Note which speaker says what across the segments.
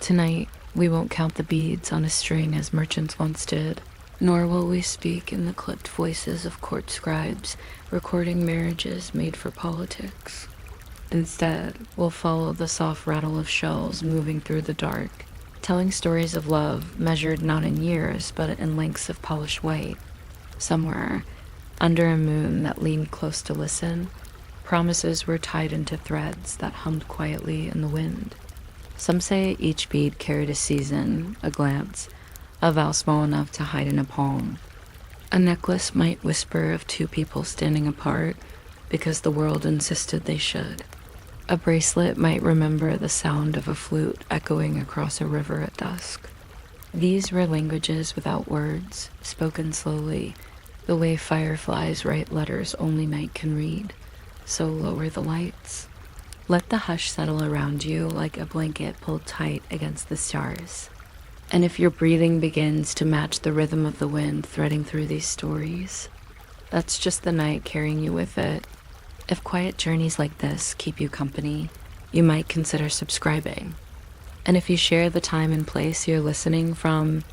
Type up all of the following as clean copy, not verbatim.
Speaker 1: Tonight, we won't count the beads on a string as merchants once did, nor will we speak in the clipped voices of court scribes recording marriages made for politics. Instead, we'll follow the soft rattle of shells moving through the dark, telling stories of love measured not in years but in lengths of polished white. Somewhere, under a moon that leaned close to listen, promises were tied into threads that hummed quietly in the wind. Some say each bead carried a season, a glance, a vow small enough to hide in a palm. A necklace might whisper of two people standing apart because the world insisted they should. A bracelet might remember the sound of a flute echoing across a river at dusk. These were languages without words, spoken slowly, the way fireflies write letters only night can read. So lower the lights. Let the hush settle around you like a blanket pulled tight against the stars. And if your breathing begins to match the rhythm of the wind threading through these stories, that's just the night carrying you with it. If quiet journeys like this keep you company, you might consider subscribing. And if you share the time and place you're listening from,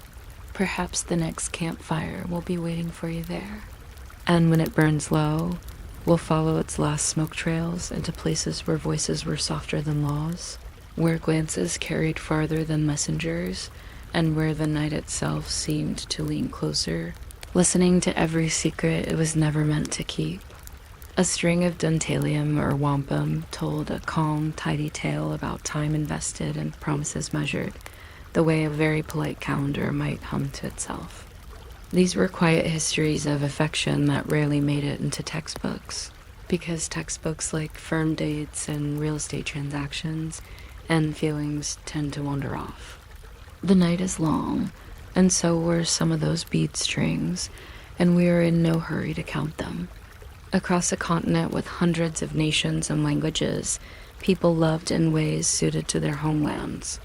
Speaker 1: perhaps the next campfire will be waiting for you there. And when it burns low, we'll follow its last smoke trails into places where voices were softer than laws, where glances carried farther than messengers, and where the night itself seemed to lean closer, listening to every secret it was never meant to keep. A string of dentalium or wampum told a calm, tidy tale about time invested and promises measured, the way a very polite calendar might hum to itself. These were quiet histories of affection that rarely made it into textbooks, because textbooks like firm dates and real estate transactions and feelings tend to wander off. The night is long, and so were some of those bead strings, and we are in no hurry to count them. Across a continent with hundreds of nations and languages, people loved in ways suited to their homelands.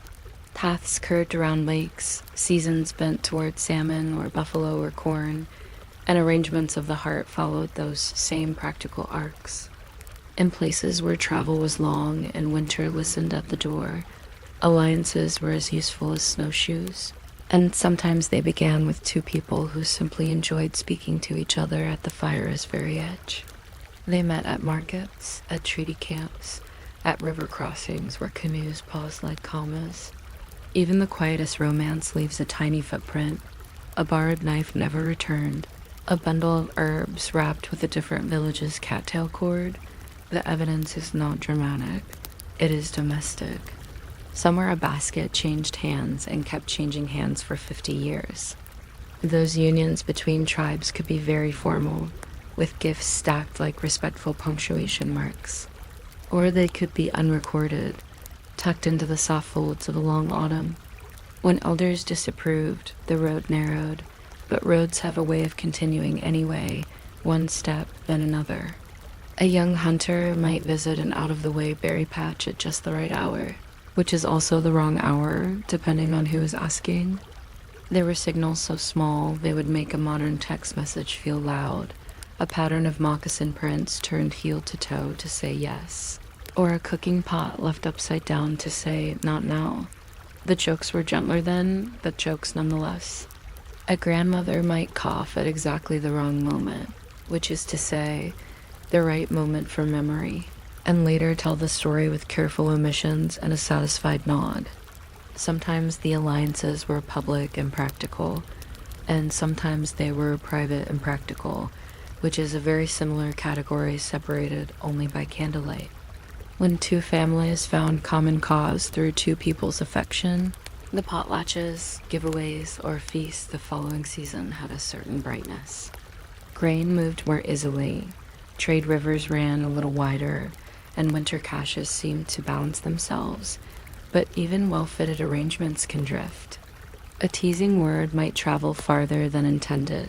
Speaker 1: Paths curved around lakes, seasons bent toward salmon or buffalo or corn, and arrangements of the heart followed those same practical arcs. In places where travel was long and winter listened at the door, alliances were as useful as snowshoes, and sometimes they began with two people who simply enjoyed speaking to each other at the fire's very edge. They met at markets, at treaty camps, at river crossings where canoes paused like commas. Even the quietest romance leaves a tiny footprint. A borrowed knife never returned, a bundle of herbs wrapped with a different village's cattail cord. The evidence is not dramatic, it is domestic. Somewhere a basket changed hands and kept changing hands for 50 years. Those unions between tribes could be very formal, with gifts stacked like respectful punctuation marks. Or they could be unrecorded, tucked into the soft folds of a long autumn. When elders disapproved, the road narrowed, but roads have a way of continuing anyway, one step then another. A young hunter might visit an out-of-the-way berry patch at just the right hour, which is also the wrong hour, depending on who is asking. There were signals so small they would make a modern text message feel loud, a pattern of moccasin prints turned heel to toe to say yes, or a cooking pot left upside down to say not now. The jokes were gentler then, but jokes nonetheless. A grandmother might cough at exactly the wrong moment, which is to say, the right moment for memory, and later tell the story with careful omissions and a satisfied nod. Sometimes the alliances were public and practical, and sometimes they were private and practical, which is a very similar category separated only by candlelight. When two families found common cause through two people's affection, the potlatches, giveaways, or feasts the following season had a certain brightness. Grain moved more easily, trade rivers ran a little wider, and winter caches seemed to balance themselves, but even well-fitted arrangements can drift. A teasing word might travel farther than intended.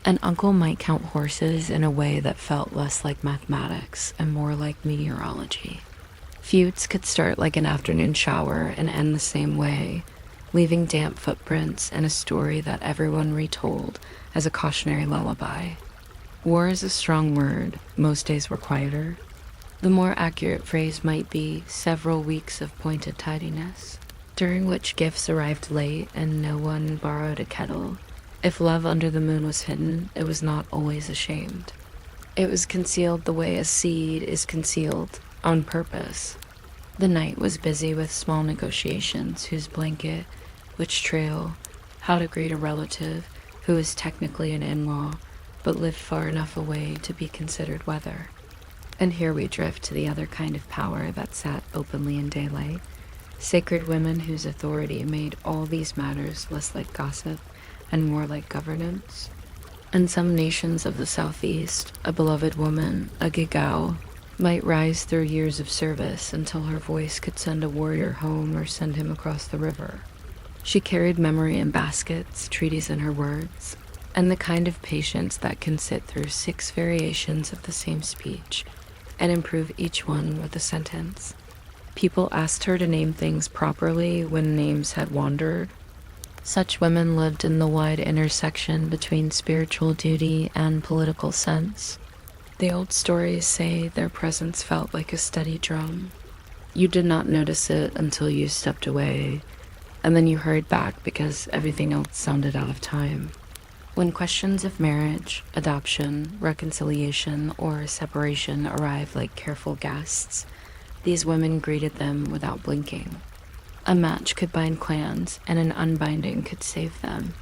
Speaker 1: An uncle might count horses in a way that felt less like mathematics and more like meteorology. Feuds could start like an afternoon shower and end the same way, leaving damp footprints and a story that everyone retold as a cautionary lullaby. War is a strong word, most days were quieter. The more accurate phrase might be several weeks of pointed tidiness. during which gifts arrived late and no one borrowed a kettle. If love under the moon was hidden, it was not always ashamed. It was concealed the way a seed is concealed, on purpose. The night was busy with small negotiations: whose blanket, which trail, how to greet a relative who is technically an in-law, but lived far enough away to be considered weather. And here we drift to the other kind of power that sat openly in daylight: sacred women whose authority made all these matters less like gossip and more like governance. In some nations of the southeast, a beloved woman, a gigao, might rise through years of service until her voice could send a warrior home or send him across the river. She carried memory in baskets, treaties in her words, and the kind of patience that can sit through 6 variations of the same speech and improve each one with a sentence. People asked her to name things properly when names had wandered. Such women lived in the wide intersection between spiritual duty and political sense. The old stories say their presence felt like a steady drum. You did not notice it until you stepped away, and then you hurried back because everything else sounded out of time. When questions of marriage, adoption, reconciliation, or separation arrived like careful guests, these women greeted them without blinking. A match could bind clans, and an unbinding could save them.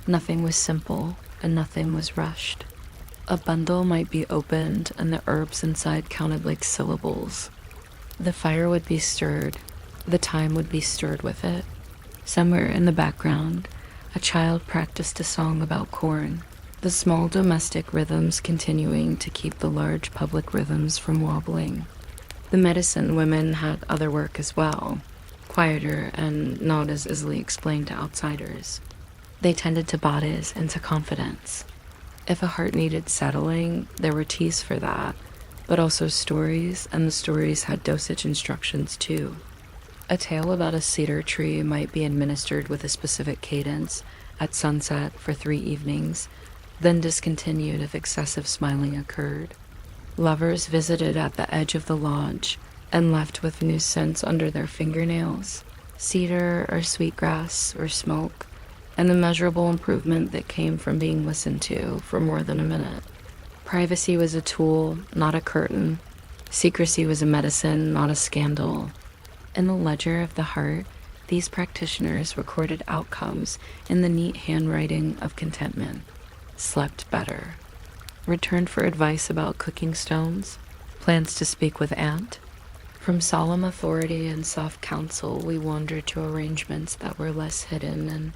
Speaker 1: Nothing was simple, and nothing was rushed. A bundle might be opened, and the herbs inside counted like syllables. The fire would be stirred. The time would be stirred with it. Somewhere in the background, a child practiced a song about corn, the small domestic rhythms continuing to keep the large public rhythms from wobbling. The medicine women had other work as well, quieter and not as easily explained to outsiders. They tended to bodies and to confidence. If a heart needed settling, there were teas for that, but also stories, and the stories had dosage instructions too. A tale about a cedar tree might be administered with a specific cadence at sunset for 3 evenings, then discontinued if excessive smiling occurred. Lovers visited at the edge of the lodge and left with new scents under their fingernails, cedar or sweetgrass or smoke, and the measurable improvement that came from being listened to for more than a minute. Privacy was a tool, not a curtain. Secrecy was a medicine, not a scandal. In the ledger of the heart, these practitioners recorded outcomes in the neat handwriting of contentment. Slept better. Returned for advice about cooking stones. Plans to speak with aunt. From solemn authority and soft counsel, we wandered to arrangements that were less hidden and,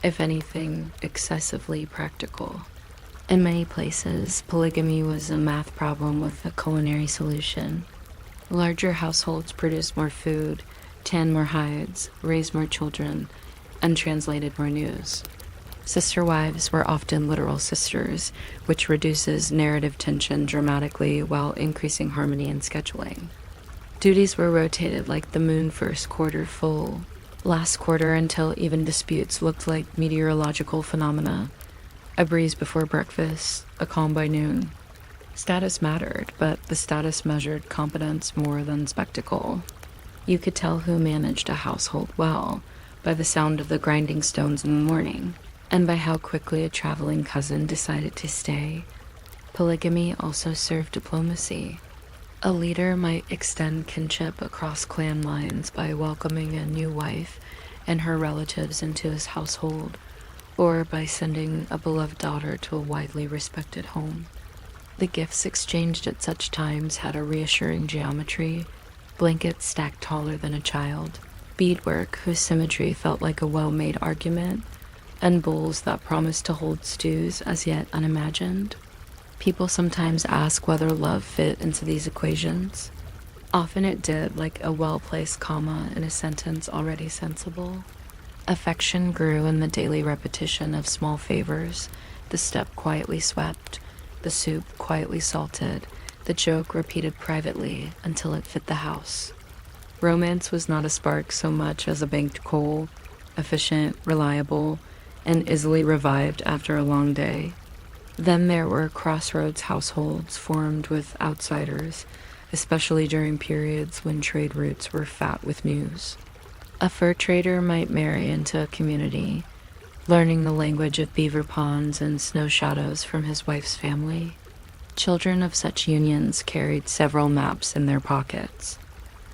Speaker 1: if anything, excessively practical. In many places, polygamy was a math problem with a culinary solution. Larger households produced more food, tanned more hides, raised more children, and translated more news. Sister wives were often literal sisters, which reduces narrative tension dramatically while increasing harmony in scheduling. Duties were rotated like the moon first quarter full, last quarter until even disputes looked like meteorological phenomena. A breeze before breakfast, a calm by noon. Status mattered, but the status measured competence more than spectacle. You could tell who managed a household well by the sound of the grinding stones in the morning, and by how quickly a traveling cousin decided to stay. Polygamy also served diplomacy. A leader might extend kinship across clan lines by welcoming a new wife and her relatives into his household, or by sending a beloved daughter to a widely respected home. The gifts exchanged at such times had a reassuring geometry: blankets stacked taller than a child, beadwork whose symmetry felt like a well-made argument, and bowls that promised to hold stews as yet unimagined. People sometimes ask whether love fit into these equations. Often it did, like a well-placed comma in a sentence already sensible. Affection grew in the daily repetition of small favors: the step quietly swept, the soup quietly salted, the joke repeated privately until it fit the house. Romance was not a spark so much as a banked coal, efficient, reliable, and easily revived after a long day. Then there were crossroads households formed with outsiders, especially during periods when trade routes were fat with news. A fur trader might marry into a community, learning the language of beaver ponds and snow shadows from his wife's family. Children of such unions carried several maps in their pockets.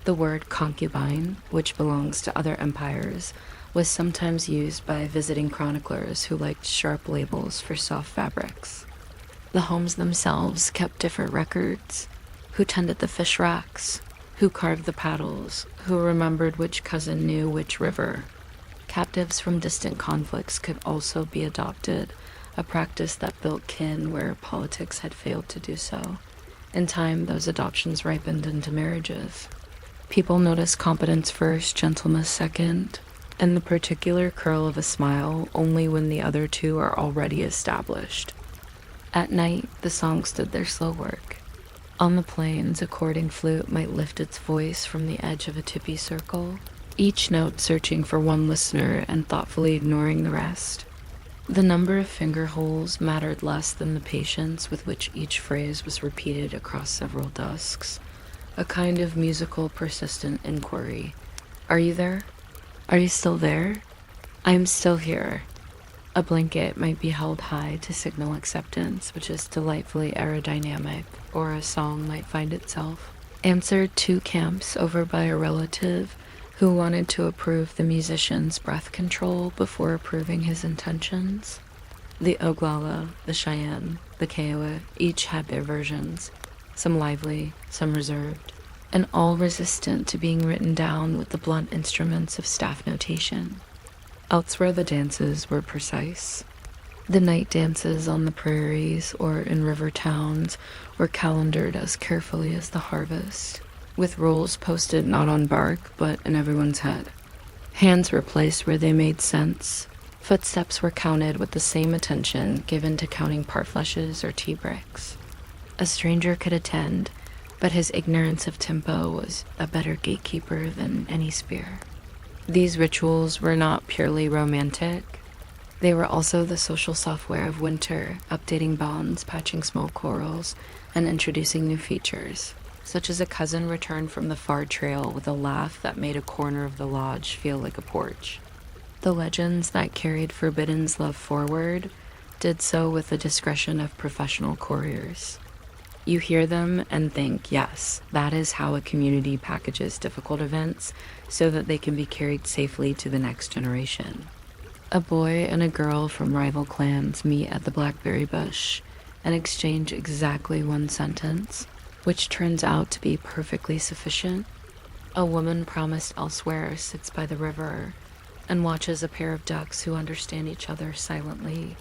Speaker 1: The word concubine, which belongs to other empires, was sometimes used by visiting chroniclers who liked sharp labels for soft fabrics. The homes themselves kept different records: who tended the fish racks, who carved the paddles, who remembered which cousin knew which river. Captives from distant conflicts could also be adopted, a practice that built kin where politics had failed to do so. In time, those adoptions ripened into marriages. People notice competence first, gentleness second, and the particular curl of a smile only when the other two are already established. At night, the songs did their slow work. On the plains, a courting flute might lift its voice from the edge of a tippy circle, each note searching for one listener and thoughtfully ignoring the rest. The number of finger holes mattered less than the patience with which each phrase was repeated across several dusks, a kind of musical, persistent inquiry. Are you there? Are you still there? I am still here. A blanket might be held high to signal acceptance, which is delightfully aerodynamic, or a song might find itself answered two camps over by a relative who wanted to approve the musician's breath control before approving his intentions. The Oglala, the Cheyenne, the Kiowa each had their versions, some lively, some reserved, and all resistant to being written down with the blunt instruments of staff notation. Elsewhere the dances were precise. The night dances on the prairies or in river towns were calendared as carefully as the harvest, with rules posted not on bark but in everyone's head. Hands were placed where they made sense. Footsteps were counted with the same attention given to counting parfleshes or tea bricks. A stranger could attend, but his ignorance of tempo was a better gatekeeper than any spear. These rituals were not purely romantic. They were also the social software of winter, updating bonds, patching small quarrels, and introducing new features, such as a cousin returned from the far trail with a laugh that made a corner of the lodge feel like a porch. The legends that carried Forbidden's love forward did so with the discretion of professional couriers. You hear them and think, yes, that is how a community packages difficult events so that they can be carried safely to the next generation. A boy and a girl from rival clans meet at the blackberry bush and exchange exactly one sentence, which turns out to be perfectly sufficient. A woman promised elsewhere sits by the river and watches a pair of ducks who understand each other silently,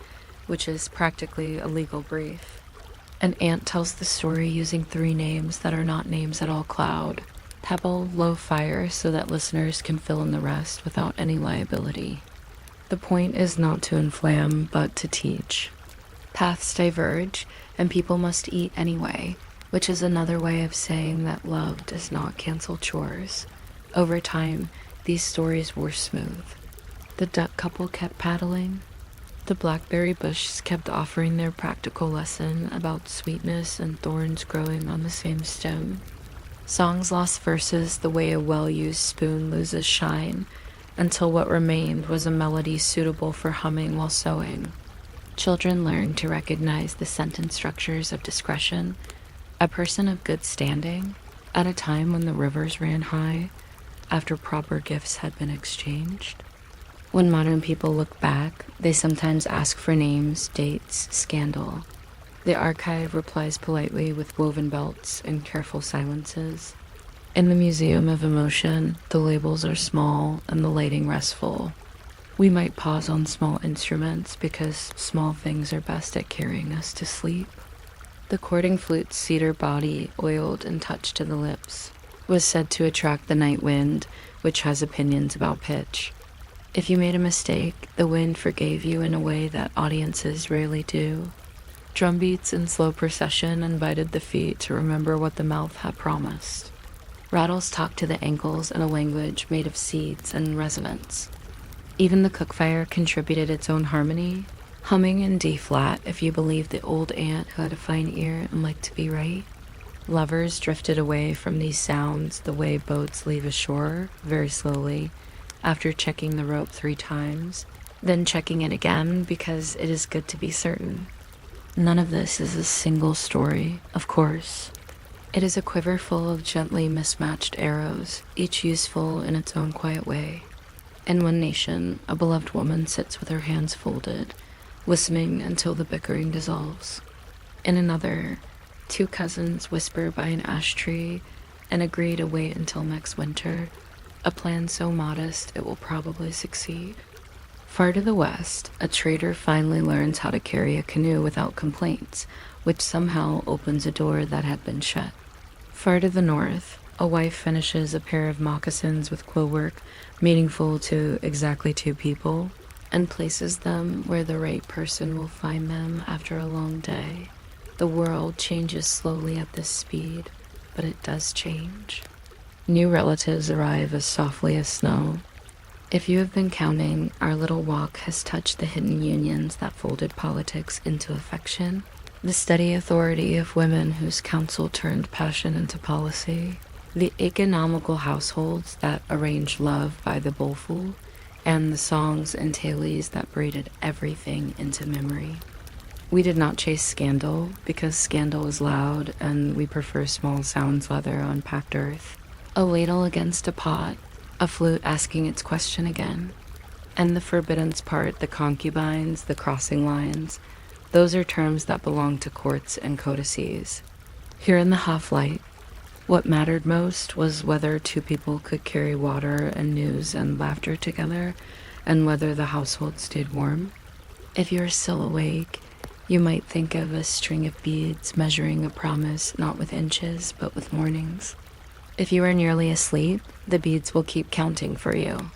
Speaker 1: which is practically a legal brief. An aunt tells the story using 3 names that are not names at all: Cloud, Pebble, Low Fire, so that listeners can fill in the rest without any liability. The point is not to inflame, but to teach. Paths diverge, and people must eat anyway, which is another way of saying that love does not cancel chores. Over time, these stories were smooth. The duck couple kept paddling. The blackberry bushes kept offering their practical lesson about sweetness and thorns growing on the same stem. Songs lost verses the way a well-used spoon loses shine, until what remained was a melody suitable for humming while sewing. Children learned to recognize the sentence structures of discretion. A person of good standing, at a time when the rivers ran high, after proper gifts had been exchanged. When modern people look back, they sometimes ask for names, dates, scandal. The archive replies politely with woven belts and careful silences. In the Museum of Emotion, the labels are small and the lighting restful. We might pause on small instruments because small things are best at carrying us to sleep. The courting flute's cedar body, oiled and touched to the lips, was said to attract the night wind, which has opinions about pitch. If you made a mistake, the wind forgave you in a way that audiences rarely do. Drumbeats in slow procession invited the feet to remember what the mouth had promised. Rattles talked to the ankles in a language made of seeds and resonance. Even the cookfire contributed its own harmony, humming in D-flat if you believed the old aunt who had a fine ear and liked to be right. Lovers drifted away from these sounds the way boats leave ashore, very slowly, after checking the rope 3 times, then checking it again because it is good to be certain. None of this is a single story, of course. It is a quiver full of gently mismatched arrows, each useful in its own quiet way. In one nation, a beloved woman sits with her hands folded, listening until the bickering dissolves. In another, 2 cousins whisper by an ash tree and agree to wait until next winter, a plan so modest it will probably succeed. Far to the west, a trader finally learns how to carry a canoe without complaints, which somehow opens a door that had been shut. Far to the north, a wife finishes a pair of moccasins with quillwork meaningful to exactly 2 people, and places them where the right person will find them after a long day. The world changes slowly at this speed, but it does change. New relatives arrive as softly as snow. If you have been counting, our little walk has touched the hidden unions that folded politics into affection, the steady authority of women whose counsel turned passion into policy, the economical households that arranged love by the bowlful, and the songs and tales that braided everything into memory. We did not chase scandal, because scandal is loud and we prefer small sounds leather on packed earth. A ladle against a pot, a flute asking its question again. And the forbiddance part, the concubines, the crossing lines, those are terms that belong to courts and codices. Here in the half-light, what mattered most was whether 2 people could carry water and news and laughter together, and whether the household stayed warm. If you are still awake, you might think of a string of beads measuring a promise not with inches, but with mornings. If you are nearly asleep, the beads will keep counting for you.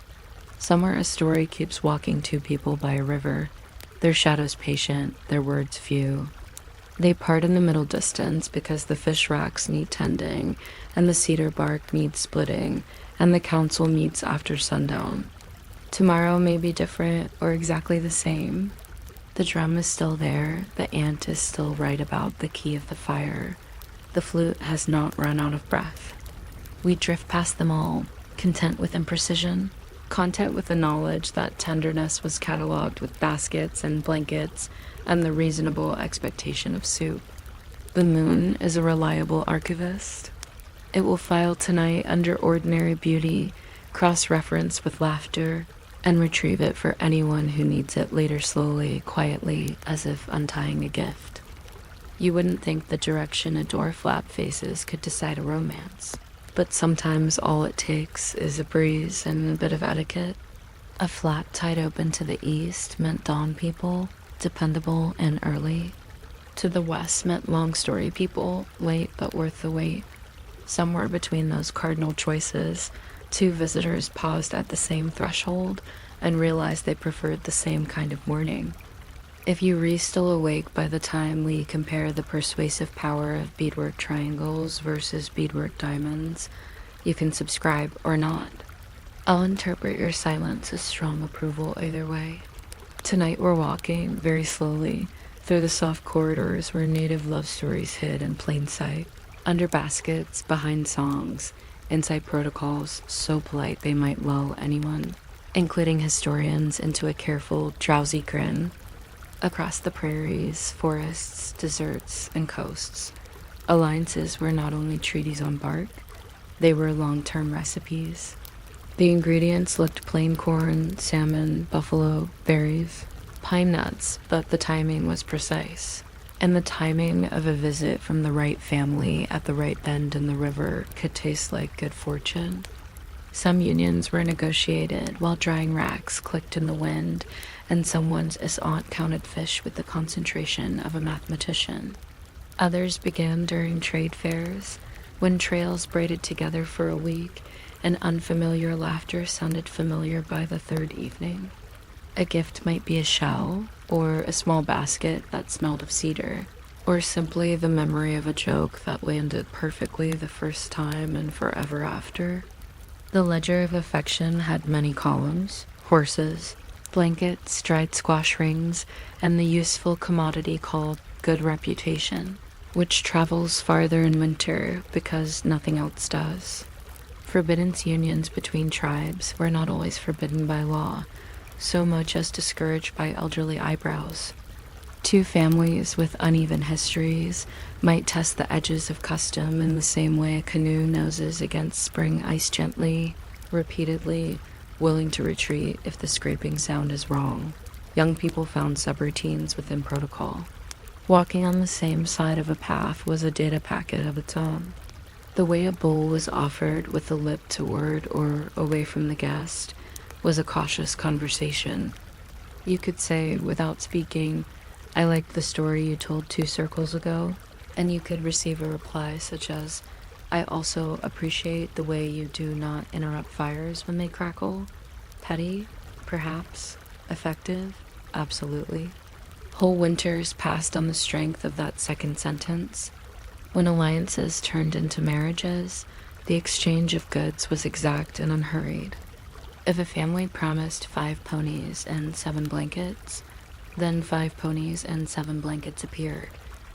Speaker 1: Somewhere a story keeps walking 2 people by a river, their shadows patient, their words few. They part in the middle distance because the fish racks need tending, and the cedar bark needs splitting, and the council meets after sundown. Tomorrow may be different or exactly the same. The drum is still there, the ant is still right about the key of the fire. The flute has not run out of breath. We drift past them all, content with imprecision, content with the knowledge that tenderness was cataloged with baskets and blankets and the reasonable expectation of soup. The moon is a reliable archivist. It will file tonight under ordinary beauty, cross-reference with laughter, and retrieve it for anyone who needs it later slowly, quietly, as if untying a gift. You wouldn't think the direction a door flap faces could decide a romance. But sometimes all it takes is a breeze and a bit of etiquette. A flap tied open to the east meant dawn people, dependable and early. To the west meant long story people, late but worth the wait. Somewhere between those cardinal choices, 2 visitors paused at the same threshold and realized they preferred the same kind of morning. If you are still awake by the time we compare the persuasive power of beadwork triangles versus beadwork diamonds, you can subscribe or not. I'll interpret your silence as strong approval either way. Tonight we're walking, very slowly, through the soft corridors where native love stories hid in plain sight. Under baskets, behind songs, inside protocols so polite they might lull anyone, including historians, into a careful, drowsy grin. Across the prairies, forests, deserts, and coasts, alliances were not only treaties on bark, they were long-term recipes. The ingredients looked plain corn, salmon, buffalo, berries, pine nuts, but the timing was precise. And the timing of a visit from the right family at the right bend in the river could taste like good fortune. Some unions were negotiated while drying racks clicked in the wind, and someone's aunt counted fish with the concentration of a mathematician. Others began during trade fairs, when trails braided together for a week, and unfamiliar laughter sounded familiar by the 3rd evening. A gift might be a shell, or a small basket that smelled of cedar, or simply the memory of a joke that landed perfectly the first time and forever after. The ledger of affection had many columns: horses, blankets, dried squash rings, and the useful commodity called good reputation, which travels farther in winter because nothing else does. Forbidden unions between tribes were not always forbidden by law, so much as discouraged by elderly eyebrows. Two families with uneven histories might test the edges of custom in the same way a canoe noses against spring ice gently, repeatedly, willing to retreat if the scraping sound is wrong. Young people found subroutines within protocol. Walking on the same side of a path was a data packet of its own. The way a bowl was offered with the lip toward or away from the guest was a cautious conversation. You could say, without speaking, "I liked the story you told 2 circles ago," and you could receive a reply such as, "I also appreciate the way you do not interrupt fires when they crackle." Petty? Perhaps. Effective? Absolutely. Whole winters passed on the strength of that second sentence. When alliances turned into marriages, the exchange of goods was exact and unhurried. If a family promised 5 ponies and 7 blankets, then 5 ponies and 7 blankets appeared,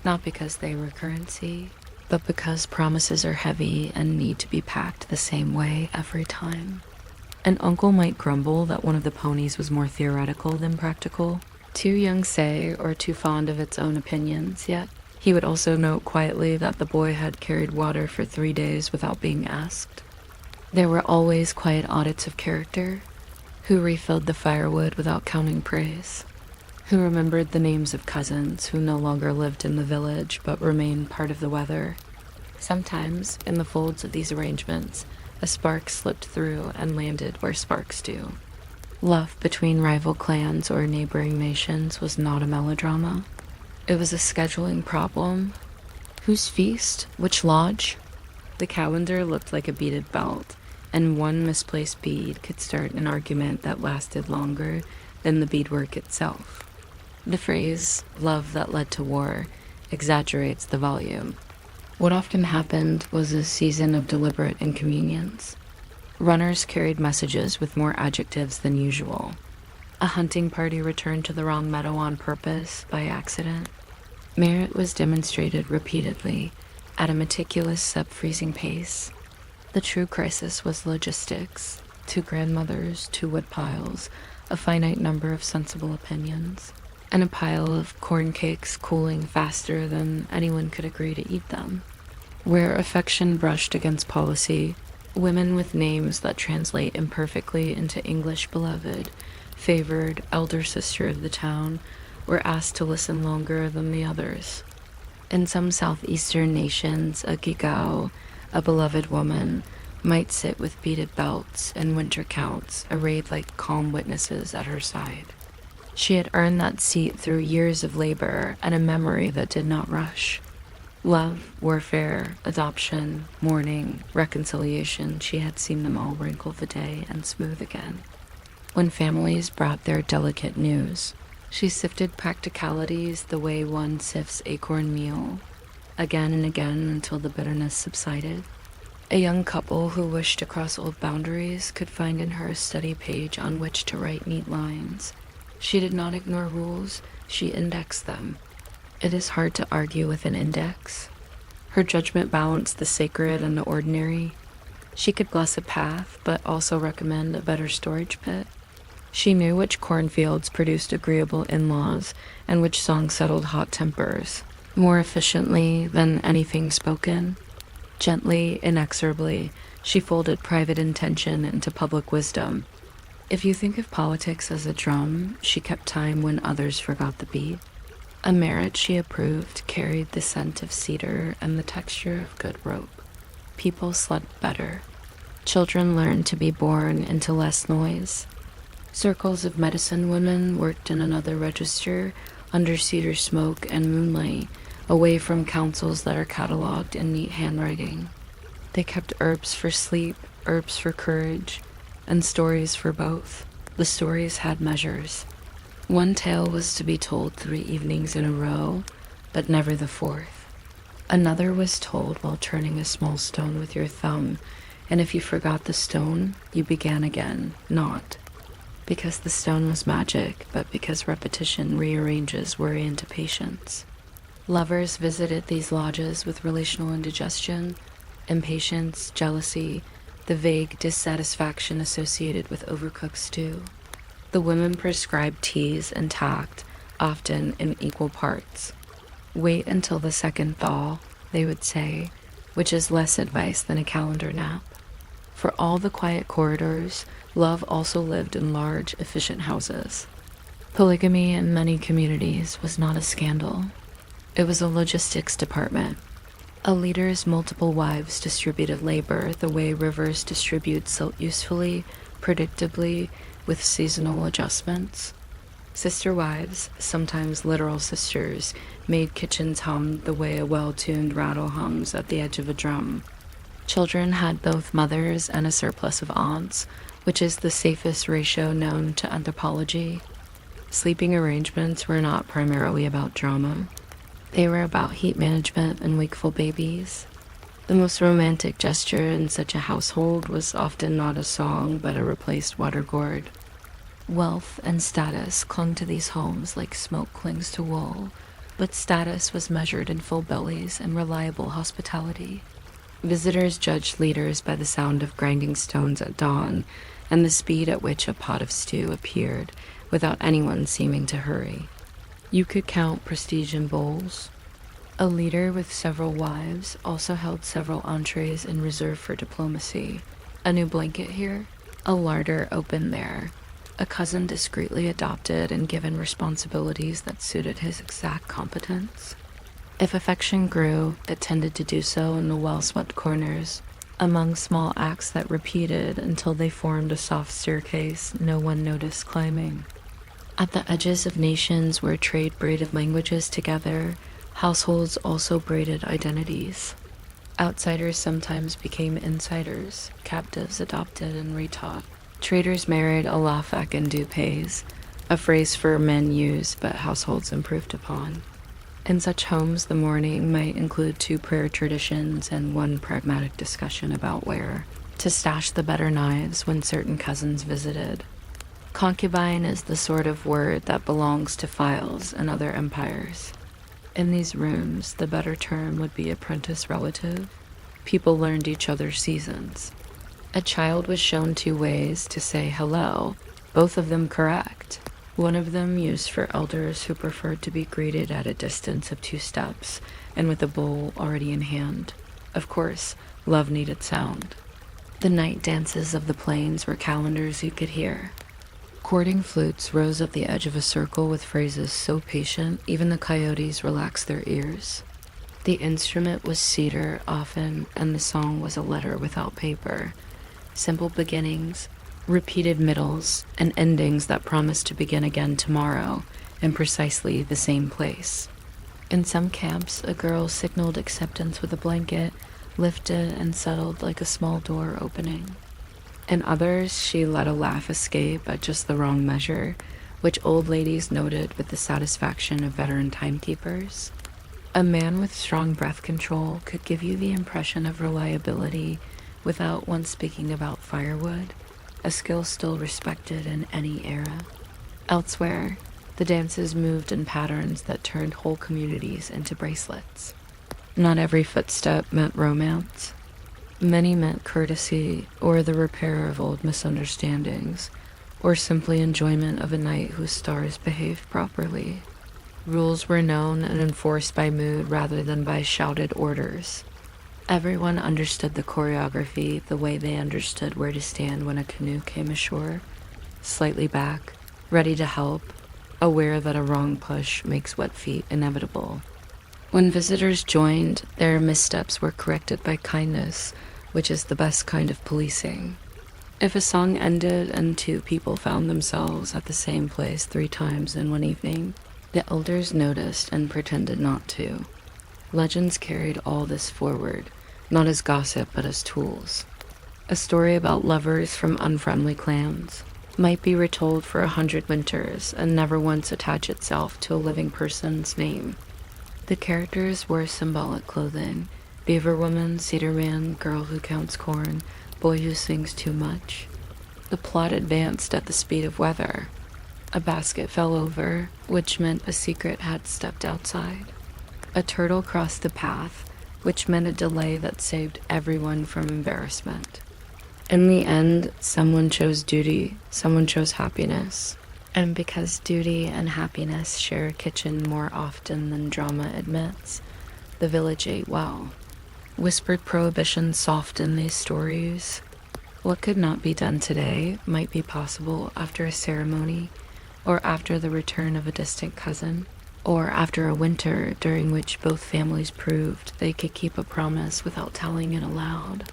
Speaker 1: not because they were currency, but because promises are heavy and need to be packed the same way every time. An uncle might grumble that one of the ponies was more theoretical than practical, too young say or too fond of its own opinions, yet he would also note quietly that the boy had carried water for 3 days without being asked. There were always quiet audits of character, who refilled the firewood without counting praise, who remembered the names of cousins who no longer lived in the village but remained part of the weather. Sometimes, in the folds of these arrangements, a spark slipped through and landed where sparks do. Love between rival clans or neighboring nations was not a melodrama. It was a scheduling problem. Whose feast? Which lodge? The calendar looked like a beaded belt, and one misplaced bead could start an argument that lasted longer than the beadwork itself. The phrase, "love that led to war," exaggerates the volume. What often happened was a season of deliberate inconvenience. Runners carried messages with more adjectives than usual. A hunting party returned to the wrong meadow on purpose by accident. Merit was demonstrated repeatedly at a meticulous sub-freezing pace. The true crisis was logistics. 2 grandmothers, 2 wood piles, a finite number of sensible opinions, and a pile of corn cakes cooling faster than anyone could agree to eat them. Where affection brushed against policy, women with names that translate imperfectly into English beloved, favored elder sister of the town, were asked to listen longer than the others. In some southeastern nations, a gigao, a beloved woman, might sit with beaded belts and winter counts, arrayed like calm witnesses at her side. She had earned that seat through years of labor and a memory that did not rush. Love, warfare, adoption, mourning, reconciliation, she had seen them all wrinkle the day and smooth again. When families brought their delicate news, she sifted practicalities the way one sifts acorn meal, again and again until the bitterness subsided. A young couple who wished to cross old boundaries could find in her a study page on which to write neat lines. She did not ignore rules, she indexed them. It is hard to argue with an index. Her judgment balanced the sacred and the ordinary. She could bless a path, but also recommend a better storage pit. She knew which cornfields produced agreeable in-laws and which songs settled hot tempers, more efficiently than anything spoken. Gently, inexorably, she folded private intention into public wisdom. If you think of politics as a drum, she kept time when others forgot the beat. A marriage she approved carried the scent of cedar and the texture of good rope. People slept better. Children learned to be born into less noise. Circles of medicine women worked in another register under cedar smoke and moonlight, away from councils that are cataloged in neat handwriting. They kept herbs for sleep, herbs for courage, and stories for both. The stories had measures. One tale was to be told 3 evenings in a row, but never the 4th. Another was told while turning a small stone with your thumb, and if you forgot the stone, you began again, not because the stone was magic, but because repetition rearranges worry into patience. Lovers visited these lodges with relational indigestion, impatience, jealousy, the vague dissatisfaction associated with overcooked stew. The women prescribed teas and tact, often in equal parts. Wait until the second thaw, they would say, which is less advice than a calendar nap. For all the quiet corridors, love also lived in large, efficient houses. Polygamy in many communities was not a scandal. It was a logistics department. A leader's multiple wives distributed labor the way rivers distribute silt usefully, predictably, with seasonal adjustments. Sister wives, sometimes literal sisters, made kitchens hum the way a well-tuned rattle hums at the edge of a drum. Children had both mothers and a surplus of aunts, which is the safest ratio known to anthropology. Sleeping arrangements were not primarily about drama. They were about heat management and wakeful babies. The most romantic gesture in such a household was often not a song, but a replaced water gourd. Wealth and status clung to these homes like smoke clings to wool, but status was measured in full bellies and reliable hospitality. Visitors judged leaders by the sound of grinding stones at dawn and the speed at which a pot of stew appeared without anyone seeming to hurry. You could count prestige in bowls. A leader with several wives also held several entrees in reserve for diplomacy. A new blanket here, a larder open there, a cousin discreetly adopted and given responsibilities that suited his exact competence. If affection grew, it tended to do so in the well-swept corners, among small acts that repeated until they formed a soft staircase no one noticed climbing. At the edges of nations where trade braided languages together, households also braided identities. Outsiders sometimes became insiders, captives adopted and retaught. Traders married alafak and dupays, a phrase for men used but households improved upon. In such homes, the morning might include 2 prayer traditions and 1 pragmatic discussion about where to stash the better knives when certain cousins visited. Concubine is the sort of word that belongs to files and other empires. In these rooms, the better term would be apprentice relative. People learned each other's seasons. A child was shown 2 ways to say hello, both of them correct. One of them used for elders who preferred to be greeted at a distance of 2 steps and with a bowl already in hand. Of course, love needed sound. The night dances of the plains were calendars you could hear. Courting flutes rose at the edge of a circle with phrases so patient even the coyotes relaxed their ears. The instrument was cedar often, and the song was a letter without paper. Simple beginnings, repeated middles, and endings that promised to begin again tomorrow in precisely the same place. In some camps, a girl signaled acceptance with a blanket, lifted and settled like a small door opening. In others, she let a laugh escape at just the wrong measure, which old ladies noted with the satisfaction of veteran timekeepers. A man with strong breath control could give you the impression of reliability without once speaking about firewood, a skill still respected in any era. Elsewhere, the dances moved in patterns that turned whole communities into bracelets. Not every footstep meant romance. Many meant courtesy or the repair of old misunderstandings, or simply enjoyment of a night whose stars behaved properly. Rules were known and enforced by mood rather than by shouted orders. Everyone understood the choreography the way they understood where to stand when a canoe came ashore, slightly back, ready to help, aware that a wrong push makes wet feet inevitable. When visitors joined, their missteps were corrected by kindness, which is the best kind of policing. If a song ended and 2 people found themselves at the same place 3 times in one evening, the elders noticed and pretended not to. Legends carried all this forward, not as gossip but as tools. A story about lovers from unfriendly clans might be retold for 100 winters and never once attach itself to a living person's name. The characters wore symbolic clothing: beaver woman, cedar man, girl who counts corn, boy who sings too much. The plot advanced at the speed of weather. A basket fell over, which meant a secret had stepped outside. A turtle crossed the path, which meant a delay that saved everyone from embarrassment. In the end, someone chose duty, someone chose happiness. And because duty and happiness share a kitchen more often than drama admits, the village ate well. Whispered prohibition softened these stories. What could not be done today might be possible after a ceremony, or after the return of a distant cousin, or after a winter during which both families proved they could keep a promise without telling it aloud.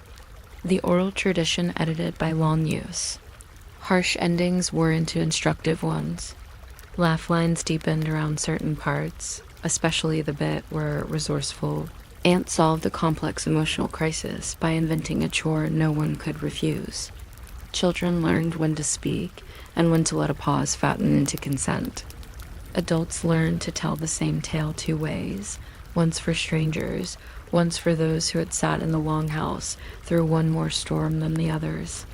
Speaker 1: The oral tradition edited by long use. Harsh endings wore into instructive ones. Laugh lines deepened around certain parts, especially the bit where resourceful Aunt solved a complex emotional crisis by inventing a chore no one could refuse. Children learned when to speak and when to let a pause fatten into consent. Adults learned to tell the same tale two ways, once for strangers, once for those who had sat in the longhouse through one more storm than the others.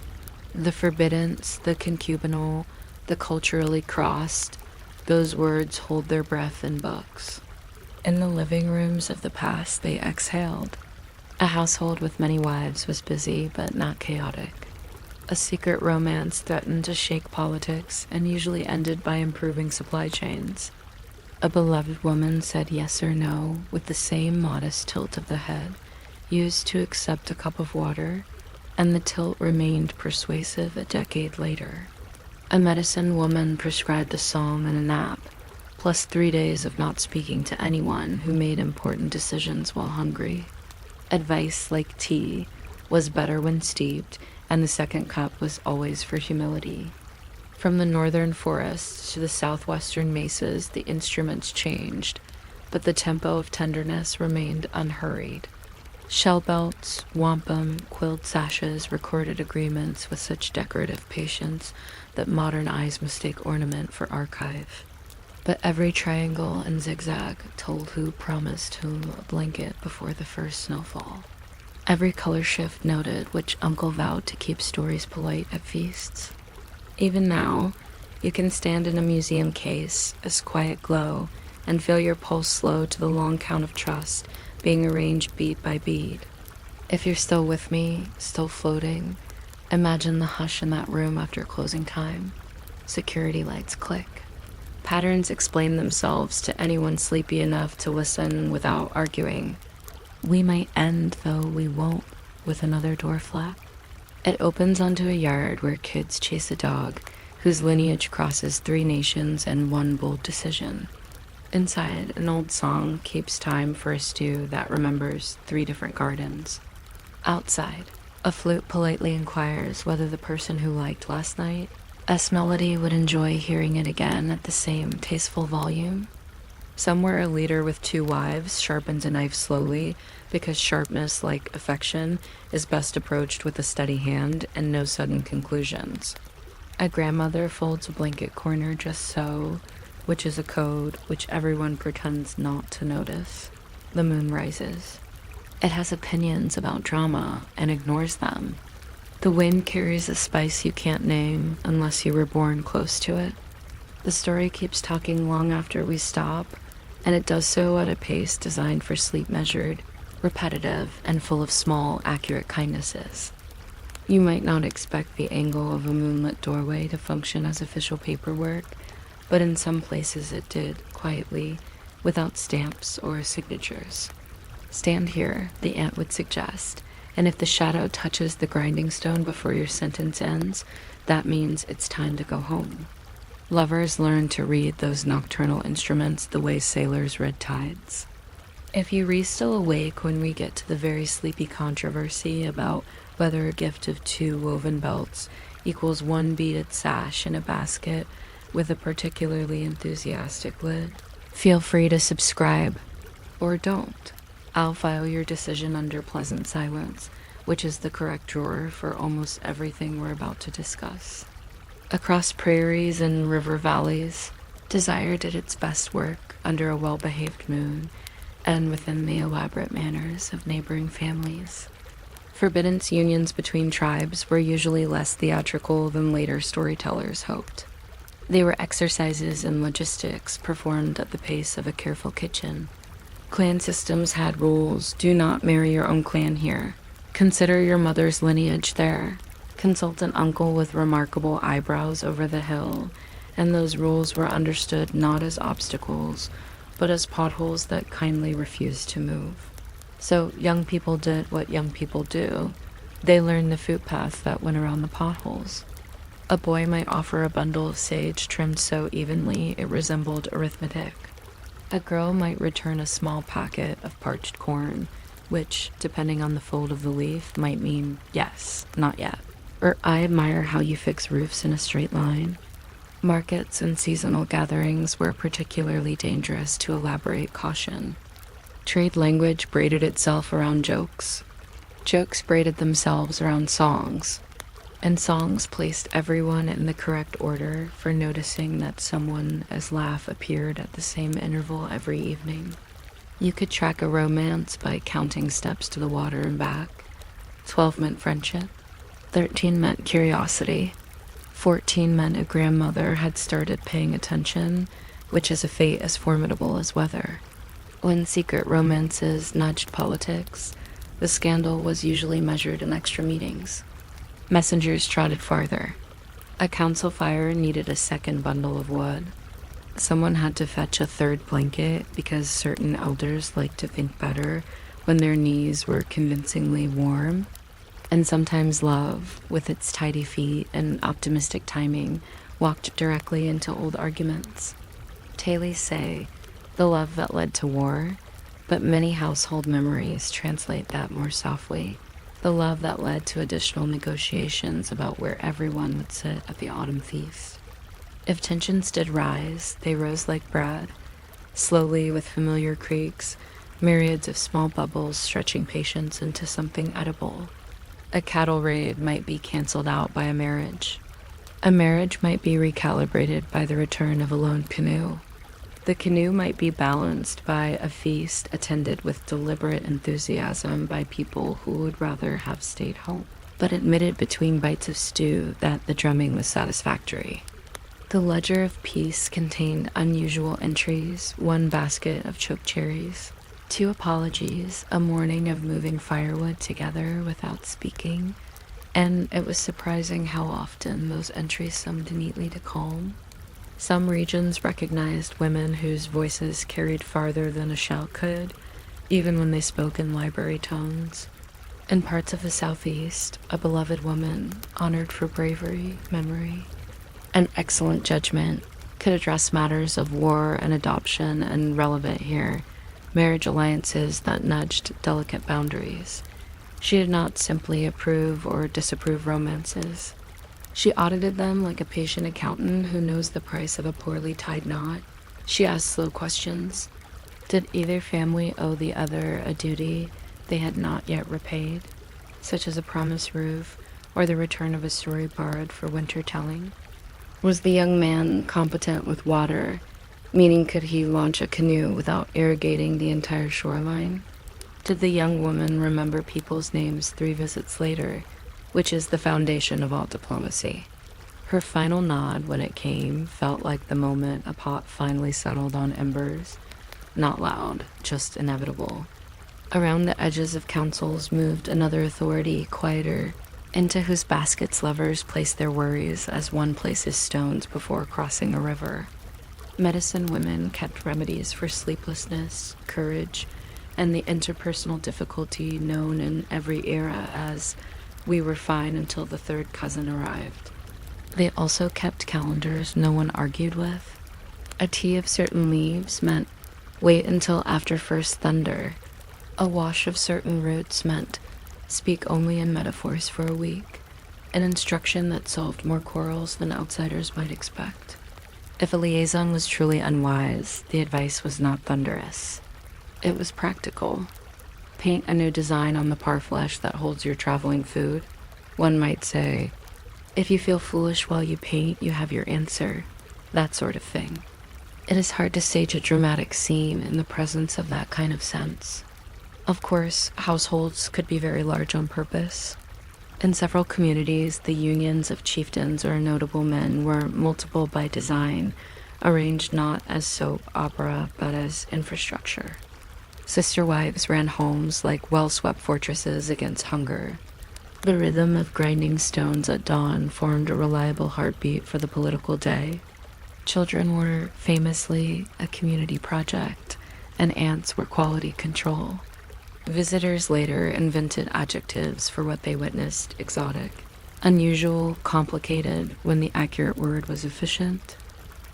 Speaker 1: The forbiddance, the concubinal, the culturally crossed, those words hold their breath in books. In the living rooms of the past, they exhaled. A household with many wives was busy, but not chaotic. A secret romance threatened to shake politics and usually ended by improving supply chains. A beloved woman said yes or no with the same modest tilt of the head, used to accept a cup of water, and the tilt remained persuasive a decade later. A medicine woman prescribed a song and a nap, plus 3 days of not speaking to anyone who made important decisions while hungry. Advice, like tea, was better when steeped, and the second cup was always for humility. From the northern forests to the southwestern mesas, the instruments changed, but the tempo of tenderness remained unhurried. Shell belts, wampum, quilled sashes recorded agreements with such decorative patience that modern eyes mistake ornament for archive. But every triangle and zigzag told who promised whom a blanket before the first snowfall. Every color shift noted which uncle vowed to keep stories polite at feasts. Even now, you can stand in a museum case, as quiet glow, and feel your pulse slow to the long count of trust being arranged bead by bead. If you're still with me, still floating, imagine the hush in that room after closing time. Security lights click. Patterns explain themselves to anyone sleepy enough to listen without arguing. We might end, though we won't, with another door flap. It opens onto a yard where kids chase a dog whose lineage crosses 3 nations and 1 bold decision. Inside, an old song keeps time for a stew that remembers 3 different gardens. Outside, a flute politely inquires whether the person who liked last night Melody would enjoy hearing it again at the same tasteful volume. Somewhere a leader with 2 wives sharpens a knife slowly because sharpness, like affection, is best approached with a steady hand and no sudden conclusions. A grandmother folds a blanket corner just so, which is a code which everyone pretends not to notice. The moon rises. It has opinions about drama and ignores them. The wind carries a spice you can't name unless you were born close to it. The story keeps talking long after we stop, and it does so at a pace designed for sleep measured, repetitive, and full of small, accurate kindnesses. You might not expect the angle of a moonlit doorway to function as official paperwork, but in some places it did, quietly, without stamps or signatures. Stand here, the ant would suggest, and if the shadow touches the grinding stone before your sentence ends, that means it's time to go home. Lovers learn to read those nocturnal instruments the way sailors read tides. If you re still awake when we get to the very sleepy controversy about whether a gift of 2 woven belts equals 1 beaded sash in a basket with a particularly enthusiastic lid, feel free to subscribe, or don't. I'll file your decision under pleasant silence, which is the correct drawer for almost everything we're about to discuss. Across prairies and river valleys, desire did its best work under a well-behaved moon and within the elaborate manners of neighboring families. Forbiddance unions between tribes were usually less theatrical than later storytellers hoped. They were exercises in logistics performed at the pace of a careful kitchen. Clan systems had rules. Do not marry your own clan here. Consider your mother's lineage there. Consult an uncle with remarkable eyebrows over the hill, and those rules were understood not as obstacles, but as potholes that kindly refused to move. So young people did what young people do. They learned the footpath that went around the potholes. A boy might offer a bundle of sage trimmed so evenly it resembled arithmetic. A girl might return a small packet of parched corn, which, depending on the fold of the leaf, might mean yes, not yet. Or I admire how you fix roofs in a straight line. Markets and seasonal gatherings were particularly dangerous to elaborate caution. Trade language braided itself around jokes. Jokes braided themselves around songs. And songs placed everyone in the correct order for noticing that someone's laugh appeared at the same interval every evening. You could track a romance by counting steps to the water and back. 12 meant friendship. 13 meant curiosity. 14 meant a grandmother had started paying attention, which is a fate as formidable as weather. When secret romances nudged politics, the scandal was usually measured in extra meetings. Messengers trotted farther. A council fire needed a second bundle of wood. Someone had to fetch a third blanket because certain elders liked to think better when their knees were convincingly warm. And sometimes love, with its tidy feet and optimistic timing, walked directly into old arguments. Tales say, the love that led to war, but many household memories translate that more softly. The love that led to additional negotiations about where everyone would sit at the autumn feast. If tensions did rise, they rose like bread, slowly with familiar creaks, myriads of small bubbles stretching patience into something edible. A cattle raid might be canceled out by a marriage. A marriage might be recalibrated by the return of a lone canoe. The canoe might be balanced by a feast attended with deliberate enthusiasm by people who would rather have stayed home, but admitted between bites of stew that the drumming was satisfactory. The ledger of peace contained unusual entries, 1 basket of choke cherries, 2 apologies, a morning of moving firewood together without speaking, and it was surprising how often those entries summed neatly to calm. Some regions recognized women whose voices carried farther than a shout could, even when they spoke in library tones. In parts of the Southeast, a beloved woman, honored for bravery, memory, and excellent judgment, could address matters of war and adoption, and relevant here, marriage alliances that nudged delicate boundaries. She did not simply approve or disapprove romances. She audited them like a patient accountant who knows the price of a poorly tied knot. She asked slow questions. Did either family owe the other a duty they had not yet repaid, such as a promised roof or the return of a story borrowed for winter telling? Was the young man competent with water, meaning could he launch a canoe without irrigating the entire shoreline? Did the young woman remember people's names 3 visits later, which is the foundation of all diplomacy? Her final nod, when it came, felt like the moment a pot finally settled on embers. Not loud, just inevitable. Around the edges of councils moved another authority, quieter, into whose baskets lovers placed their worries as one places stones before crossing a river. Medicine women kept remedies for sleeplessness, courage, and the interpersonal difficulty known in every era as "we were fine until the third cousin arrived." They also kept calendars no one argued with. A tea of certain leaves meant wait until after first thunder. A wash of certain roots meant speak only in metaphors for a week, an instruction that solved more quarrels than outsiders might expect. If a liaison was truly unwise, the advice was not thunderous. It was practical. Paint a new design on the parfleche that holds your traveling food. One might say, if you feel foolish while you paint, you have your answer. That sort of thing. It is hard to stage a dramatic scene in the presence of that kind of sense. Of course, households could be very large on purpose. In several communities, the unions of chieftains or notable men were multiple by design, arranged not as soap opera but as infrastructure. Sister wives ran homes like well-swept fortresses against hunger. The rhythm of grinding stones at dawn formed a reliable heartbeat for the political day. Children were famously a community project, and ants were quality control. Visitors later invented adjectives for what they witnessed: exotic, unusual, complicated, when the accurate word was efficient.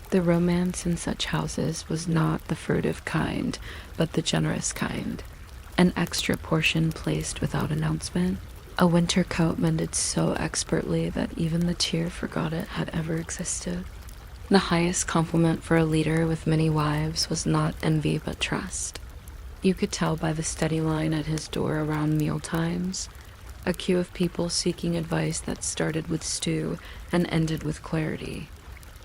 Speaker 1: The romance in such houses was not the furtive kind, but the generous kind. An extra portion placed without announcement. A winter coat mended so expertly that even the tear forgot it had ever existed. The highest compliment for a leader with many wives was not envy but trust. You could tell by the steady line at his door around meal times, a queue of people seeking advice that started with stew and ended with clarity.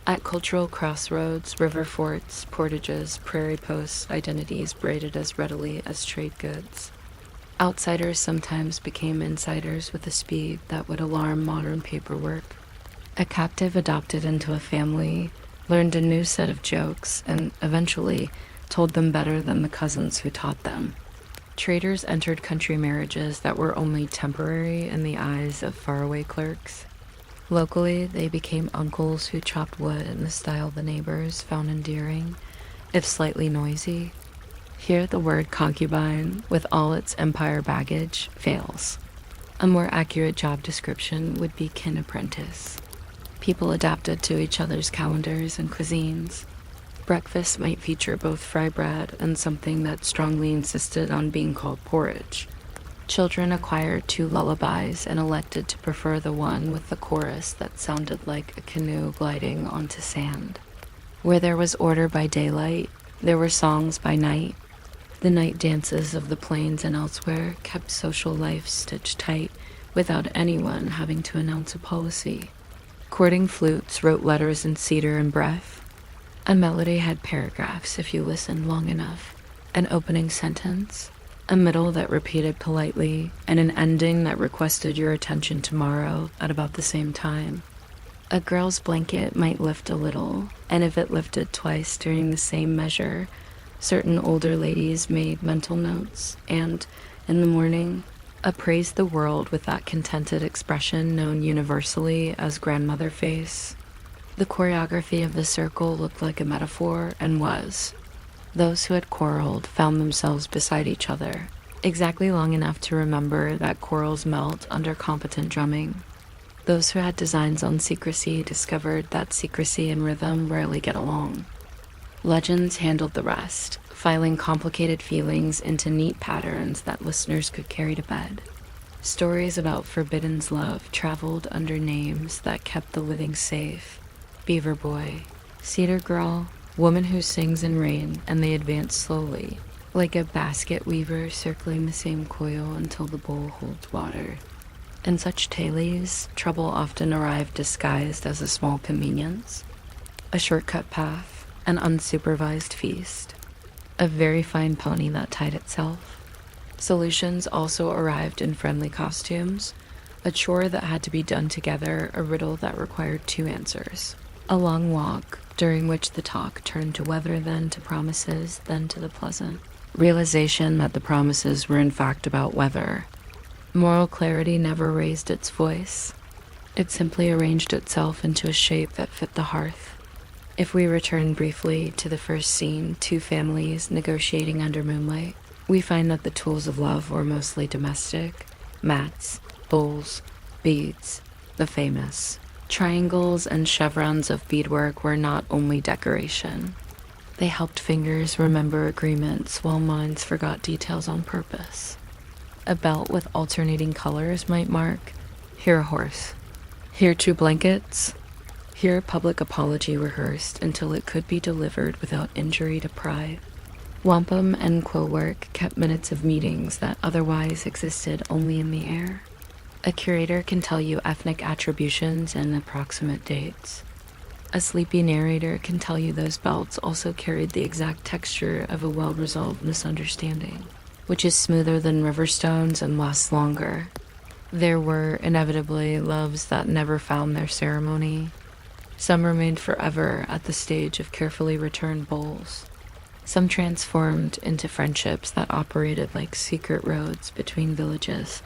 Speaker 1: At cultural crossroads, river forts, portages, prairie posts, identities braided as readily as trade goods. Outsiders sometimes became insiders with a speed that would alarm modern paperwork. A captive adopted into a family learned a new set of jokes and eventually told them better than the cousins who taught them. Traders entered country marriages that were only temporary in the eyes of faraway clerks. Locally, they became uncles who chopped wood in the style the neighbors found endearing, if slightly noisy. Here the word concubine, with all its empire baggage, fails. A more accurate job description would be kin apprentice. People adapted to each other's calendars and cuisines. Breakfast might feature both fry bread and something that strongly insisted on being called porridge. Children acquired two lullabies and elected to prefer the one with the chorus that sounded like a canoe gliding onto sand. Where there was order by daylight, there were songs by night. The night dances of the plains and elsewhere kept social life stitched tight without anyone having to announce a policy. Courting flutes wrote letters in cedar and breath. A melody had paragraphs if you listened long enough, an opening sentence, a middle that repeated politely, and an ending that requested your attention tomorrow at about the same time. A girl's blanket might lift a little, and if it lifted twice during the same measure, certain older ladies made mental notes, and, in the morning, appraised the world with that contented expression known universally as grandmother face. The choreography of the circle looked like a metaphor, and was. Those who had quarreled found themselves beside each other, exactly long enough to remember that quarrels melt under competent drumming. Those who had designs on secrecy discovered that secrecy and rhythm rarely get along. Legends handled the rest, filing complicated feelings into neat patterns that listeners could carry to bed. Stories about forbidden love traveled under names that kept the living safe: Beaver Boy, Cedar Girl, Woman Who Sings in Rain, and they advance slowly, like a basket weaver circling the same coil until the bowl holds water. In such tales, trouble often arrived disguised as a small convenience, a shortcut path, an unsupervised feast, a very fine pony that tied itself. Solutions also arrived in friendly costumes, a chore that had to be done together, a riddle that required two answers, a long walk, during which the talk turned to weather, then to promises, then to the pleasant realization that the promises were in fact about weather. Moral clarity never raised its voice. It simply arranged itself into a shape that fit the hearth. If we return briefly to the first scene, two families negotiating under moonlight, we find that the tools of love were mostly domestic: mats, bowls, beads, the famous. Triangles and chevrons of beadwork were not only decoration. They helped fingers remember agreements while minds forgot details on purpose. A belt with alternating colors might mark, here a horse, here two blankets, here a public apology rehearsed until it could be delivered without injury to pride. Wampum and quill work kept minutes of meetings that otherwise existed only in the air. A curator can tell you ethnic attributions and approximate dates. A sleepy narrator can tell you those belts also carried the exact texture of a well-resolved misunderstanding, which is smoother than river stones and lasts longer. There were, inevitably, loves that never found their ceremony. Some remained forever at the stage of carefully returned bowls. Some transformed into friendships that operated like secret roads between villages,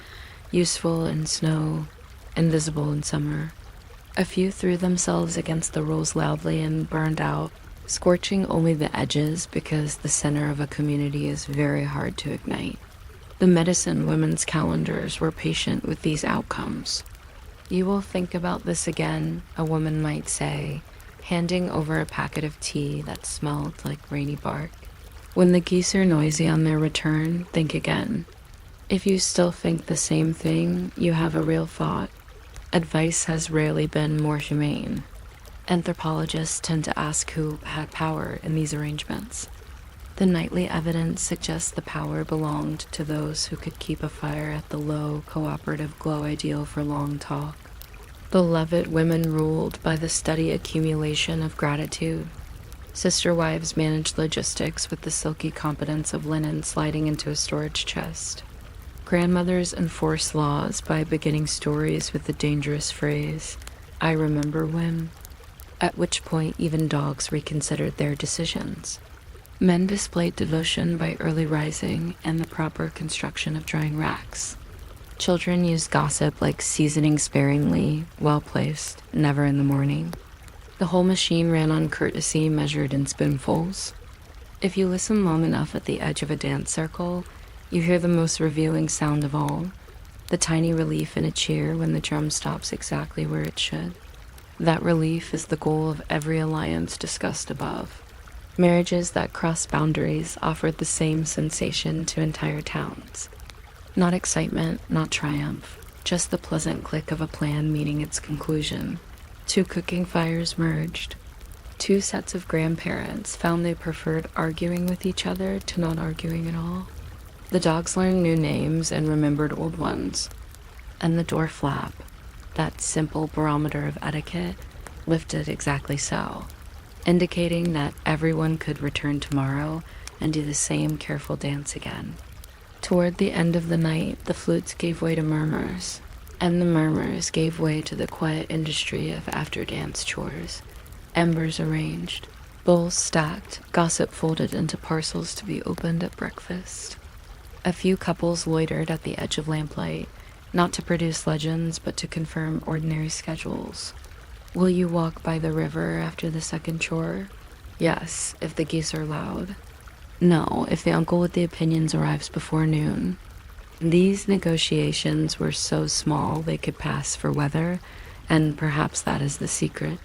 Speaker 1: useful in snow, invisible in summer. A few threw themselves against the rolls loudly and burned out, scorching only the edges because the center of a community is very hard to ignite. The medicine women's calendars were patient with these outcomes. "You will think about this again," a woman might say, handing over a packet of tea that smelled like rainy bark. "When the geese are noisy on their return, think again. If you still think the same thing, you have a real thought." Advice has rarely been more humane. Anthropologists tend to ask who had power in these arrangements. The nightly evidence suggests the power belonged to those who could keep a fire at the low, cooperative glow ideal for long talk. The Levitt women ruled by the steady accumulation of gratitude. Sister wives managed logistics with the silky competence of linen sliding into a storage chest. Grandmothers enforced laws by beginning stories with the dangerous phrase, "I remember when," at which point even dogs reconsidered their decisions. Men displayed devotion by early rising and the proper construction of drying racks. Children used gossip like seasoning sparingly, well placed, never in the morning. The whole machine ran on courtesy measured in spoonfuls. If you listen long enough at the edge of a dance circle, you hear the most revealing sound of all, the tiny relief in a cheer when the drum stops exactly where it should. That relief is the goal of every alliance discussed above. Marriages that crossed boundaries offered the same sensation to entire towns. Not excitement, not triumph, just the pleasant click of a plan meeting its conclusion. Two cooking fires merged. Two sets of grandparents found they preferred arguing with each other to not arguing at all. The dogs learned new names and remembered old ones. And the door flap, that simple barometer of etiquette, lifted exactly so, indicating that everyone could return tomorrow and do the same careful dance again. Toward the end of the night, the flutes gave way to murmurs, and the murmurs gave way to the quiet industry of after-dance chores. Embers arranged, bowls stacked, gossip folded into parcels to be opened at breakfast. A few couples loitered at the edge of lamplight, not to produce legends, but to confirm ordinary schedules. "Will you walk by the river after the second chore?" "Yes, if the geese are loud." "No, if the uncle with the opinions arrives before noon." These negotiations were so small they could pass for weather, and perhaps that is the secret.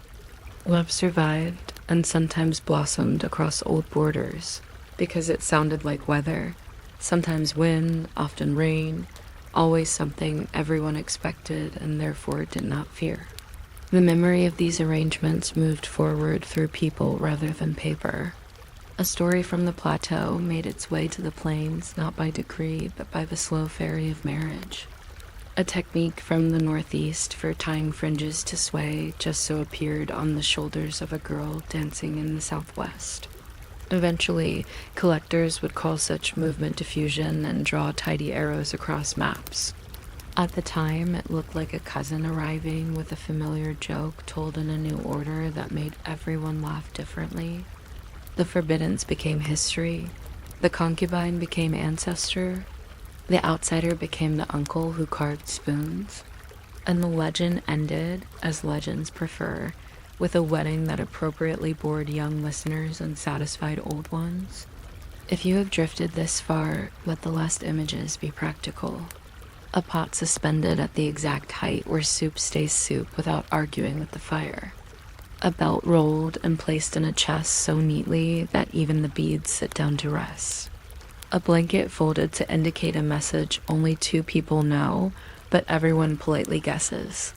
Speaker 1: Love survived and sometimes blossomed across old borders because it sounded like weather. Sometimes wind, often rain, always something everyone expected and therefore did not fear. The memory of these arrangements moved forward through people rather than paper. A story from the plateau made its way to the plains not by decree but by the slow ferry of marriage. A technique from the Northeast for tying fringes to sway just so appeared on the shoulders of a girl dancing in the Southwest. Eventually, collectors would call such movement diffusion and draw tidy arrows across maps. At the time, it looked like a cousin arriving with a familiar joke told in a new order that made everyone laugh differently. The forbiddance became history. The concubine became ancestor. The outsider became the uncle who carved spoons. And the legend ended, as legends prefer, with a wedding that appropriately bored young listeners and satisfied old ones. If you have drifted this far, let the last images be practical. A pot suspended at the exact height where soup stays soup without arguing with the fire. A belt rolled and placed in a chest so neatly that even the beads sit down to rest. A blanket folded to indicate a message only two people know, but everyone politely guesses.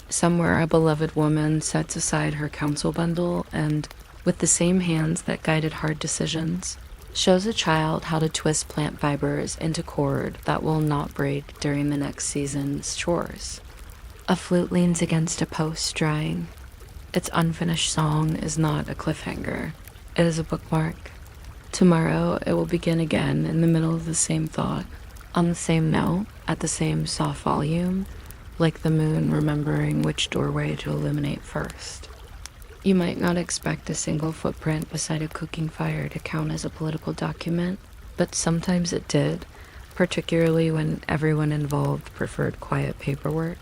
Speaker 1: Somewhere a beloved woman sets aside her counsel bundle and, with the same hands that guided hard decisions, shows a child how to twist plant fibers into cord that will not break during the next season's chores. A flute leans against a post drying. Its unfinished song is not a cliffhanger. It is a bookmark. Tomorrow it will begin again in the middle of the same thought, on the same note, at the same soft volume, like the moon remembering which doorway to illuminate first. You might not expect a single footprint beside a cooking fire to count as a political document, but sometimes it did, particularly when everyone involved preferred quiet paperwork.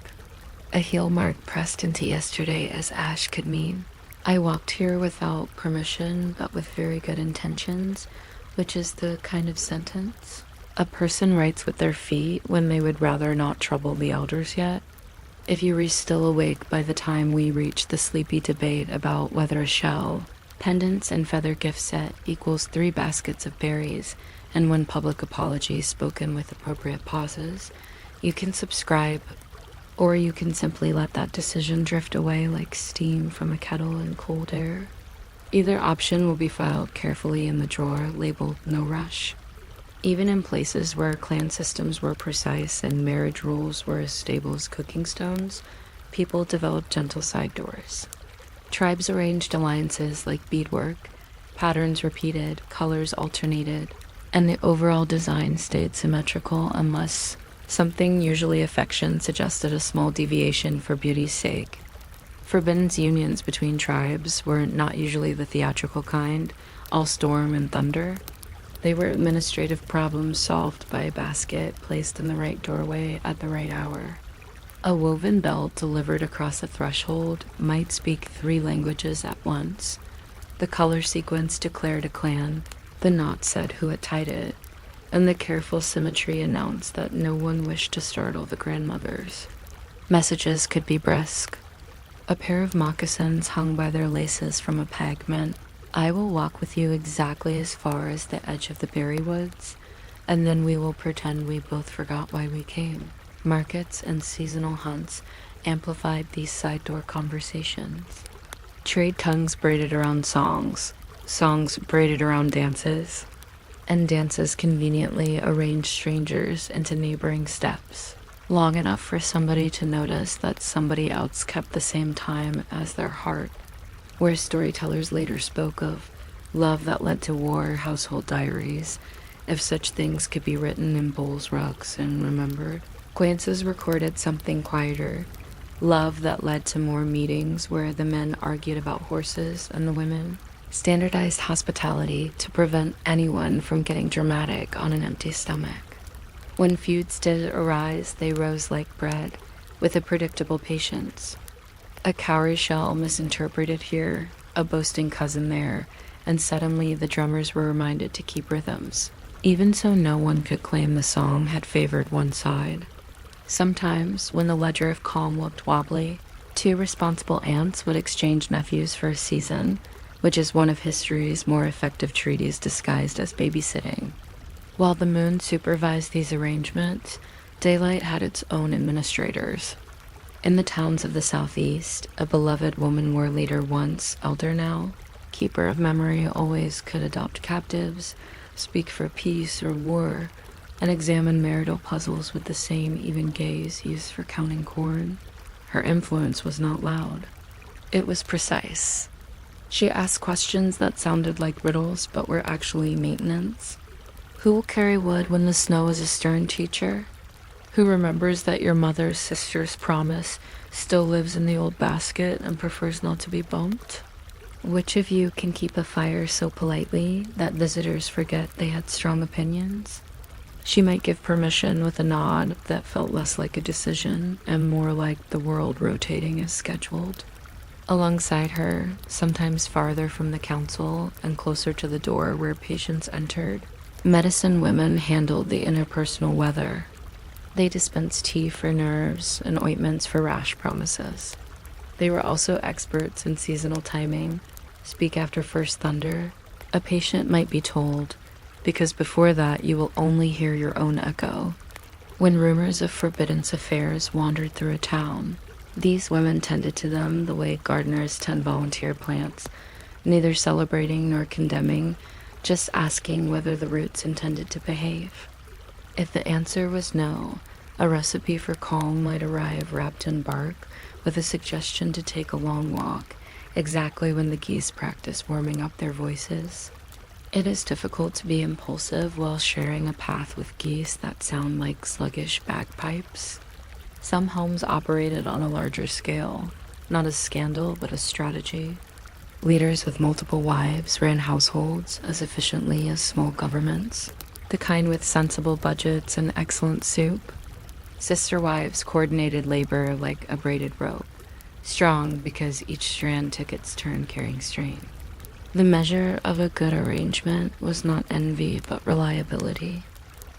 Speaker 1: A heel mark pressed into yesterday as ash could mean. I walked here without permission, but with very good intentions, which is the kind of sentence a person writes with their feet when they would rather not trouble the elders yet. If you were still awake by the time we reached the sleepy debate about whether a shell, pendants, and feather gift set equals 3 baskets of berries and 1 public apology spoken with appropriate pauses, you can subscribe, or you can simply let that decision drift away like steam from a kettle in cold air. Either option will be filed carefully in the drawer labeled "No Rush." Even in places where clan systems were precise and marriage rules were as stable as cooking stones, people developed gentle side doors. Tribes arranged alliances like beadwork, patterns repeated, colors alternated, and the overall design stayed symmetrical unless something, usually affection, suggested a small deviation for beauty's sake. Forbidden unions between tribes were not usually the theatrical kind, all storm and thunder. They were administrative problems solved by a basket placed in the right doorway at the right hour. A woven belt delivered across a threshold might speak 3 languages at once. The color sequence declared a clan, the knot said who had tied it, and the careful symmetry announced that no one wished to startle the grandmothers. Messages could be brisk. A pair of moccasins hung by their laces from a peg meant, "I will walk with you exactly as far as the edge of the berry woods, and then we will pretend we both forgot why we came." Markets and seasonal hunts amplified these side door conversations. Trade tongues braided around songs, songs braided around dances, and dances conveniently arranged strangers into neighboring steps, long enough for somebody to notice that somebody else kept the same time as their heart, where storytellers later spoke of love that led to war, household diaries, if such things could be written in bowls, rugs, and remembered. Glances recorded something quieter, love that led to more meetings where the men argued about horses and the women. Standardized hospitality to prevent anyone from getting dramatic on an empty stomach. When feuds did arise, they rose like bread, with a predictable patience. A cowrie shell misinterpreted here, a boasting cousin there, and suddenly the drummers were reminded to keep rhythms. Even so, no one could claim the song had favored one side. Sometimes, when the ledger of calm looked wobbly, 2 responsible aunts would exchange nephews for a season, which is one of history's more effective treaties disguised as babysitting. While the moon supervised these arrangements, daylight had its own administrators. In the towns of the southeast, a beloved woman war leader once, elder now, keeper of memory always could adopt captives, speak for peace or war, and examine marital puzzles with the same even gaze used for counting corn. Her influence was not loud. It was precise. She asked questions that sounded like riddles but were actually maintenance. Who will carry wood when the snow is a stern teacher? Who remembers that your mother's sister's promise still lives in the old basket and prefers not to be bumped? Which of you can keep a fire so politely that visitors forget they had strong opinions? She might give permission with a nod that felt less like a decision and more like the world rotating as scheduled. Alongside her, sometimes farther from the council and closer to the door where patients entered, medicine women handled the interpersonal weather. They dispensed tea for nerves and ointments for rash promises. They were also experts in seasonal timing. Speak after first thunder, a patient might be told, because before that you will only hear your own echo. When rumors of forbidden affairs wandered through a town, these women tended to them the way gardeners tend volunteer plants, neither celebrating nor condemning, just asking whether the roots intended to behave. If the answer was no, a recipe for calm might arrive wrapped in bark with a suggestion to take a long walk, exactly when the geese practice warming up their voices. It is difficult to be impulsive while sharing a path with geese that sound like sluggish bagpipes. Some homes operated on a larger scale, not a scandal but a strategy. Leaders with multiple wives ran households as efficiently as small governments. the kind with sensible budgets and excellent soup. Sister wives coordinated labor like a braided rope, strong because each strand took its turn carrying strain. The measure of a good arrangement was not envy but reliability.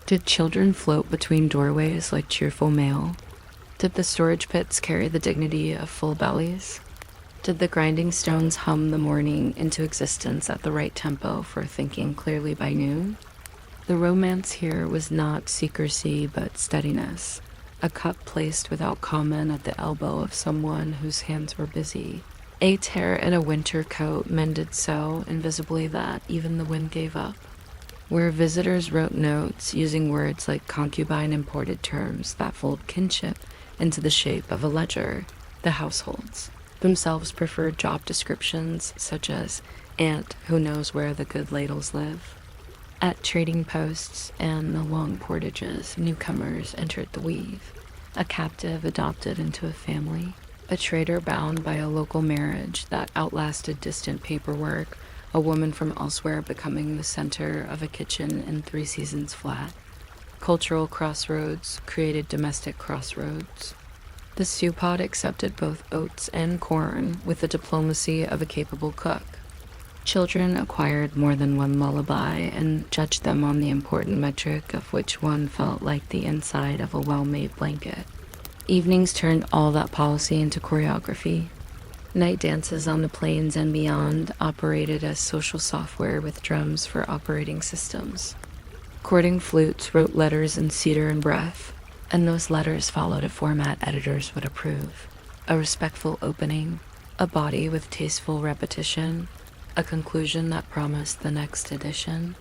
Speaker 1: Did children float between doorways like cheerful mail? Did the storage pits carry the dignity of full bellies? Did the grinding stones hum the morning into existence at the right tempo for thinking clearly by noon? The romance here was not secrecy but steadiness, a cup placed without comment at the elbow of someone whose hands were busy, a tear in a winter coat mended so invisibly that even the wind gave up. Where visitors wrote notes using words like concubine imported terms that fold kinship into the shape of a ledger, the households themselves preferred job descriptions such as aunt who knows where the good ladles live. At trading posts and the long portages, newcomers entered the weave, a captive adopted into a family, a trader bound by a local marriage that outlasted distant paperwork, a woman from elsewhere becoming the center of a kitchen in 3 Seasons flat. Cultural crossroads created domestic crossroads. The stew pot accepted both oats and corn with the diplomacy of a capable cook. Children acquired more than one lullaby and judged them on the important metric of which one felt like the inside of a well-made blanket. Evenings turned all that policy into choreography. Night dances on the plains and beyond operated as social software with drums for operating systems. Courting flutes wrote letters in cedar and breath, and those letters followed a format editors would approve. A respectful opening, a body with tasteful repetition, a conclusion that promised the next edition.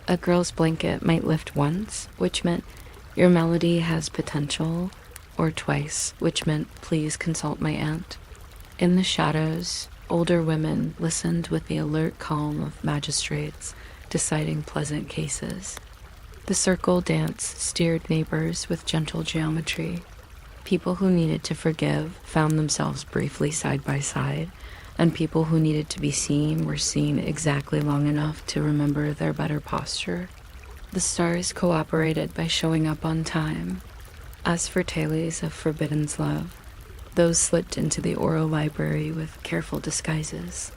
Speaker 1: A girl's blanket might lift once, which meant your melody has potential, or twice, which meant please consult my aunt. In the shadows, older women listened with the alert calm of magistrates deciding pleasant cases. The circle dance steered neighbors with gentle geometry. People who needed to forgive found themselves briefly side by side, and people who needed to be seen were seen exactly long enough to remember their better posture. The stars cooperated by showing up on time. As for tales of forbidden's love, those slipped into the oral library with careful disguises.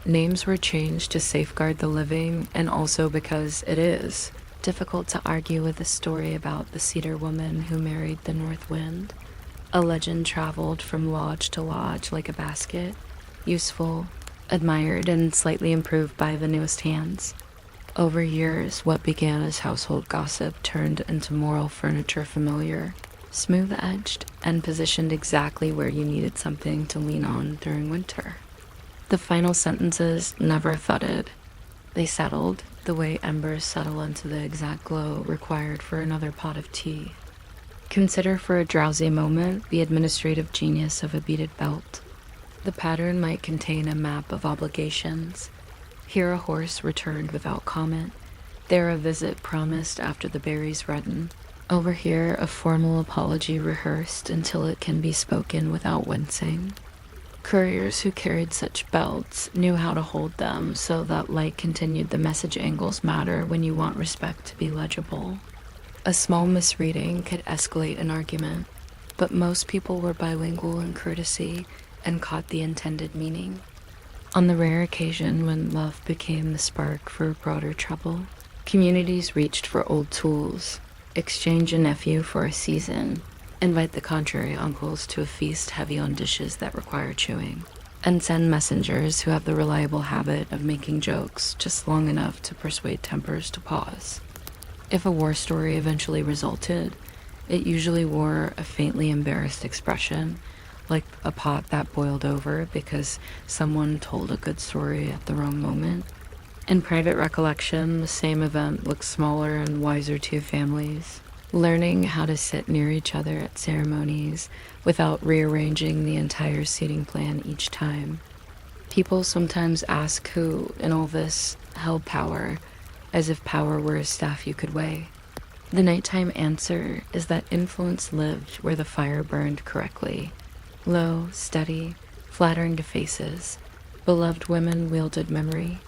Speaker 1: Names were changed to safeguard the living, and also because it is difficult to argue with a story about the cedar woman who married the north wind. A legend traveled from lodge to lodge like a basket, useful, admired, and slightly improved by the newest hands. Over years, what began as household gossip turned into moral furniture familiar, smooth-edged, and positioned exactly where you needed something to lean on during winter. The final sentences never thudded. They settled the way embers settle into the exact glow required for another pot of tea. Consider for a drowsy moment the administrative genius of a beaded belt. The pattern might contain a map of obligations. Here a horse returned without comment. There a visit promised after the berries redden. Over here a formal apology rehearsed until it can be spoken without wincing. Couriers who carried such belts knew how to hold them so that light continued the message angles matter when you want respect to be legible. A small misreading could escalate an argument, but most people were bilingual in courtesy and caught the intended meaning. On the rare occasion when love became the spark for broader trouble, communities reached for old tools, exchange a nephew for a season, invite the contrary uncles to a feast heavy on dishes that require chewing, and send messengers who have the reliable habit of making jokes just long enough to persuade tempers to pause. If a war story eventually resulted, it usually wore a faintly embarrassed expression, like a pot that boiled over because someone told a good story at the wrong moment. In private recollection, the same event looked smaller and wiser to families, learning how to sit near each other at ceremonies without rearranging the entire seating plan each time. People sometimes ask who, in all this, held power, as if power were a staff you could weigh. The nighttime answer is that influence lived where the fire burned correctly. Low, steady, flattering to faces, beloved women wielded memory.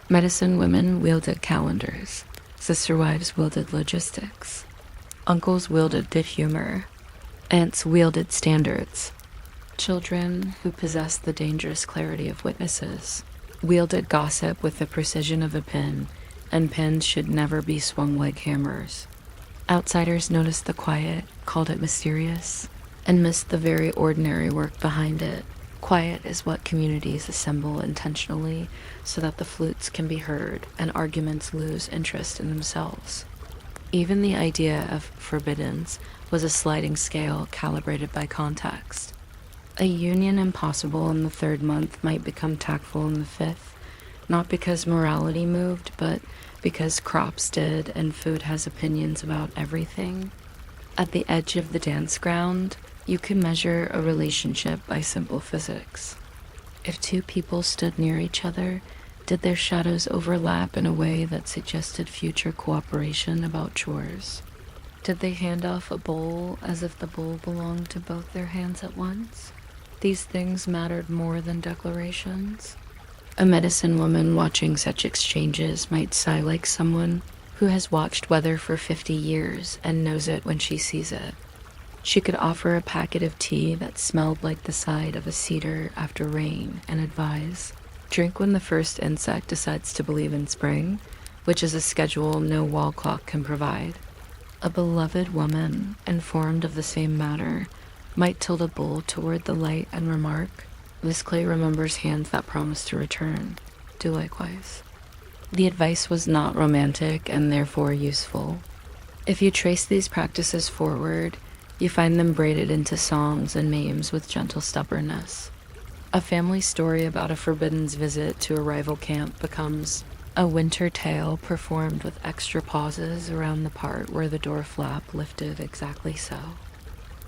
Speaker 1: Medicine women wielded calendars. Sister wives wielded logistics. Uncles wielded good humor. Aunts wielded standards. Children, who possessed the dangerous clarity of witnesses, wielded gossip with the precision of a pin, and pins should never be swung like hammers. Outsiders noticed the quiet, called it mysterious, and missed the very ordinary work behind it. Quiet is what communities assemble intentionally so that the flutes can be heard and arguments lose interest in themselves. Even the idea of forbiddance was a sliding scale calibrated by context. A union impossible in the 3rd month might become tactful in the 5th, not because morality moved, but because crops did and food has opinions about everything. At the edge of the dance ground, you could measure a relationship by simple physics. If 2 people stood near each other, did their shadows overlap in a way that suggested future cooperation about chores? Did they hand off a bowl as if the bowl belonged to both their hands at once? These things mattered more than declarations. A medicine woman watching such exchanges might sigh like someone who has watched weather for 50 years and knows it when she sees it. She could offer a packet of tea that smelled like the side of a cedar after rain and advise, drink when the first insect decides to believe in spring, which is a schedule no wall clock can provide. A beloved woman, informed of the same matter, might tilt a bowl toward the light and remark, "This clay remembers hands that promise to return. Do likewise." The advice was not romantic and therefore useful. If you trace these practices forward, you find them braided into songs and memes with gentle stubbornness. A family story about a forbidden's visit to a rival camp becomes a winter tale performed with extra pauses around the part where the door flap lifted exactly so.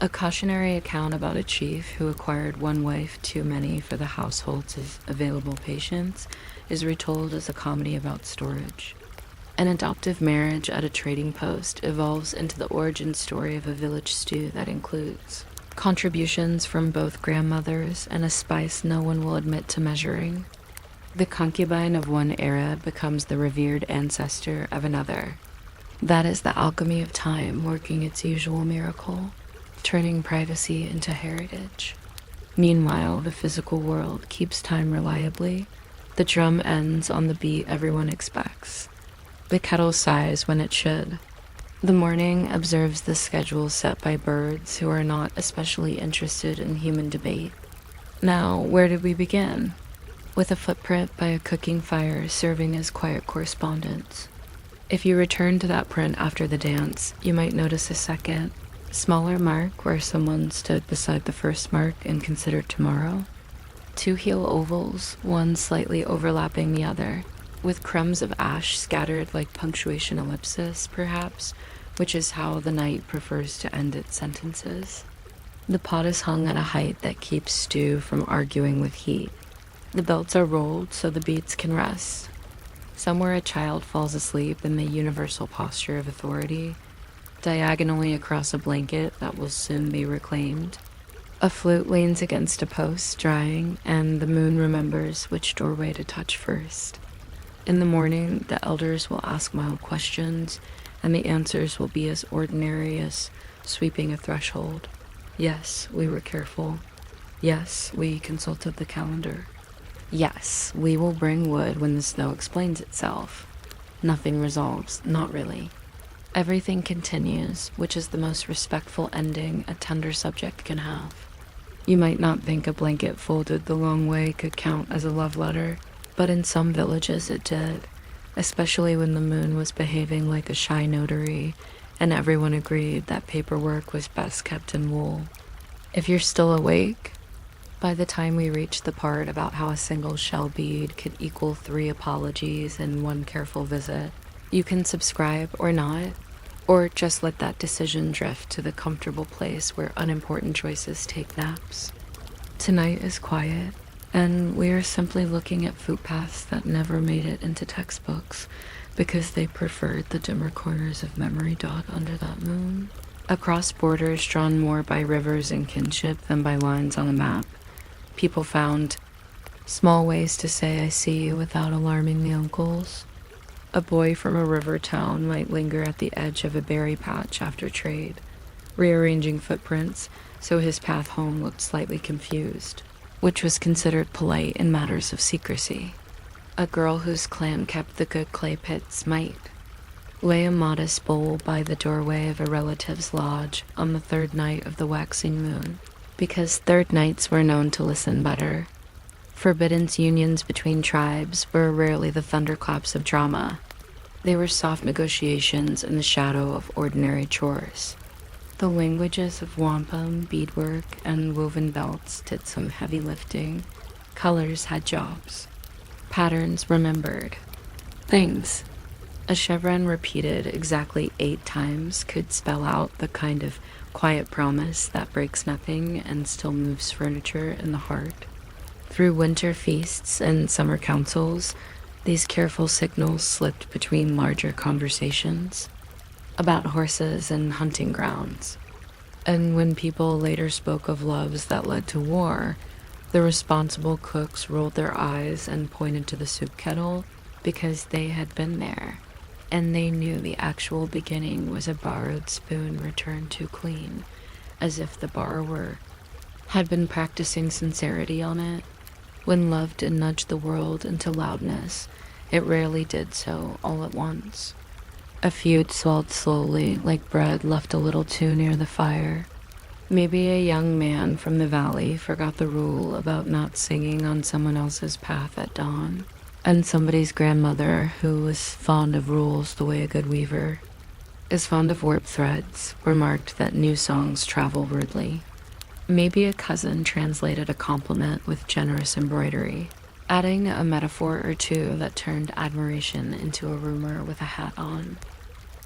Speaker 1: A cautionary account about a chief who acquired one wife too many for the household's available patience is retold as a comedy about storage. An adoptive marriage at a trading post evolves into the origin story of a village stew that includes contributions from both grandmothers and a spice no one will admit to measuring. The concubine of one era becomes the revered ancestor of another. That is the alchemy of time working its usual miracle, turning privacy into heritage. Meanwhile, the physical world keeps time reliably. The drum ends on the beat everyone expects. The kettle sighs when it should. The morning observes the schedule set by birds who are not especially interested in human debate. Now, where did we begin? With a footprint by a cooking fire serving as quiet correspondence. If you return to that print after the dance, you might notice a second, smaller mark where someone stood beside the first mark and considered tomorrow. 2 heel ovals, one slightly overlapping the other, with crumbs of ash scattered like punctuation ellipsis, perhaps, which is how the night prefers to end its sentences. The pot is hung at a height that keeps stew from arguing with heat. The belts are rolled so the beats can rest. Somewhere a child falls asleep in the universal posture of authority, diagonally across a blanket that will soon be reclaimed. A flute leans against a post, drying, and the moon remembers which doorway to touch first. In the morning, the elders will ask mild questions, and the answers will be as ordinary as sweeping a threshold. Yes, we were careful. Yes, we consulted the calendar. Yes, we will bring wood when the snow explains itself. Nothing resolves, not really. Everything continues, which is the most respectful ending a tender subject can have. You might not think a blanket folded the long way could count as a love letter, but in some villages it did, especially when the moon was behaving like a shy notary, and everyone agreed that paperwork was best kept in wool. If you're still awake, by the time we reach the part about how a single shell bead could equal 3 apologies and 1 careful visit, you can subscribe or not, or just let that decision drift to the comfortable place where unimportant choices take naps. Tonight is quiet, and we are simply looking at footpaths that never made it into textbooks because they preferred the dimmer corners of memory dug under that moon. Across borders drawn more by rivers and kinship than by lines on a map, people found small ways to say I see you without alarming the uncles. A boy from a river town might linger at the edge of a berry patch after trade, rearranging footprints so his path home looked slightly confused, which was considered polite in matters of secrecy. A girl whose clan kept the good clay pits might lay a modest bowl by the doorway of a relative's lodge on the third night of the waxing moon, because third nights were known to listen better. Forbidden unions between tribes were rarely the thunderclaps of drama. They were soft negotiations in the shadow of ordinary chores. The languages of wampum, beadwork, and woven belts did some heavy lifting. Colors had jobs. Patterns remembered. Things a chevron repeated exactly 8 times could spell out the kind of quiet promise that breaks nothing and still moves furniture in the heart. Through winter feasts and summer councils, these careful signals slipped between larger conversations about horses and hunting grounds. And when people later spoke of loves that led to war, the responsible cooks rolled their eyes and pointed to the soup kettle because they had been there, and they knew the actual beginning was a borrowed spoon returned too clean, as if the borrower had been practicing sincerity on it. When love did nudge the world into loudness, it rarely did so all at once. A feud swelled slowly, like bread left a little too near the fire. Maybe a young man from the valley forgot the rule about not singing on someone else's path at dawn, and somebody's grandmother, who was fond of rules the way a good weaver is fond of warp threads, remarked that new songs travel rudely. Maybe a cousin translated a compliment with generous embroidery, adding a metaphor or two that turned admiration into a rumor with a hat on.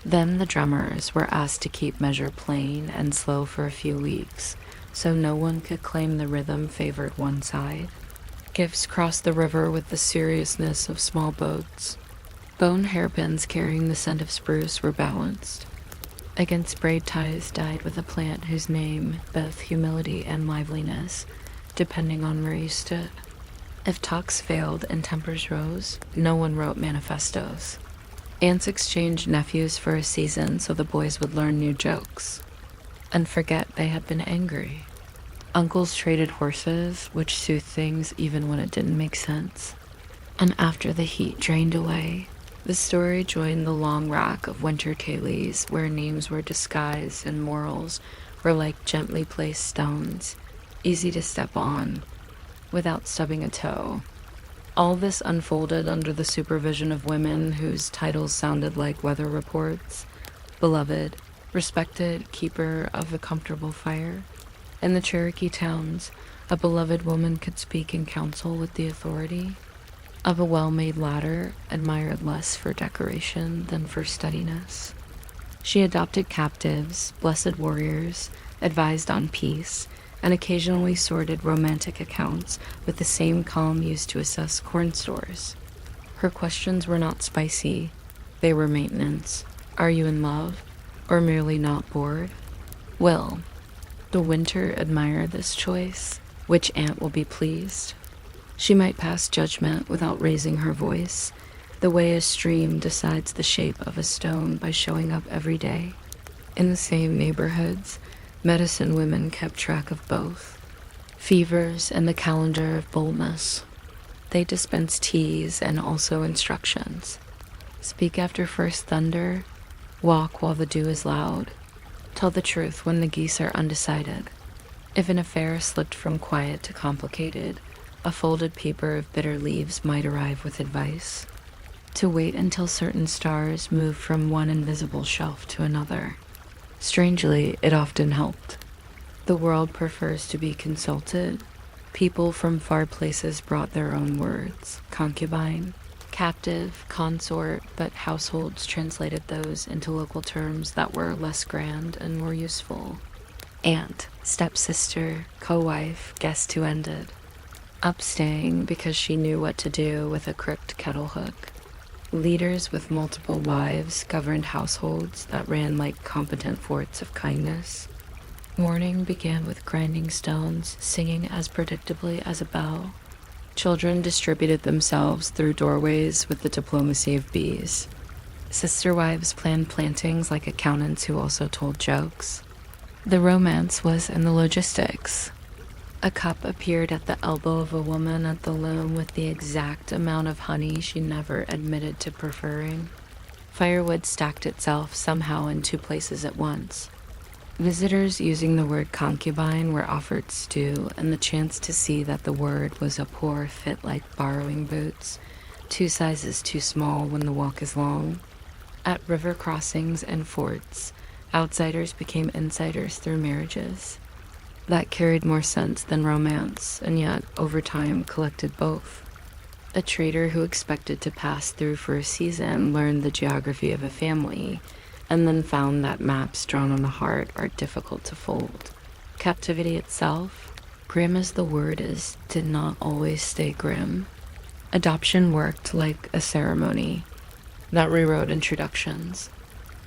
Speaker 1: Then the drummers were asked to keep measure plain and slow for a few weeks, so no one could claim the rhythm favored one side. Gifts crossed the river with the seriousness of small boats. Bone hairpins carrying the scent of spruce were balanced against braid ties dyed with a plant whose name, both humility and liveliness, depending on where you stood. If talks failed and tempers rose, no one wrote manifestos. Aunts exchanged nephews for a season so the boys would learn new jokes and forget they had been angry. Uncles traded horses, which soothed things even when it didn't make sense. And after the heat drained away, the story joined the long rack of winter tailies where names were disguised and morals were like gently placed stones, easy to step on without stubbing a toe. All this unfolded under the supervision of women whose titles sounded like weather reports: beloved, respected keeper of a comfortable fire. In the Cherokee towns, a beloved woman could speak in council with the authority of a well-made ladder, admired less for decoration than for steadiness. She adopted captives, blessed warriors, advised on peace, and occasionally sorted romantic accounts with the same calm used to assess corn stores. Her questions were not spicy, they were maintenance. Are you in love, or merely not bored? Will the winter admire this choice? Which aunt will be pleased? She might pass judgment without raising her voice, the way a stream decides the shape of a stone by showing up every day. In the same neighborhoods, medicine women kept track of both fevers and the calendar of boldness. They dispensed teas and also instructions. Speak after first thunder, walk while the dew is loud, tell the truth when the geese are undecided. If an affair slipped from quiet to complicated, a folded paper of bitter leaves might arrive with advice. To wait until certain stars move from one invisible shelf to another. Strangely, it often helped. The world prefers to be consulted. People from far places brought their own words: concubine, captive, consort, but households translated those into local terms that were less grand and more useful. Aunt, stepsister, co-wife, guest who ended. Upstaying because she knew what to do with a crooked kettle hook. Leaders with multiple wives governed households that ran like competent forts of kindness. Morning began with grinding stones, singing as predictably as a bell. Children distributed themselves through doorways with the diplomacy of bees. Sister wives planned plantings like accountants who also told jokes. The romance was in the logistics. A cup appeared at the elbow of a woman at the loom with the exact amount of honey she never admitted to preferring. Firewood stacked itself somehow in 2 places at once. Visitors using the word concubine were offered stew, and the chance to see that the word was a poor fit like borrowing boots, 2 sizes too small when the walk is long. At river crossings and forts, outsiders became insiders through marriages. That carried more sense than romance, and yet, over time, collected both. A trader who expected to pass through for a season learned the geography of a family, and then found that maps drawn on the heart are difficult to fold. Captivity itself, grim as the word is, did not always stay grim. Adoption worked like a ceremony that rewrote introductions.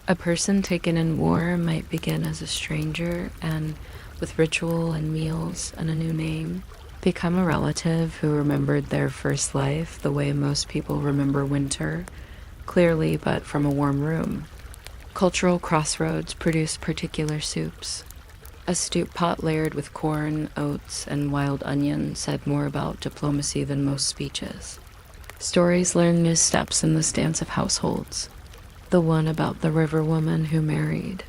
Speaker 1: A person taken in war might begin as a stranger and, with ritual and meals and a new name, become a relative who remembered their first life the way most people remember winter, clearly but from a warm room. Cultural crossroads produce particular soups. A stew pot layered with corn, oats, and wild onion said more about diplomacy than most speeches. Stories learn new steps in the stance of households. The one about the river woman who married.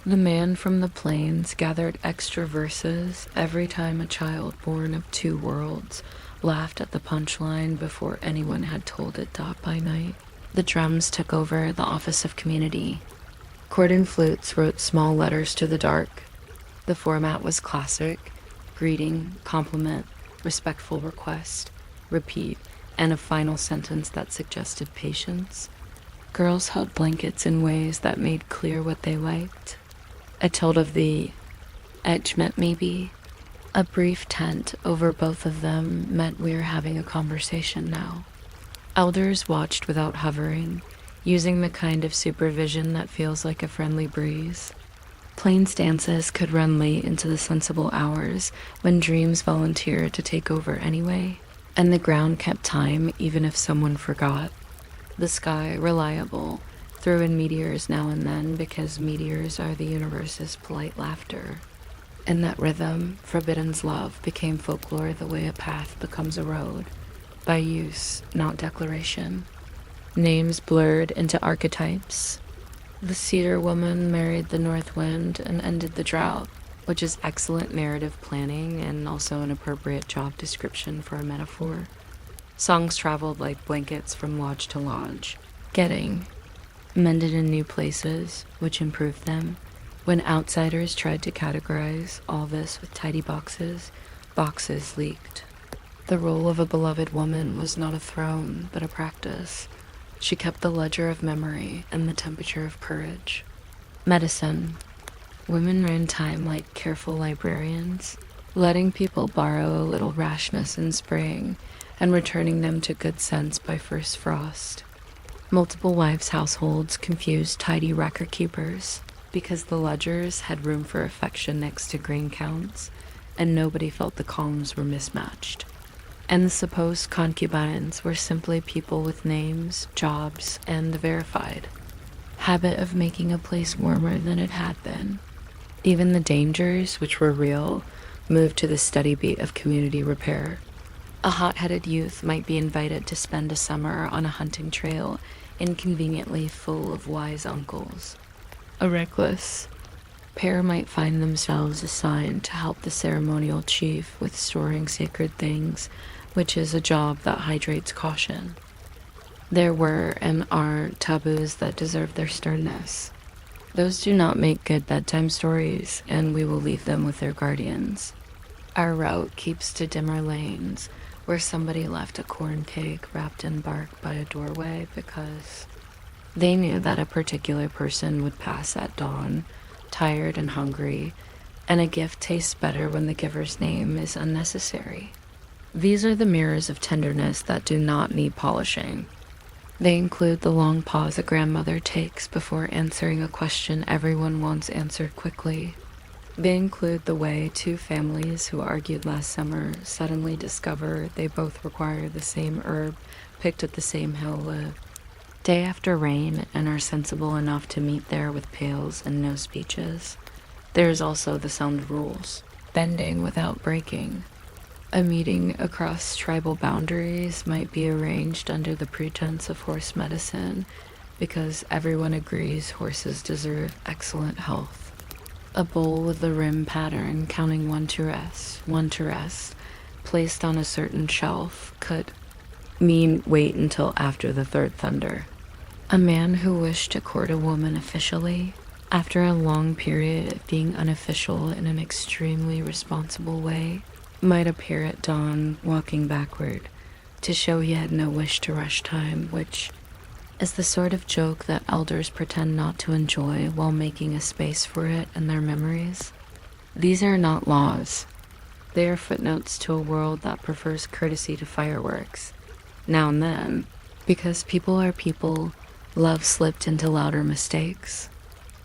Speaker 1: The man from the plains gathered extra verses every time a child born of 2 worlds laughed at the punchline before anyone had told it dot by night. The drums took over the office of community. Cordon flutes wrote small letters to the dark. The format was classic: greeting, compliment, respectful request, repeat, and a final sentence that suggested patience. Girls held blankets in ways that made clear what they liked. I told of the edgement maybe. A brief tent over both of them meant we were having a conversation now. Elders watched without hovering, using the kind of supervision that feels like a friendly breeze. Plains dances could run late into the sensible hours when dreams volunteered to take over anyway, and the ground kept time even if someone forgot. The sky, reliable, threw in meteors now and then because meteors are the universe's polite laughter. In that rhythm, forbidden's love became folklore the way a path becomes a road, by use, not declaration. Names blurred into archetypes. The cedar woman married the north wind and ended the drought, which is excellent narrative planning and also an appropriate job description for a metaphor. Songs traveled like blankets from lodge to lodge, getting mended in new places, which improved them. When outsiders tried to categorize all this with tidy boxes, boxes leaked. The role of a beloved woman was not a throne, but a practice. She kept the ledger of memory and the temperature of courage. Medicine. Women ran time like careful librarians, letting people borrow a little rashness in spring and returning them to good sense by first frost. Multiple wives' households confused tidy record keepers because the ledgers had room for affection next to grain counts, and nobody felt the columns were mismatched. And the supposed concubines were simply people with names, jobs, and the verified habit of making a place warmer than it had been. Even the dangers, which were real, moved to the steady beat of community repair. A hot-headed youth might be invited to spend a summer on a hunting trail inconveniently full of wise uncles. A reckless pair might find themselves assigned to help the ceremonial chief with storing sacred things, which is a job that hydrates caution. There were and are taboos that deserve their sternness. Those do not make good bedtime stories, and we will leave them with their guardians. Our route keeps to dimmer lanes, where somebody left a corn cake wrapped in bark by a doorway because they knew that a particular person would pass at dawn, tired and hungry, and a gift tastes better when the giver's name is unnecessary. These are the mirrors of tenderness that do not need polishing. They include the long pause a grandmother takes before answering a question everyone wants answered quickly. They include the way two families who argued last summer suddenly discover they both require the same herb picked at the same hill live. Day after rain and are sensible enough to meet there with pails and no speeches. There is also the sound rules, bending without breaking. A meeting across tribal boundaries might be arranged under the pretense of horse medicine because everyone agrees horses deserve excellent health. A bowl with the rim pattern counting one to rest, placed on a certain shelf could mean wait until after the third thunder. A man who wished to court a woman officially, after a long period of being unofficial in an extremely responsible way, might appear at dawn walking backward to show he had no wish to rush time, which is the sort of joke that elders pretend not to enjoy while making a space for it in their memories. These are not laws. They are footnotes to a world that prefers courtesy to fireworks. Now and then, because people are people, love slipped into louder mistakes.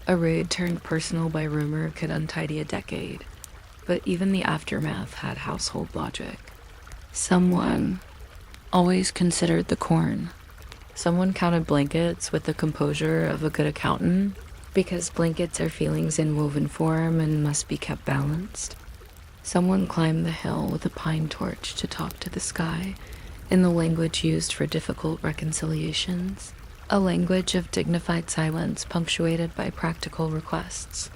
Speaker 1: A raid turned personal by rumor could untidy a decade, but even the aftermath had household logic. Someone always considered the corn. Someone counted blankets with the composure of a good accountant, because blankets are feelings in woven form and must be kept balanced. Someone climbed the hill with a pine torch to talk to the sky in the language used for difficult reconciliations, a language of dignified silence punctuated by practical requests.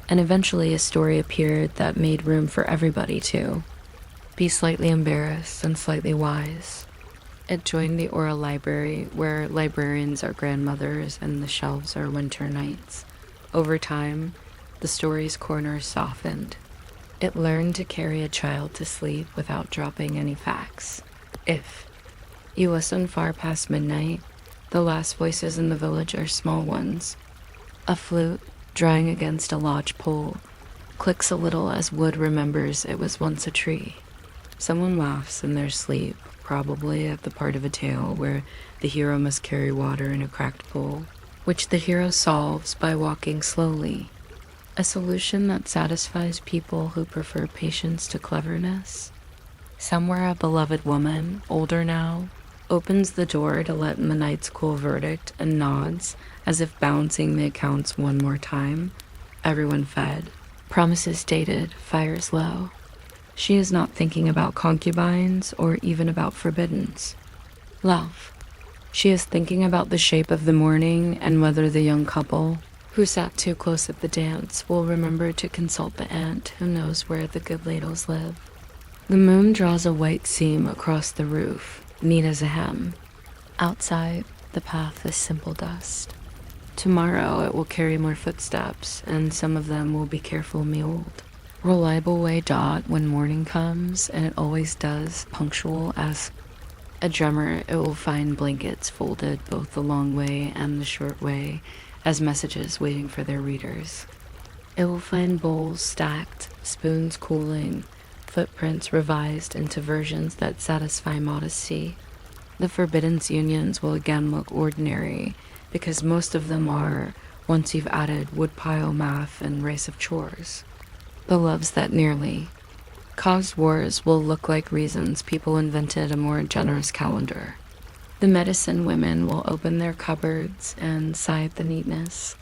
Speaker 1: And eventually a story appeared that made room for everybody to be slightly embarrassed and slightly wise. It joined the oral library, where librarians are grandmothers and the shelves are winter nights. Over time, the story's corners softened. It learned to carry a child to sleep without dropping any facts. If you listen far past midnight, the last voices in the village are small ones. A flute, drying against a lodge pole, clicks a little as wood remembers it was once a tree. Someone laughs in their sleep, probably at the part of a tale where the hero must carry water in a cracked bowl, which the hero solves by walking slowly. A solution that satisfies people who prefer patience to cleverness. Somewhere a beloved woman, older now, opens the door to let in the night's cool verdict and nods as if balancing the accounts one more time. Everyone fed. Promises dated, fires low. She is not thinking about concubines or even about forbiddens. Love. She is thinking about the shape of the morning and whether the young couple, who sat too close at the dance, will remember to consult the aunt who knows where the good ladles live. The moon draws a white seam across the roof, neat as a hem. Outside, the path is simple dust. Tomorrow it will carry more footsteps, and some of them will be careful muled. Reliable way dot when morning comes, and it always does, punctual as a drummer. It will find blankets folded both the long way and the short way as messages waiting for their readers. It will find bowls stacked, spoons cooling, footprints revised into versions that satisfy modesty. The Forbidden's unions will again look ordinary, because most of them are, once you've added woodpile math and race of chores. The loves that nearly caused wars will look like reasons people invented a more generous calendar. The medicine women will open their cupboards and sigh at the neatness.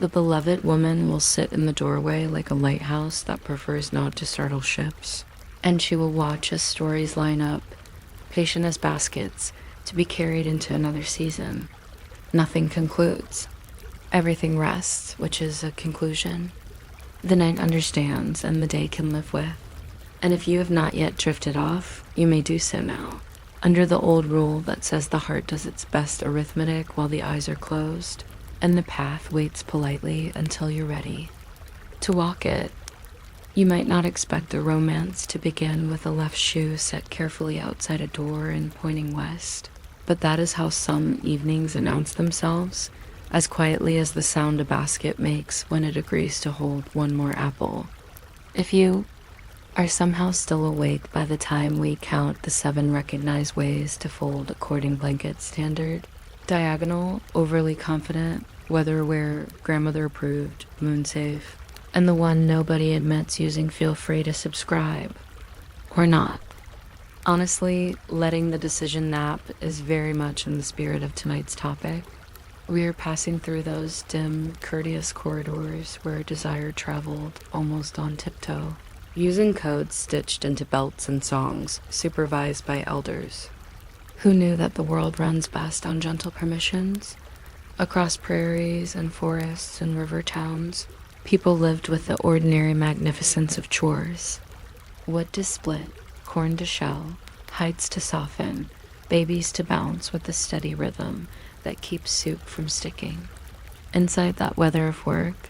Speaker 1: The beloved woman will sit in the doorway like a lighthouse that prefers not to startle ships, and she will watch as stories line up, patient as baskets, to be carried into another season. Nothing concludes. Everything rests, which is a conclusion. The night understands, and the day can live with. And if you have not yet drifted off, you may do so now, under the old rule that says the heart does its best arithmetic while the eyes are closed, and the path waits politely until you're ready to walk it. You might not expect a romance to begin with a left shoe set carefully outside a door and pointing west, but that is how some evenings announce themselves, as quietly as the sound a basket makes when it agrees to hold one more apple. If you are somehow still awake by the time we count the 7 recognized ways to fold a cording blanket standard, diagonal, overly confident, weather-aware, grandmother-approved, moon-safe, and the one nobody admits using feel free to subscribe. Or not. Honestly, letting the decision nap is very much in the spirit of tonight's topic. We are passing through those dim, courteous corridors where desire traveled almost on tiptoe, using codes stitched into belts and songs, supervised by elders. Who knew that the world runs best on gentle permissions? Across prairies and forests and river towns, people lived with the ordinary magnificence of chores. Wood to split, corn to shell, heights to soften, babies to bounce with a steady rhythm that keeps soup from sticking. Inside that weather of work,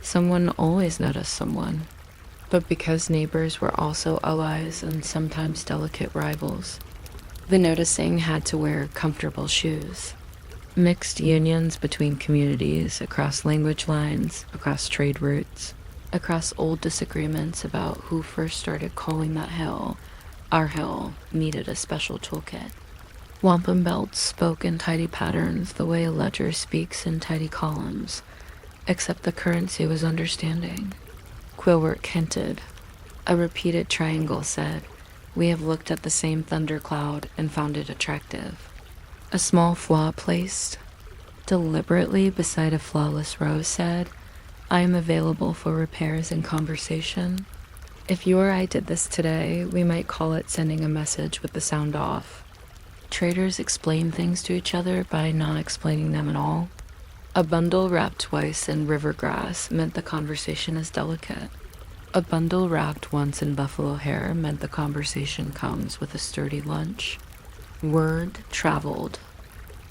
Speaker 1: someone always noticed someone. But because neighbors were also allies and sometimes delicate rivals, the noticing had to wear comfortable shoes. Mixed unions between communities, across language lines, across trade routes, across old disagreements about who first started calling that hill our hill, needed a special toolkit. Wampum belts spoke in tidy patterns the way a ledger speaks in tidy columns, except the currency was understanding. Quillwork hinted. A repeated triangle said, "We have looked at the same thundercloud and found it attractive." A small flaw placed deliberately beside a flawless rose said, "I am available for repairs and conversation." If you or I did this today, we might call it sending a message with the sound off. Traders explain things to each other by not explaining them at all. A bundle wrapped twice in river grass meant the conversation is delicate. A bundle wrapped once in buffalo hair meant the conversation comes with a sturdy lunch. Word traveled,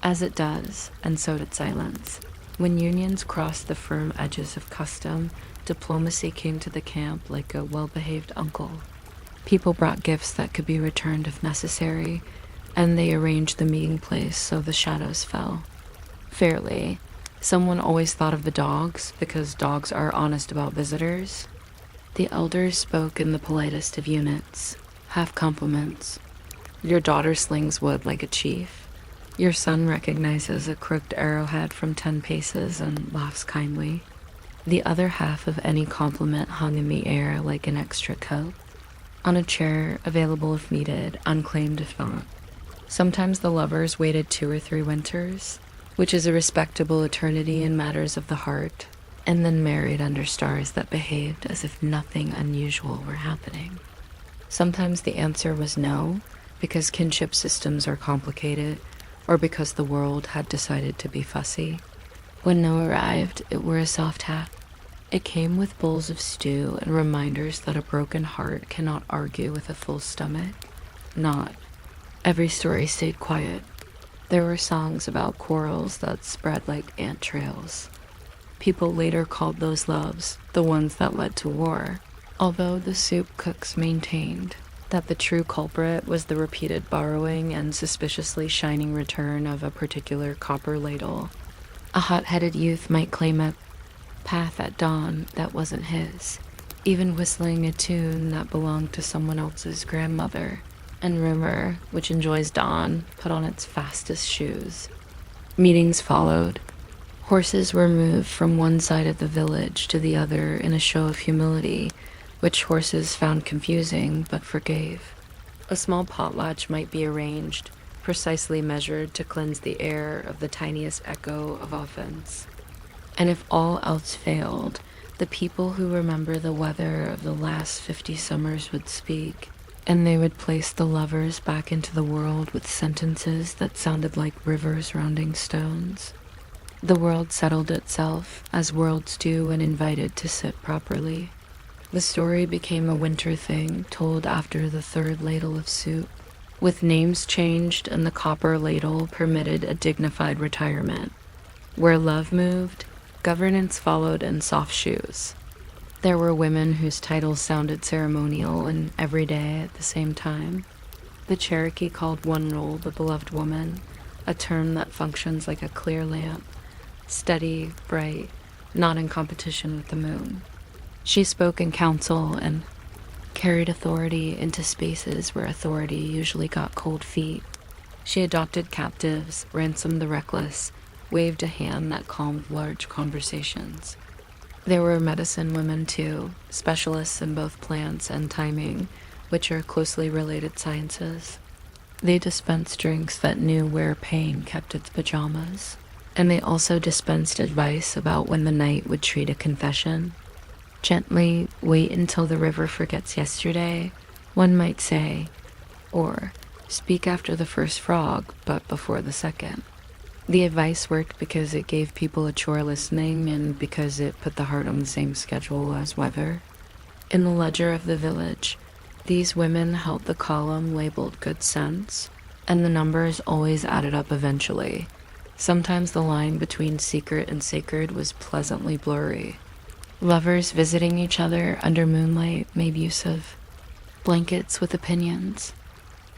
Speaker 1: as it does, and so did silence. When unions crossed the firm edges of custom, diplomacy came to the camp like a well-behaved uncle. People brought gifts that could be returned if necessary, and they arranged the meeting place so the shadows fell. Fairly, someone always thought of the dogs because dogs are honest about visitors. The elders spoke in the politest of units, half compliments. Your daughter slings wood like a chief. Your son recognizes a crooked arrowhead from 10 paces and laughs kindly. The other half of any compliment hung in the air like an extra coat, on a chair, available if needed, unclaimed if not. Sometimes the lovers waited 2 or 3 winters, which is a respectable eternity in matters of the heart, and then married under stars that behaved as if nothing unusual were happening. Sometimes the answer was no, because kinship systems are complicated, or because the world had decided to be fussy. When no arrived, it wore a soft hat. It came with bowls of stew and reminders that a broken heart cannot argue with a full stomach. Not. Every story stayed quiet. There were songs about quarrels that spread like ant trails. People later called those loves the ones that led to war, although the soup cooks maintained that the true culprit was the repeated borrowing and suspiciously shining return of a particular copper ladle. A hot-headed youth might claim a path at dawn that wasn't his, even whistling a tune that belonged to someone else's grandmother, and rumor, which enjoys dawn, put on its fastest shoes. Meetings followed. Horses were moved from one side of the village to the other in a show of humility, which horses found confusing but forgave. A small potlatch might be arranged, precisely measured to cleanse the air of the tiniest echo of offense. And if all else failed, the people who remember the weather of the last 50 summers would speak, and they would place the lovers back into the world with sentences that sounded like rivers rounding stones. The world settled itself, as worlds do when invited to sit properly. The story became a winter thing told after the 3rd ladle of soup, with names changed and the copper ladle permitted a dignified retirement. Where love moved, governance followed in soft shoes. There were women whose titles sounded ceremonial and everyday at the same time. The Cherokee called one role the beloved woman, a term that functions like a clear lamp, steady, bright, not in competition with the moon. She spoke in council and carried authority into spaces where authority usually got cold feet. She adopted captives, ransomed the reckless, waved a hand that calmed large conversations. There were medicine women too, specialists in both plants and timing, which are closely related sciences. They dispensed drinks that knew where pain kept its pajamas, and they also dispensed advice about when the night would treat a confession. Gently wait until the river forgets yesterday, one might say, or speak after the first frog, but before the second. The advice worked because it gave people a chore listening and because it put the heart on the same schedule as weather. In the ledger of the village, these women held the column labeled good sense, and the numbers always added up eventually. Sometimes the line between secret and sacred was pleasantly blurry. Lovers visiting each other under moonlight made use of blankets with opinions.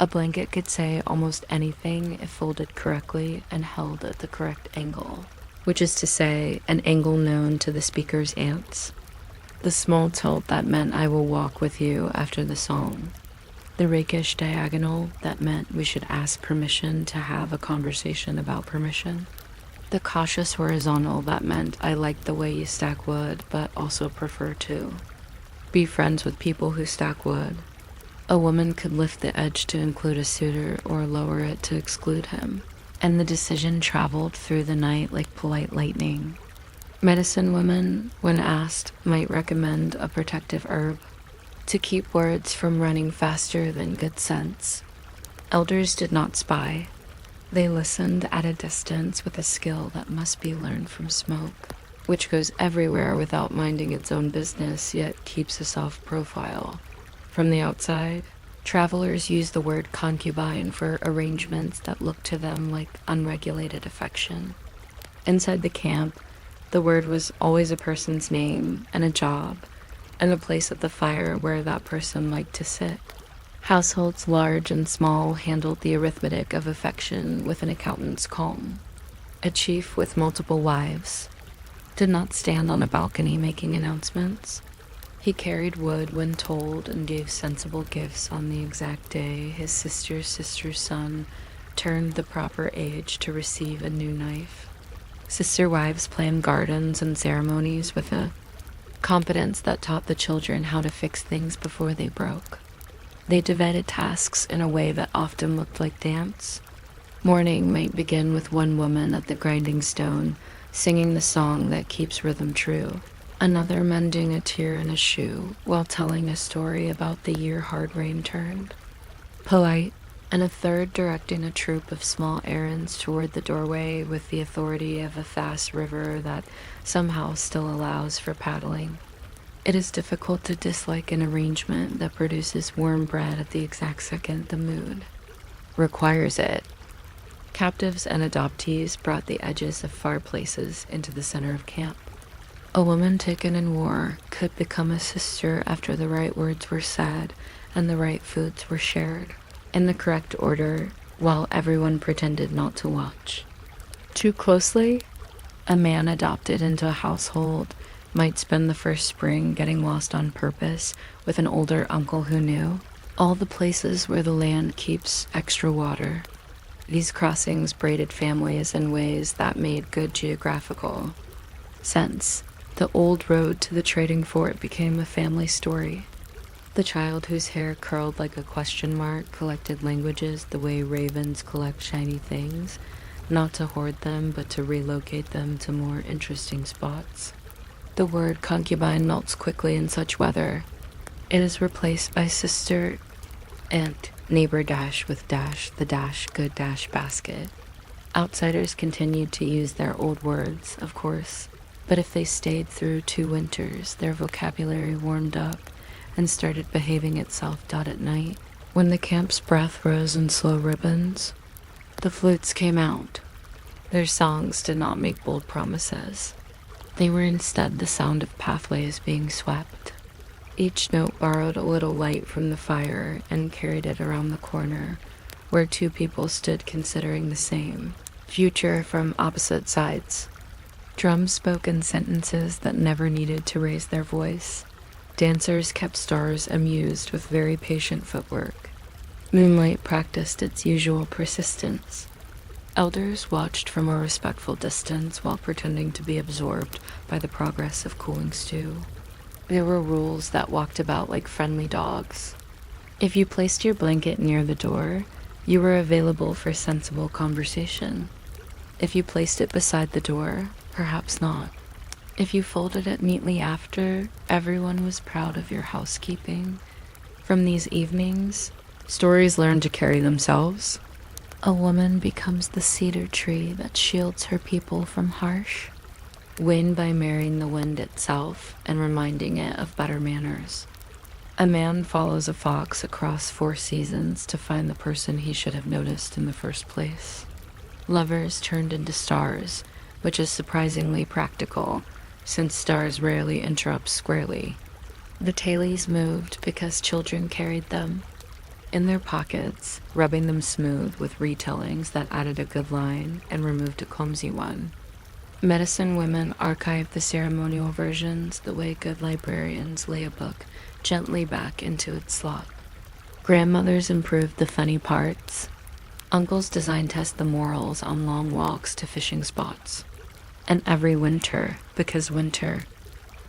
Speaker 1: A blanket could say almost anything if folded correctly and held at the correct angle, which is to say, an angle known to the speaker's aunts. The small tilt that meant I will walk with you after the song. The rakish diagonal that meant we should ask permission to have a conversation about permission. The cautious horizontal that meant I like the way you stack wood, but also prefer to be friends with people who stack wood. A woman could lift the edge to include a suitor or lower it to exclude him, and the decision traveled through the night like polite lightning. Medicine women, when asked, might recommend a protective herb to keep words from running faster than good sense. Elders did not spy. They listened at a distance with a skill that must be learned from smoke, which goes everywhere without minding its own business, yet keeps a soft profile. From the outside, travelers use the word concubine for arrangements that look to them like unregulated affection. Inside the camp, the word was always a person's name and a job, and a place at the fire where that person liked to sit. Households large and small handled the arithmetic of affection with an accountant's calm. A chief with multiple wives did not stand on a balcony making announcements. He carried wood when told and gave sensible gifts on the exact day his sister's son turned the proper age to receive a new knife. Sister wives planned gardens and ceremonies with a competence that taught the children how to fix things before they broke. They divided tasks in a way that often looked like dance. Morning might begin with one woman at the grinding stone, singing the song that keeps rhythm true, another mending a tear in a shoe while telling a story about the year hard rain turned. Polite, and a third directing a troop of small errands toward the doorway with the authority of a fast river that somehow still allows for paddling. It is difficult to dislike an arrangement that produces warm bread at the exact second the mood requires it. Captives and adoptees brought the edges of far places into the center of camp. A woman taken in war could become a sister after the right words were said and the right foods were shared, in the correct order, while everyone pretended not to watch. Too closely, a man adopted into a household might spend the first spring getting lost on purpose with an older uncle who knew all the places where the land keeps extra water. These crossings braided families in ways that made good geographical sense. The old road to the trading fort became a family story. The child whose hair curled like a question mark collected languages the way ravens collect shiny things, not to hoard them but to relocate them to more interesting spots. The word concubine melts quickly in such weather. It is replaced by sister, aunt, neighbor dash with dash, the dash, good dash basket. Outsiders continued to use their old words, of course, but if they stayed through 2 winters, their vocabulary warmed up and started behaving itself at night. When the camp's breath rose in slow ribbons, the flutes came out. Their songs did not make bold promises. They were instead the sound of pathways being swept. Each note borrowed a little light from the fire and carried it around the corner, where 2 people stood considering the same future from opposite sides. Drums spoke in sentences that never needed to raise their voice. Dancers kept stars amused with very patient footwork. Moonlight practiced its usual persistence. Elders watched from a respectful distance while pretending to be absorbed by the progress of cooling stew. There were rules that walked about like friendly dogs. If you placed your blanket near the door, you were available for sensible conversation. If you placed it beside the door, perhaps not. If you folded it neatly after, everyone was proud of your housekeeping. From these evenings, stories learned to carry themselves. A woman becomes the cedar tree that shields her people from harsh wind by marrying the wind itself and reminding it of better manners. A man follows a fox across 4 seasons to find the person he should have noticed in the first place. Lovers turned into stars, which is surprisingly practical, since stars rarely interrupt squarely. The tailies moved because children carried them in their pockets, rubbing them smooth with retellings that added a good line and removed a clumsy one. Medicine women archived the ceremonial versions the way good librarians lay a book gently back into its slot. Grandmothers improved the funny parts. Uncles design test the morals on long walks to fishing spots. And every winter, because winter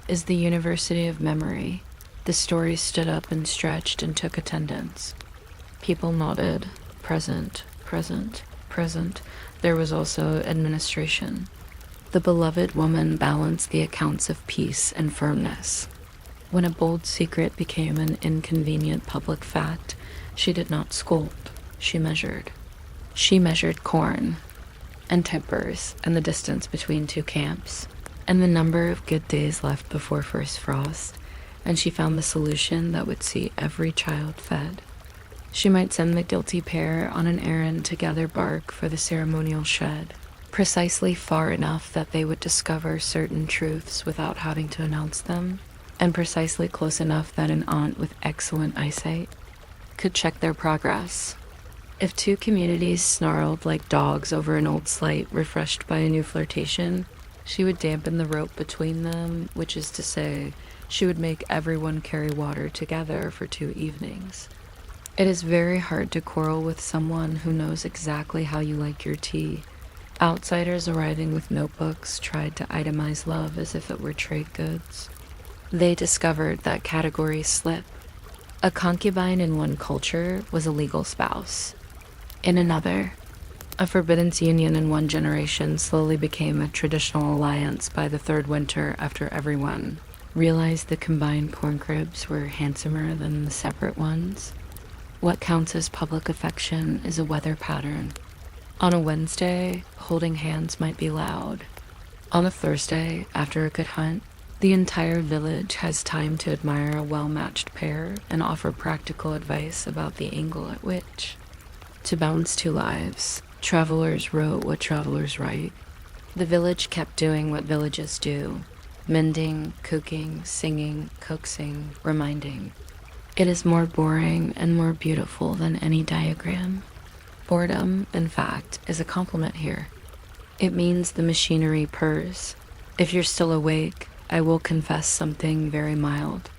Speaker 1: is the university of memory, the stories stood up and stretched and took attendance. People nodded, present, present, present. There was also administration. The beloved woman balanced the accounts of peace and firmness. When a bold secret became an inconvenient public fact, she did not scold, she measured. She measured corn, and tempers, and the distance between 2 camps, and the number of good days left before first frost, and she found the solution that would see every child fed. She might send the guilty pair on an errand to gather bark for the ceremonial shed, precisely far enough that they would discover certain truths without having to announce them, and precisely close enough that an aunt with excellent eyesight could check their progress. If 2 communities snarled like dogs over an old slight refreshed by a new flirtation, she would dampen the rope between them, which is to say, she would make everyone carry water together for 2 evenings. It is very hard to quarrel with someone who knows exactly how you like your tea. Outsiders arriving with notebooks tried to itemize love as if it were trade goods. They discovered that categories slip. A concubine in one culture was a legal spouse. In another, a forbidden union in one generation slowly became a traditional alliance by the 3rd winter after everyone realized the combined corn cribs were handsomer than the separate ones. What counts as public affection is a weather pattern. On a Wednesday, holding hands might be loud. On a Thursday, after a good hunt, the entire village has time to admire a well-matched pair and offer practical advice about the angle at which to balance 2 lives. Travelers wrote what travelers write. The village kept doing what villages do: mending, cooking, singing, coaxing, reminding. It is more boring and more beautiful than any diagram. Boredom, in fact, is a compliment here. It means the machinery purrs. If you're still awake, I will confess something very mild.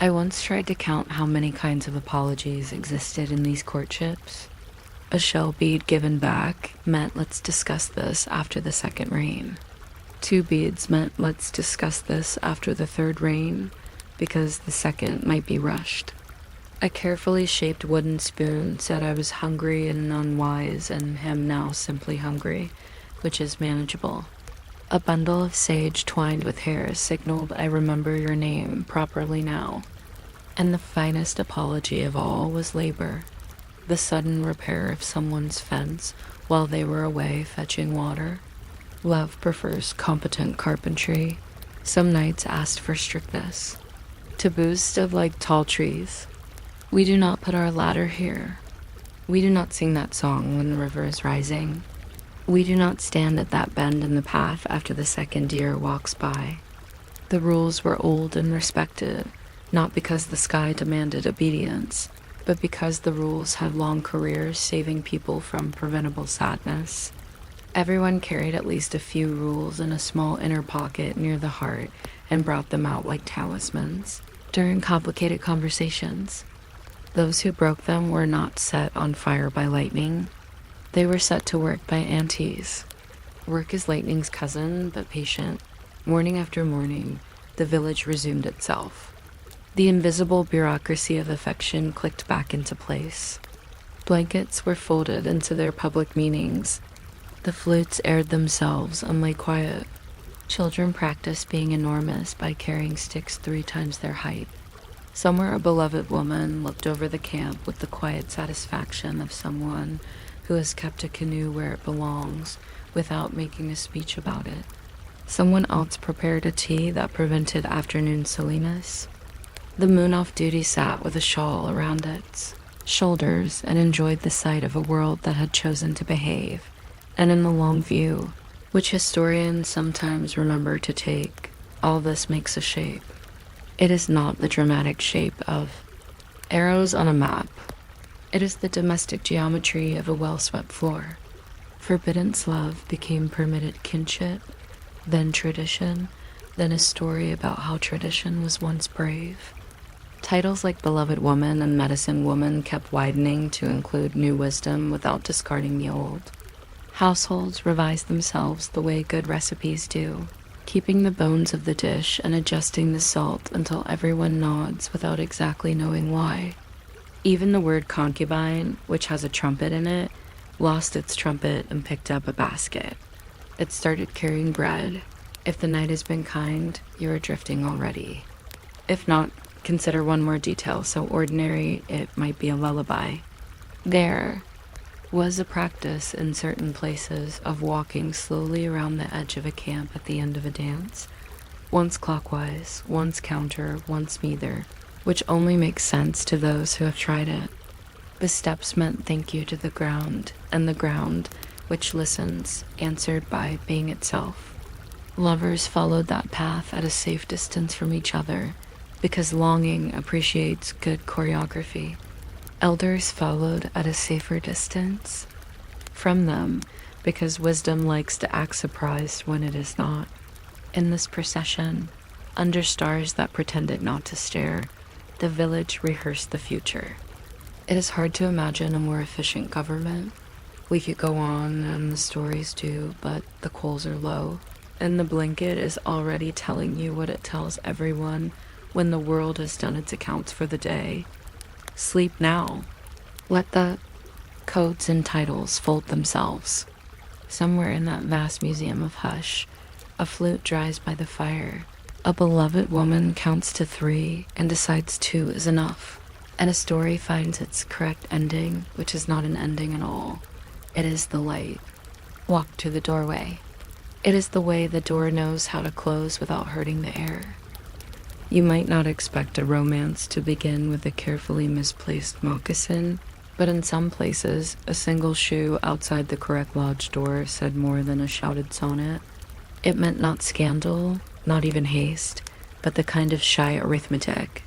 Speaker 1: I once tried to count how many kinds of apologies existed in these courtships. A shell bead given back meant let's discuss this after the 2nd rain. 2 beads meant let's discuss this after the 3rd rain, because the 2nd might be rushed. A carefully shaped wooden spoon said I was hungry and unwise and am now simply hungry, which is manageable. A bundle of sage twined with hair signaled I remember your name properly now. And the finest apology of all was labor. The sudden repair of someone's fence while they were away fetching water. Love prefers competent carpentry. Some nights asked for strictness. Taboos stood like tall trees. We do not put our ladder here. We do not sing that song when the river is rising. We do not stand at that bend in the path after the 2nd deer walks by. The rules were old and respected, not because the sky demanded obedience, but because the rules had long careers saving people from preventable sadness. Everyone carried at least a few rules in a small inner pocket near the heart and brought them out like talismans during complicated conversations. Those who broke them were not set on fire by lightning. They were set to work by aunties. Work is lightning's cousin, but patient. Morning after morning, the village resumed itself. The invisible bureaucracy of affection clicked back into place. Blankets were folded into their public meanings. The flutes aired themselves and lay quiet. Children practiced being enormous by carrying sticks 3 times their height. Somewhere a beloved woman looked over the camp with the quiet satisfaction of someone who has kept a canoe where it belongs without making a speech about it. Someone else prepared a tea that prevented afternoon silliness. The moon off duty sat with a shawl around its shoulders and enjoyed the sight of a world that had chosen to behave. And in the long view, which historians sometimes remember to take, all this makes a shape. It is not the dramatic shape of arrows on a map. It is the domestic geometry of a well-swept floor. Forbidden love became permitted kinship, then tradition, then a story about how tradition was once brave. Titles like beloved woman and medicine woman kept widening to include new wisdom without discarding the old. Households revised themselves the way good recipes do, keeping the bones of the dish and adjusting the salt until everyone nods without exactly knowing why. Even the word concubine, which has a trumpet in it, lost its trumpet and picked up a basket. It started carrying bread. If the night has been kind, you are drifting already. If not, consider one more detail so ordinary it might be a lullaby. There was a practice in certain places of walking slowly around the edge of a camp at the end of a dance, once clockwise, once counter, once neither, which only makes sense to those who have tried it. The steps meant thank you to the ground, and the ground, which listens, answered by being itself. Lovers followed that path at a safe distance from each other, because longing appreciates good choreography. Elders followed at a safer distance from them, because wisdom likes to act surprised when it is not. In this procession, under stars that pretended not to stare, the village rehearsed the future. It is hard to imagine a more efficient government. We could go on, and the stories do, but the coals are low, and the blanket is already telling you what it tells everyone when the world has done its accounts for the day. Sleep now. Let the codes and titles fold themselves. Somewhere in that vast museum of hush, a flute dries by the fire. A beloved woman counts to 3 and decides 2 is enough. And a story finds its correct ending, which is not an ending at all. It is the light. Walk to the doorway. It is the way the door knows how to close without hurting the air. You might not expect a romance to begin with a carefully misplaced moccasin, but in some places, a single shoe outside the correct lodge door said more than a shouted sonnet. It meant not scandal, not even haste, but the kind of shy arithmetic.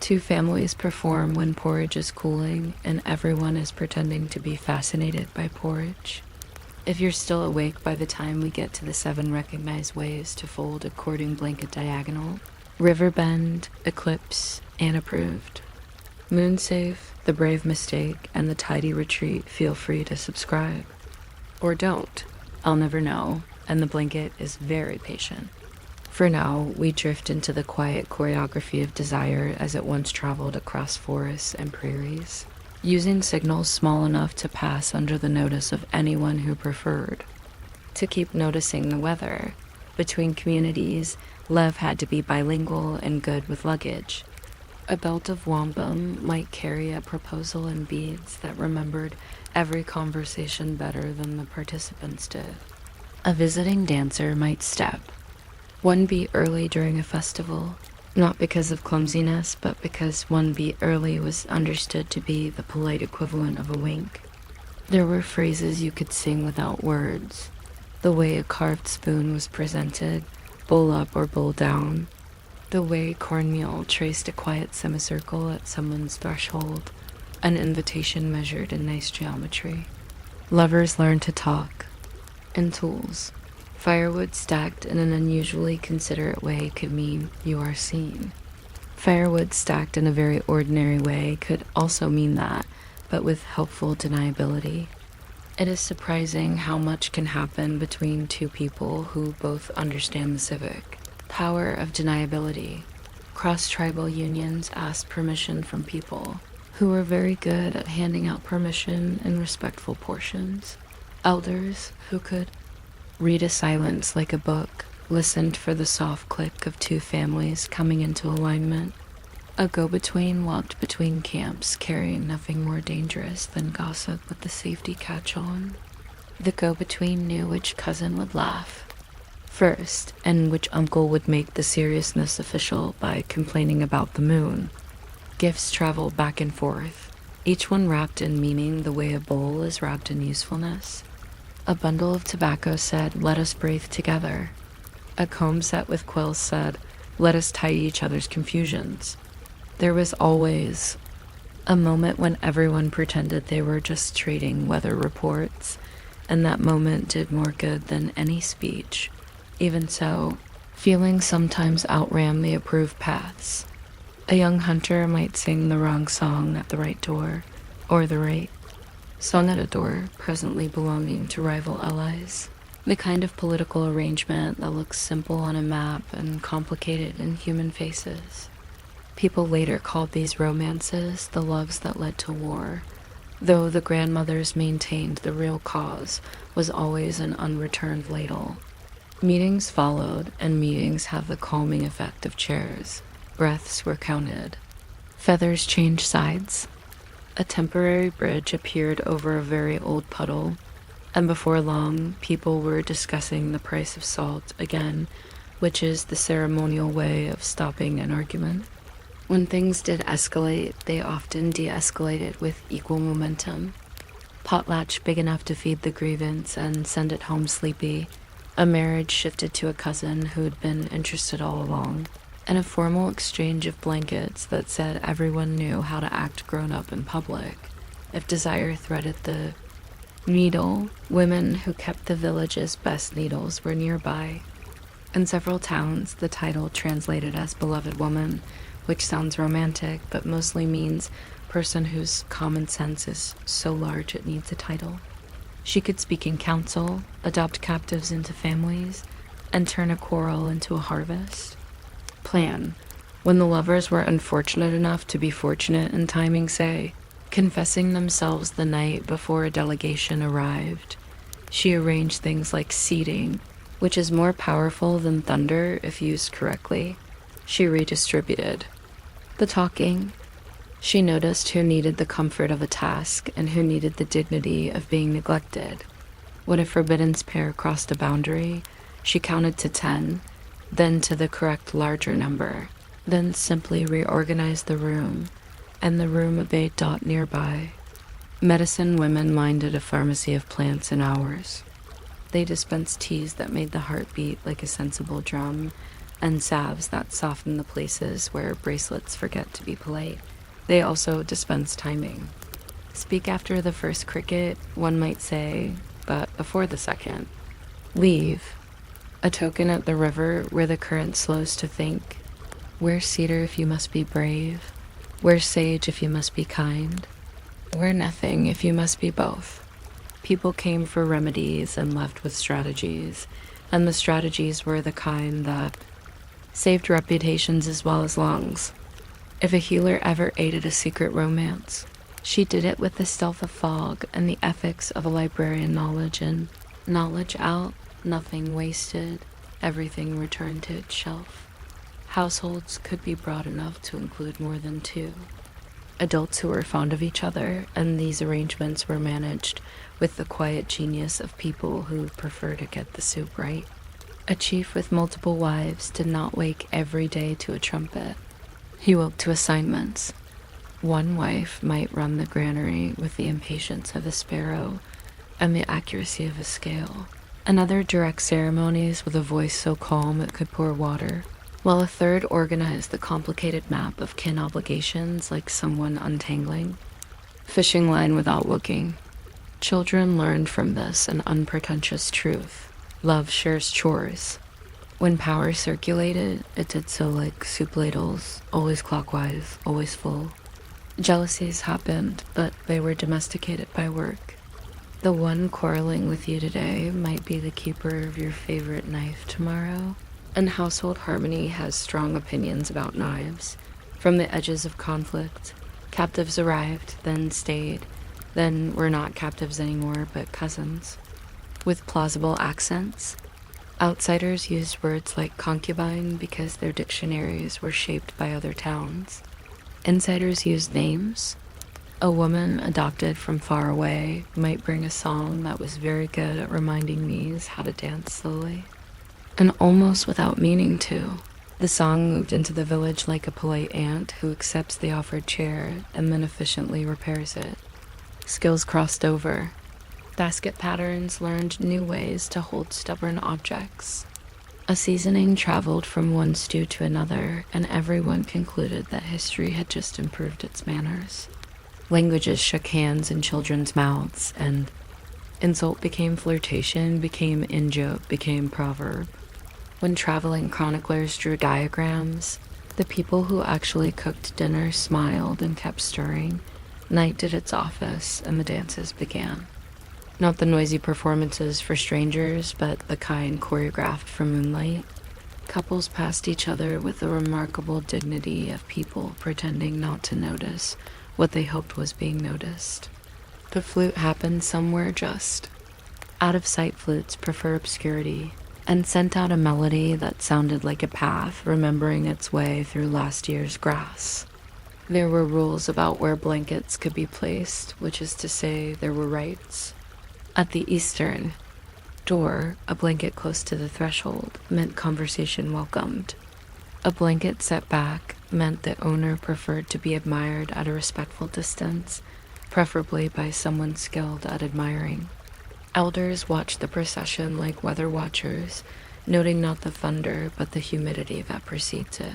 Speaker 1: 2 families perform when porridge is cooling, and everyone is pretending to be fascinated by porridge. If you're still awake by the time we get to the 7 recognized ways to fold a cording blanket diagonal, Riverbend, Eclipse, and Approved. Moonsafe, The Brave Mistake, and The Tidy Retreat feel free to subscribe. Or don't. I'll never know, and the blanket is very patient. For now, we drift into the quiet choreography of desire as it once traveled across forests and prairies, using signals small enough to pass under the notice of anyone who preferred. To keep noticing the weather, between communities, love had to be bilingual and good with luggage. A belt of wampum might carry a proposal in beads that remembered every conversation better than the participants did. A visiting dancer might step. One beat early during a festival, not because of clumsiness, but because one beat early was understood to be the polite equivalent of a wink. There were phrases you could sing without words. The way a carved spoon was presented, bowl up or bowl down. The way cornmeal traced a quiet semicircle at someone's threshold, an invitation measured in nice geometry. Lovers learn to talk. And tools. Firewood stacked in an unusually considerate way could mean you are seen. Firewood stacked in a very ordinary way could also mean that, but with helpful deniability. It is surprising how much can happen between two people who both understand the civic power of deniability. Cross-tribal unions asked permission from people who were very good at handing out permission in respectful portions. Elders who could read a silence like a book listened for the soft click of two families coming into alignment. A go-between walked between camps carrying nothing more dangerous than gossip with the safety catch-on. The go-between knew which cousin would laugh first and which uncle would make the seriousness official by complaining about the moon. Gifts traveled back and forth, each one wrapped in meaning the way a bowl is wrapped in usefulness. A bundle of tobacco said, "Let us breathe together." A comb set with quills said, "Let us tidy each other's confusions." There was always a moment when everyone pretended they were just trading weather reports, and that moment did more good than any speech. Even so, feelings sometimes outran the approved paths. A young hunter might sing the wrong song at the right door, or the right song at a door presently belonging to rival allies. The kind of political arrangement that looks simple on a map and complicated in human faces. People later called these romances the loves that led to war, though the grandmothers maintained the real cause was always an unreturned ladle. Meetings followed, and meetings have the calming effect of chairs. Breaths were counted. Feathers changed sides. A temporary bridge appeared over a very old puddle, and before long, people were discussing the price of salt again, which is the ceremonial way of stopping an argument. When things did escalate, they often de-escalated with equal momentum. Potlatch big enough to feed the grievance and send it home sleepy. A marriage shifted to a cousin who'd been interested all along. And a formal exchange of blankets that said everyone knew how to act grown-up in public. If desire threaded the needle, women who kept the village's best needles were nearby. In several towns, the title translated as beloved woman, which sounds romantic, but mostly means person whose common sense is so large it needs a title. She could speak in council, adopt captives into families, and turn a quarrel into a harvest. Plan. When the lovers were unfortunate enough to be fortunate in timing, say, confessing themselves the night before a delegation arrived. She arranged things like seeding, which is more powerful than thunder if used correctly. She redistributed. The talking. She noticed who needed the comfort of a task and who needed the dignity of being neglected. When a forbidden pair crossed a boundary, she counted to 10, then to the correct larger number, then simply reorganized the room, and the room obeyed dot nearby. Medicine women minded a pharmacy of plants in hours. They dispensed teas that made the heart beat like a sensible drum, and salves that softened the places where bracelets forget to be polite. They also dispensed timing. Speak after the first cricket, one might say, but before the second. Leave. A token at the river where the current slows to think. Wear cedar if you must be brave. Wear sage if you must be kind. Wear nothing if you must be both. People came for remedies and left with strategies, and the strategies were the kind that saved reputations as well as lungs. If a healer ever aided a secret romance, she did it with the stealth of fog and the ethics of a librarian knowledge in. Knowledge out, nothing wasted, everything returned to its shelf. Households could be broad enough to include more than 2. Adults who were fond of each other, and these arrangements were managed with the quiet genius of people who prefer to get the soup right. A chief with multiple wives did not wake every day to a trumpet. He woke to assignments. One wife might run the granary with the impatience of a sparrow and the accuracy of a scale. Another direct ceremonies with a voice so calm it could pour water, while a third organized the complicated map of kin obligations like someone untangling. Fishing line without looking. Children learned from this an unpretentious truth. Love shares chores. When power circulated, it did so like soup ladles, always clockwise, always full. Jealousies happened, but they were domesticated by work. The one quarreling with you today might be the keeper of your favorite knife tomorrow. And household harmony has strong opinions about knives. From the edges of conflict, captives arrived, then stayed, then were not captives anymore, but cousins. With plausible accents, outsiders used words like concubine because their dictionaries were shaped by other towns. Insiders used names. A woman adopted from far away might bring a song that was very good at reminding me how to dance slowly. And almost without meaning to, the song moved into the village like a polite aunt who accepts the offered chair and then efficiently repairs it. Skills crossed over. Basket patterns learned new ways to hold stubborn objects. A seasoning traveled from one stew to another, and everyone concluded that history had just improved its manners. Languages shook hands in children's mouths, and insult became flirtation, became in-joke, became proverb. When traveling chroniclers drew diagrams, the people who actually cooked dinner smiled and kept stirring. Night did its office, and the dances began. Not the noisy performances for strangers, but the kind choreographed for moonlight. Couples passed each other with the remarkable dignity of people pretending not to notice what they hoped was being noticed. The flute happened somewhere just. Out-of-sight flutes prefer obscurity, and sent out a melody that sounded like a path remembering its way through last year's grass. There were rules about where blankets could be placed, which is to say there were rights. At the eastern door, a blanket close to the threshold meant conversation welcomed. A blanket set back meant the owner preferred to be admired at a respectful distance, preferably by someone skilled at admiring. Elders watched the procession like weather watchers, noting not the thunder but the humidity that precedes it.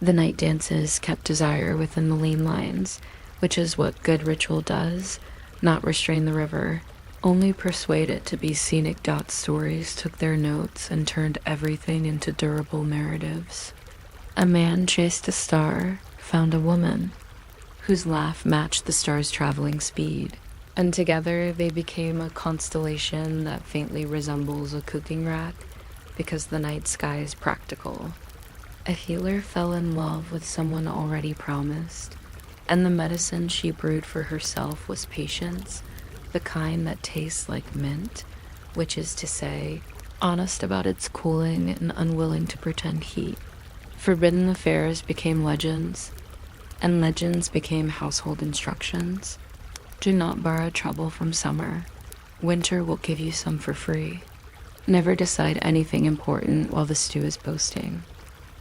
Speaker 1: The night dances kept desire within the lean lines, which is what good ritual does, not restrain the river, only persuade it to be scenic. Stories took their notes and turned everything into durable narratives. A man chased a star, found a woman, whose laugh matched the star's traveling speed, and together they became a constellation that faintly resembles a cooking rack because the night sky is practical. A healer fell in love with someone already promised, and the medicine she brewed for herself was patience, the kind that tastes like mint, which is to say, honest about its cooling and unwilling to pretend heat. Forbidden affairs became legends, and legends became household instructions. Do not borrow trouble from summer. Winter will give you some for free. Never decide anything important while the stew is boasting.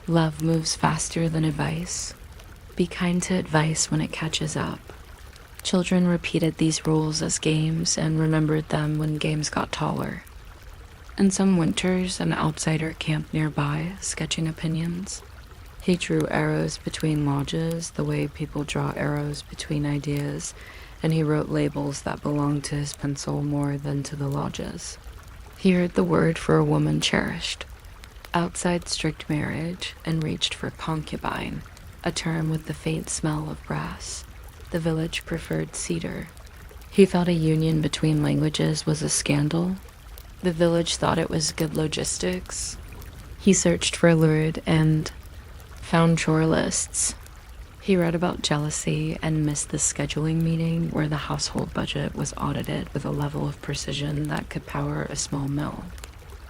Speaker 1: Love moves faster than advice. Be kind to advice when it catches up. Children repeated these rules as games and remembered them when games got taller. In some winters, an outsider camped nearby, sketching opinions. He drew arrows between lodges, the way people draw arrows between ideas, and he wrote labels that belonged to his pencil more than to the lodges. He heard the word for a woman cherished, outside strict marriage, and reached for concubine, a term with the faint smell of brass. The village preferred cedar. He thought a union between languages was a scandal. The village thought it was good logistics. He searched for lurid and found chore lists. He read about jealousy and missed the scheduling meeting where the household budget was audited with a level of precision that could power a small mill.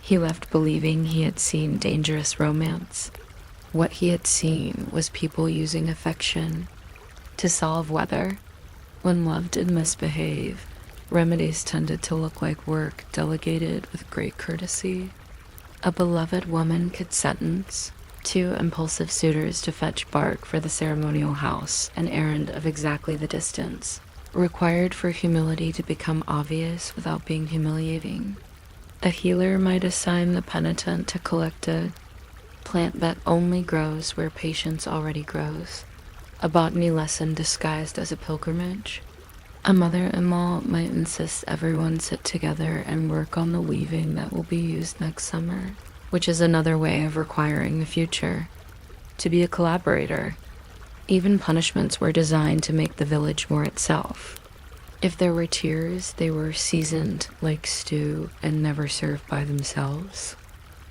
Speaker 1: He left believing he had seen dangerous romance. What he had seen was people using affection to solve weather. When love did misbehave, remedies tended to look like work delegated with great courtesy. A beloved woman could sentence 2 impulsive suitors to fetch bark for the ceremonial house, an errand of exactly the distance, required for humility to become obvious without being humiliating. A healer might assign the penitent to collect a plant that only grows where patience already grows, a botany lesson disguised as a pilgrimage. A mother-in-law might insist everyone sit together and work on the weaving that will be used next summer, which is another way of requiring the future. To be a collaborator. Even punishments were designed to make the village more itself. If there were tears, they were seasoned like stew and never served by themselves.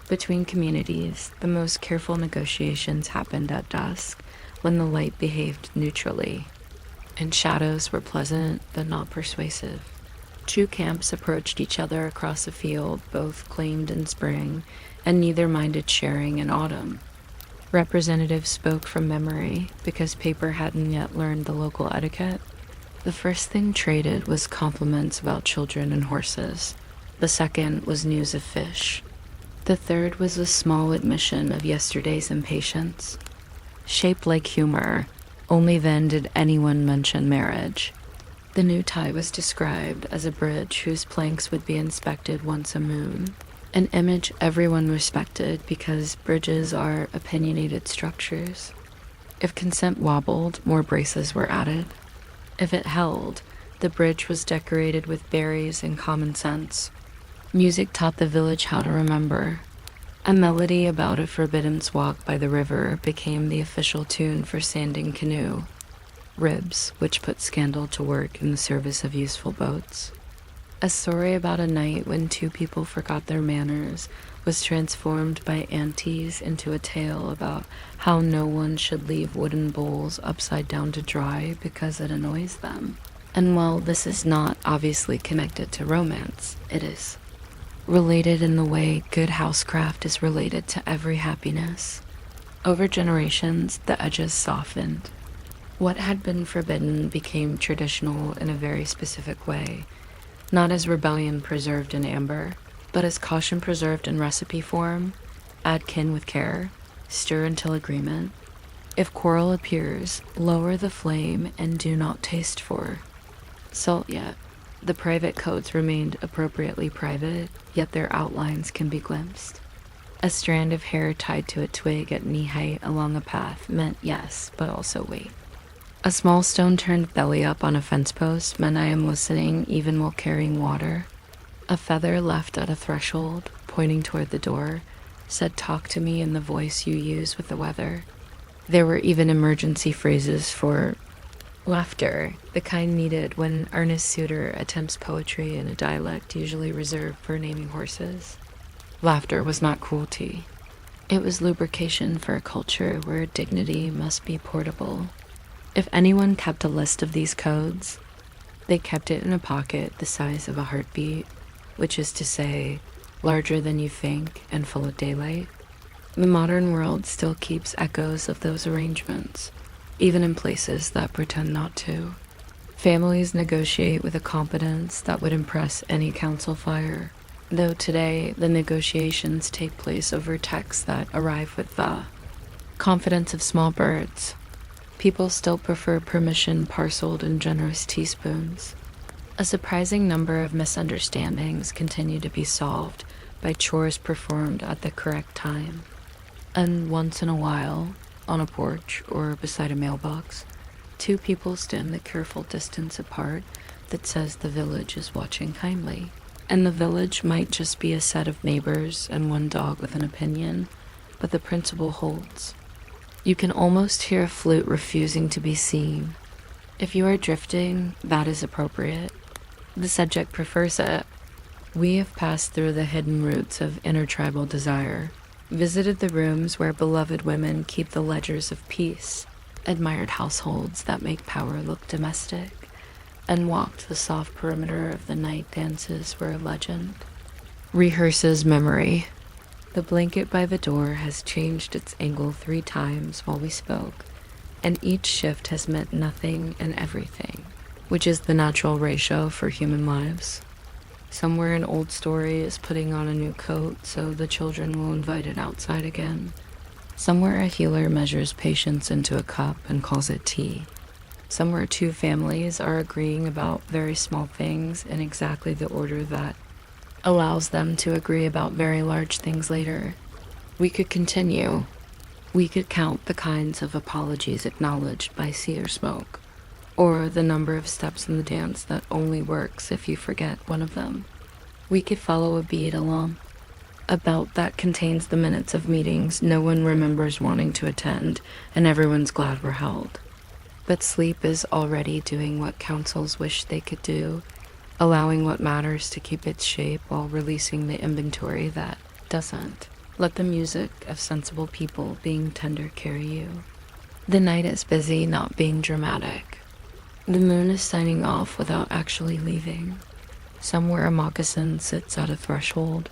Speaker 1: Between communities, the most careful negotiations happened at dusk, when the light behaved neutrally, and shadows were pleasant but not persuasive. Two camps approached each other across a field, both claimed in spring, and neither minded sharing in autumn. Representatives spoke from memory, because paper hadn't yet learned the local etiquette. The first thing traded was compliments about children and horses. The second was news of fish. The third was a small admission of yesterday's impatience. Shaped like humor, only then did anyone mention marriage. The new tie was described as a bridge whose planks would be inspected once a moon, an image everyone respected because bridges are opinionated structures. If consent wobbled, more braces were added. If it held, the bridge was decorated with berries and common sense. Music taught the village how to remember. A melody about a forbidden walk by the river became the official tune for sanding canoe. Ribs, which put scandal to work in the service of useful boats. A story about a night when two people forgot their manners was transformed by aunties into a tale about how no one should leave wooden bowls upside down to dry because it annoys them. And while this is not obviously connected to romance, it is related in the way good housecraft is related to every happiness. Over generations, the edges softened. What had been forbidden became traditional in a very specific way, not as rebellion preserved in amber, but as caution preserved in recipe form. Add kin with care, stir until agreement. If quarrel appears, lower the flame and do not taste for salt yet. The private codes remained appropriately private, yet their outlines can be glimpsed. A strand of hair tied to a twig at knee height along a path meant yes, but also wait. A small stone turned belly up on a fence post meant I am listening even while carrying water. A feather left at a threshold, pointing toward the door, said talk to me in the voice you use with the weather. There were even emergency phrases for laughter, the kind needed when an earnest suitor attempts poetry in a dialect usually reserved for naming horses. Laughter was not cruelty. It was lubrication for a culture where dignity must be portable. If anyone kept a list of these codes, they kept it in a pocket the size of a heartbeat, which is to say, larger than you think and full of daylight. The modern world still keeps echoes of those arrangements, even in places that pretend not to. Families negotiate with a competence that would impress any council fire, though today the negotiations take place over texts that arrive with the confidence of small birds. People still prefer permission parceled in generous teaspoons. A surprising number of misunderstandings continue to be solved by chores performed at the correct time. And once in a while, on a porch or beside a mailbox, two people stand the careful distance apart that says the village is watching kindly. And the village might just be a set of neighbors and one dog with an opinion, but the principle holds. You can almost hear a flute refusing to be seen. If you are drifting, that is appropriate. The subject prefers it. We have passed through the hidden roots of intertribal desire, visited the rooms where beloved women keep the ledgers of peace, admired households that make power look domestic, and walked the soft perimeter of the night dances where a legend rehearses memory. The blanket by the door has changed its angle 3 times while we spoke, and each shift has meant nothing and everything, which is the natural ratio for human lives. Somewhere an old story is putting on a new coat so the children will invite it outside again. Somewhere a healer measures patience into a cup and calls it tea. Somewhere 2 families are agreeing about very small things in exactly the order that allows them to agree about very large things later. We could continue. We could count the kinds of apologies acknowledged by sea or smoke, or the number of steps in the dance that only works if you forget one of them. We could follow a bead along, a belt that contains the minutes of meetings no one remembers wanting to attend and everyone's glad were held. But sleep is already doing what councils wish they could do, allowing what matters to keep its shape while releasing the inventory that doesn't. Let the music of sensible people being tender carry you. The night is busy not being dramatic. The moon is signing off without actually leaving. Somewhere a moccasin sits at a threshold,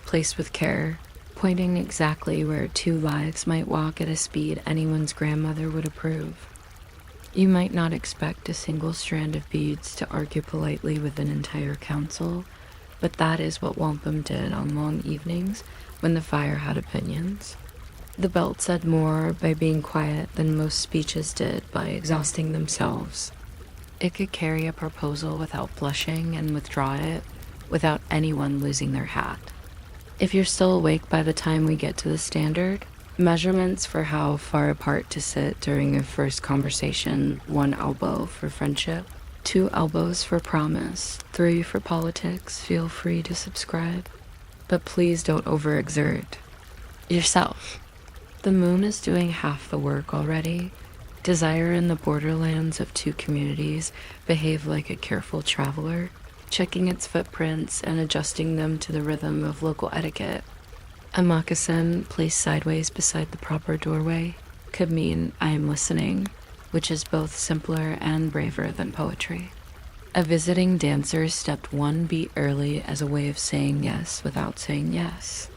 Speaker 1: placed with care, pointing exactly where 2 lives might walk at a speed anyone's grandmother would approve. You might not expect a single strand of beads to argue politely with an entire council, but that is what wampum did on long evenings when the fire had opinions. The belt said more by being quiet than most speeches did by exhausting themselves. It could carry a proposal without blushing and withdraw it without anyone losing their hat. If you're still awake by the time we get to the standard, measurements for how far apart to sit during a first conversation: 1 elbow for friendship, 2 elbows for promise, 3 for politics. Feel free to subscribe. But please don't overexert yourself. The moon is doing half the work already. Desire in the borderlands of 2 communities behave like a careful traveler, checking its footprints and adjusting them to the rhythm of local etiquette. A moccasin placed sideways beside the proper doorway could mean "I am listening," which is both simpler and braver than poetry. A visiting dancer stepped 1 beat early as a way of saying yes without saying yes.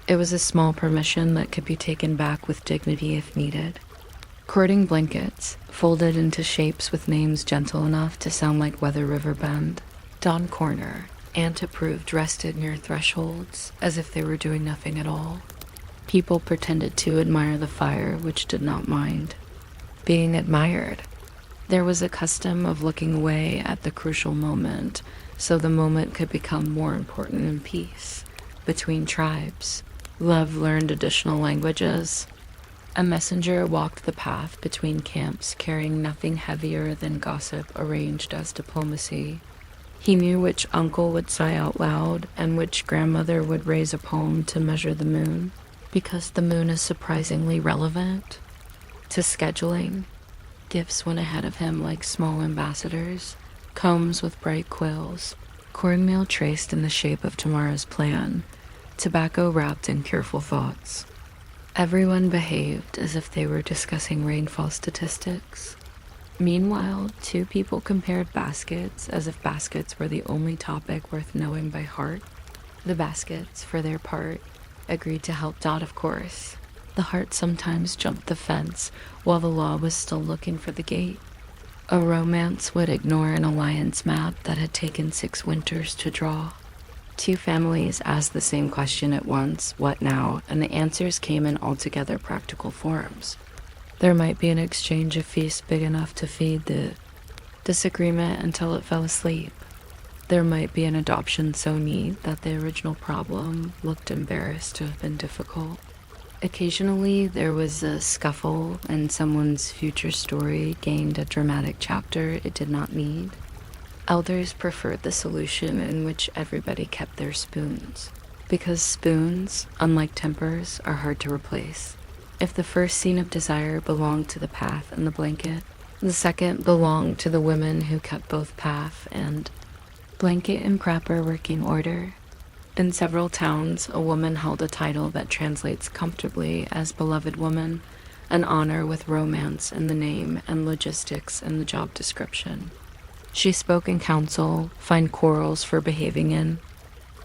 Speaker 1: It was a small permission that could be taken back with dignity if needed. Courting blankets, folded into shapes with names gentle enough to sound like Weather River Bend. Dawn Corner, Aunt approved, rested near thresholds as if they were doing nothing at all. People pretended to admire the fire, which did not mind being admired. There was a custom of looking away at the crucial moment, so the moment could become more important in peace between tribes. Love learned additional languages. A messenger walked the path between camps, carrying nothing heavier than gossip arranged as diplomacy. He knew which uncle would sigh out loud and which grandmother would raise a palm to measure the moon, because the moon is surprisingly relevant to scheduling. Gifts went ahead of him like small ambassadors, combs with bright quills, cornmeal traced in the shape of tomorrow's plan, tobacco wrapped in careful thoughts. Everyone behaved as if they were discussing rainfall statistics. Meanwhile, 2 people compared baskets as if baskets were the only topic worth knowing by heart. The baskets, for their part, agreed to help Dot, of course. The heart sometimes jumped the fence while the law was still looking for the gate. A romance would ignore an alliance map that had taken 6 winters to draw. 2 families asked the same question at once, what now, and the answers came in altogether practical forms. There might be an exchange of feasts big enough to feed the disagreement until it fell asleep. There might be an adoption so neat that the original problem looked embarrassed to have been difficult. Occasionally, there was a scuffle and someone's future story gained a dramatic chapter it did not need. Elders preferred the solution in which everybody kept their spoons, because spoons, unlike tempers, are hard to replace. If the first scene of desire belonged to the path and the blanket, the second belonged to the women who kept both path and blanket in proper working order. In several towns, a woman held a title that translates comfortably as beloved woman, an honor with romance in the name and logistics in the job description. She spoke in council, fined quarrels for behaving in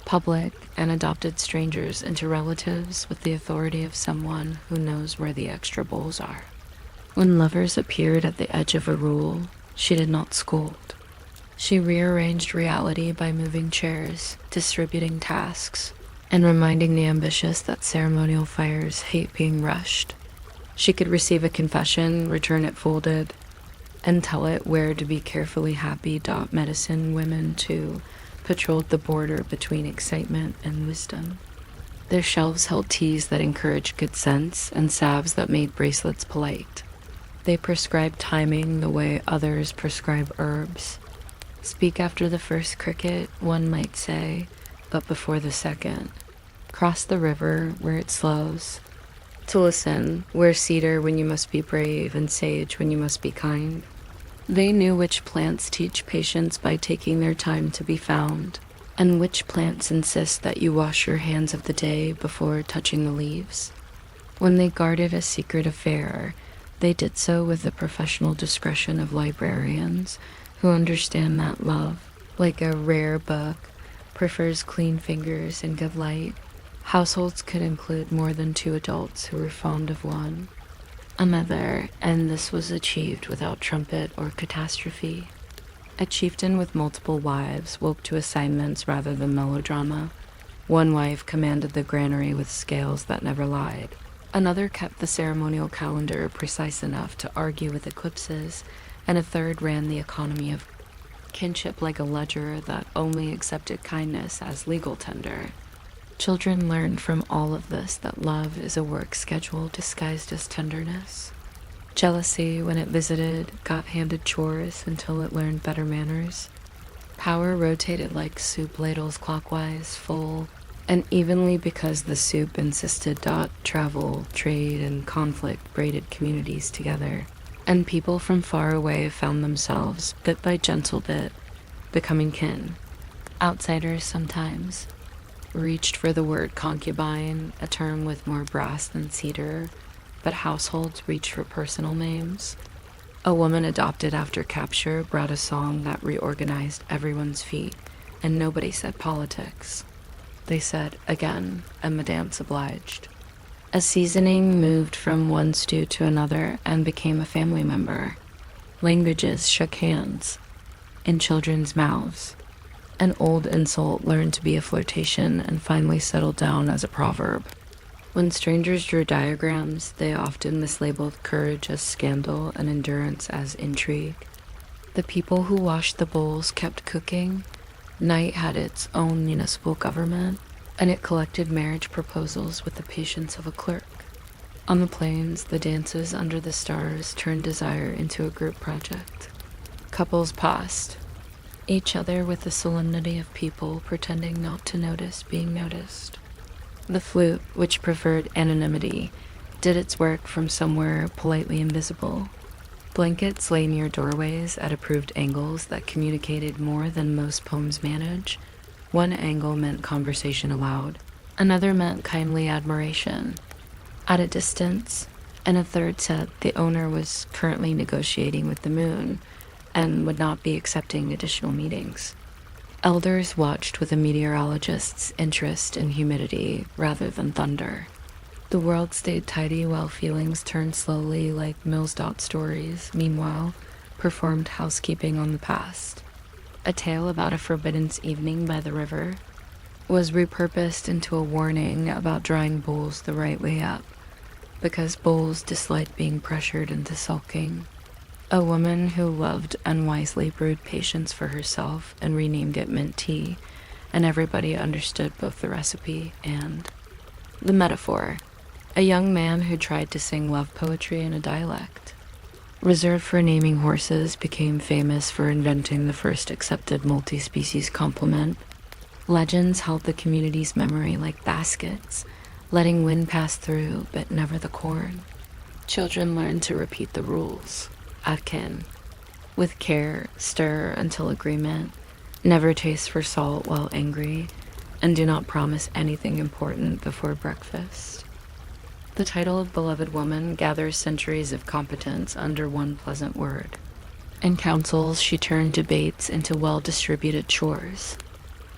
Speaker 1: public, and adopted strangers into relatives with the authority of someone who knows where the extra bowls are. When lovers appeared at the edge of a rule, she did not scold. She rearranged reality by moving chairs, distributing tasks, and reminding the ambitious that ceremonial fires hate being rushed. She could receive a confession, return it folded, and tell it where to be carefully happy. Medicine women, too, patrolled the border between excitement and wisdom. Their shelves held teas that encouraged good sense and salves that made bracelets polite. They prescribed timing the way others prescribe herbs. Speak after the first cricket, one might say, but before the second. Cross the river where it slows. To listen, wear cedar when you must be brave, and sage when you must be kind. They knew which plants teach patience by taking their time to be found, and which plants insist that you wash your hands of the day before touching the leaves. When they guarded a secret affair, they did so with the professional discretion of librarians who understand that love, like a rare book, prefers clean fingers and good light. Households could include more than 2 adults who were fond of one another, and this was achieved without trumpet or catastrophe. A chieftain with multiple wives woke to assignments rather than melodrama. One wife commanded the granary with scales that never lied. Another kept the ceremonial calendar precise enough to argue with eclipses, and a third ran the economy of kinship like a ledger that only accepted kindness as legal tender. Children learned from all of this that love is a work schedule disguised as tenderness. Jealousy, when it visited, got handed chores until it learned better manners. Power rotated like soup ladles clockwise, full, and evenly because the soup insisted travel, trade, and conflict braided communities together, and people from far away found themselves, bit by gentle bit, becoming kin. Outsiders sometimes reached for the word concubine, a term with more brass than cedar, but households reached for personal names. A woman adopted after capture brought a song that reorganized everyone's feet, and nobody said politics. They said, again, and Madame's obliged. A seasoning moved from one stew to another and became a family member. Languages shook hands in children's mouths. An old insult learned to be a flirtation and finally settled down as a proverb. When strangers drew diagrams, they often mislabeled courage as scandal and endurance as intrigue. The people who washed the bowls kept cooking. Night had its own municipal government, and it collected marriage proposals with the patience of a clerk. On the plains, the dances under the stars turned desire into a group project. Couples passed each other with the solemnity of people pretending not to notice being noticed. The flute, which preferred anonymity, did its work from somewhere politely invisible. Blankets lay near doorways at approved angles that communicated more than most poems manage. One angle meant conversation aloud, another meant kindly admiration at a distance, and a third said the owner was currently negotiating with the moon and would not be accepting additional meetings. Elders watched with a meteorologist's interest in humidity rather than thunder. The world stayed tidy while feelings turned slowly like Mills Dot stories, meanwhile, performed housekeeping on the past. A tale about a forbidden evening by the river was repurposed into a warning about drying bowls the right way up, because bowls disliked being pressured into sulking. A woman who loved unwisely brewed patience for herself and renamed it mint tea, and everybody understood both the recipe and the metaphor. A young man who tried to sing love poetry in a dialect. Reserved for naming horses, became famous for inventing the first accepted multi-species compliment. Legends held the community's memory like baskets, letting wind pass through, but never the corn. Children learned to repeat the rules. Akin. With care, stir until agreement. Never taste for salt while angry, and do not promise anything important before breakfast. The title of beloved woman gathers centuries of competence under one pleasant word. In councils, she turned debates into well-distributed chores.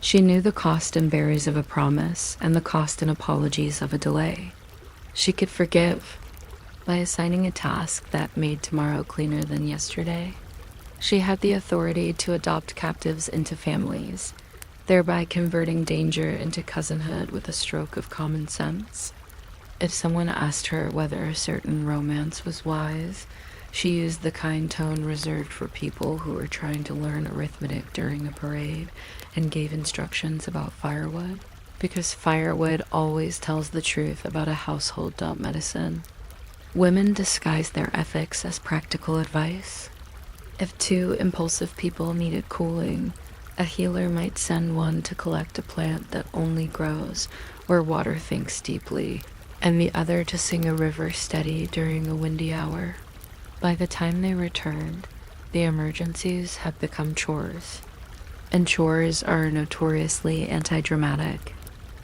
Speaker 1: She knew the cost and berries of a promise and the cost and apologies of a delay. She could forgive by assigning a task that made tomorrow cleaner than yesterday. She had the authority to adopt captives into families, thereby converting danger into cousinhood with a stroke of common sense. If someone asked her whether a certain romance was wise, she used the kind tone reserved for people who were trying to learn arithmetic during a parade and gave instructions about firewood, because firewood always tells the truth about a household medicine. Women disguise their ethics as practical advice. If 2 impulsive people needed cooling, a healer might send one to collect a plant that only grows where water thinks deeply, and the other to sing a river steady during a windy hour. By the time they returned, the emergencies had become chores, and chores are notoriously anti-dramatic.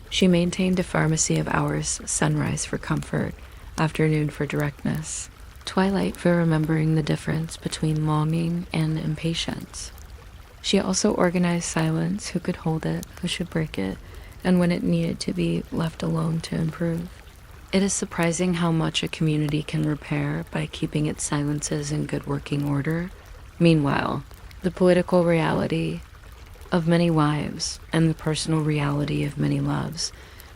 Speaker 1: She maintained a pharmacy of hours: sunrise for comfort, afternoon for directness, twilight for remembering the difference between longing and impatience. She also organized silence: who could hold it, who should break it, and when it needed to be left alone to improve. It is surprising how much a community can repair by keeping its silences in good working order. Meanwhile, the political reality of many wives and the personal reality of many loves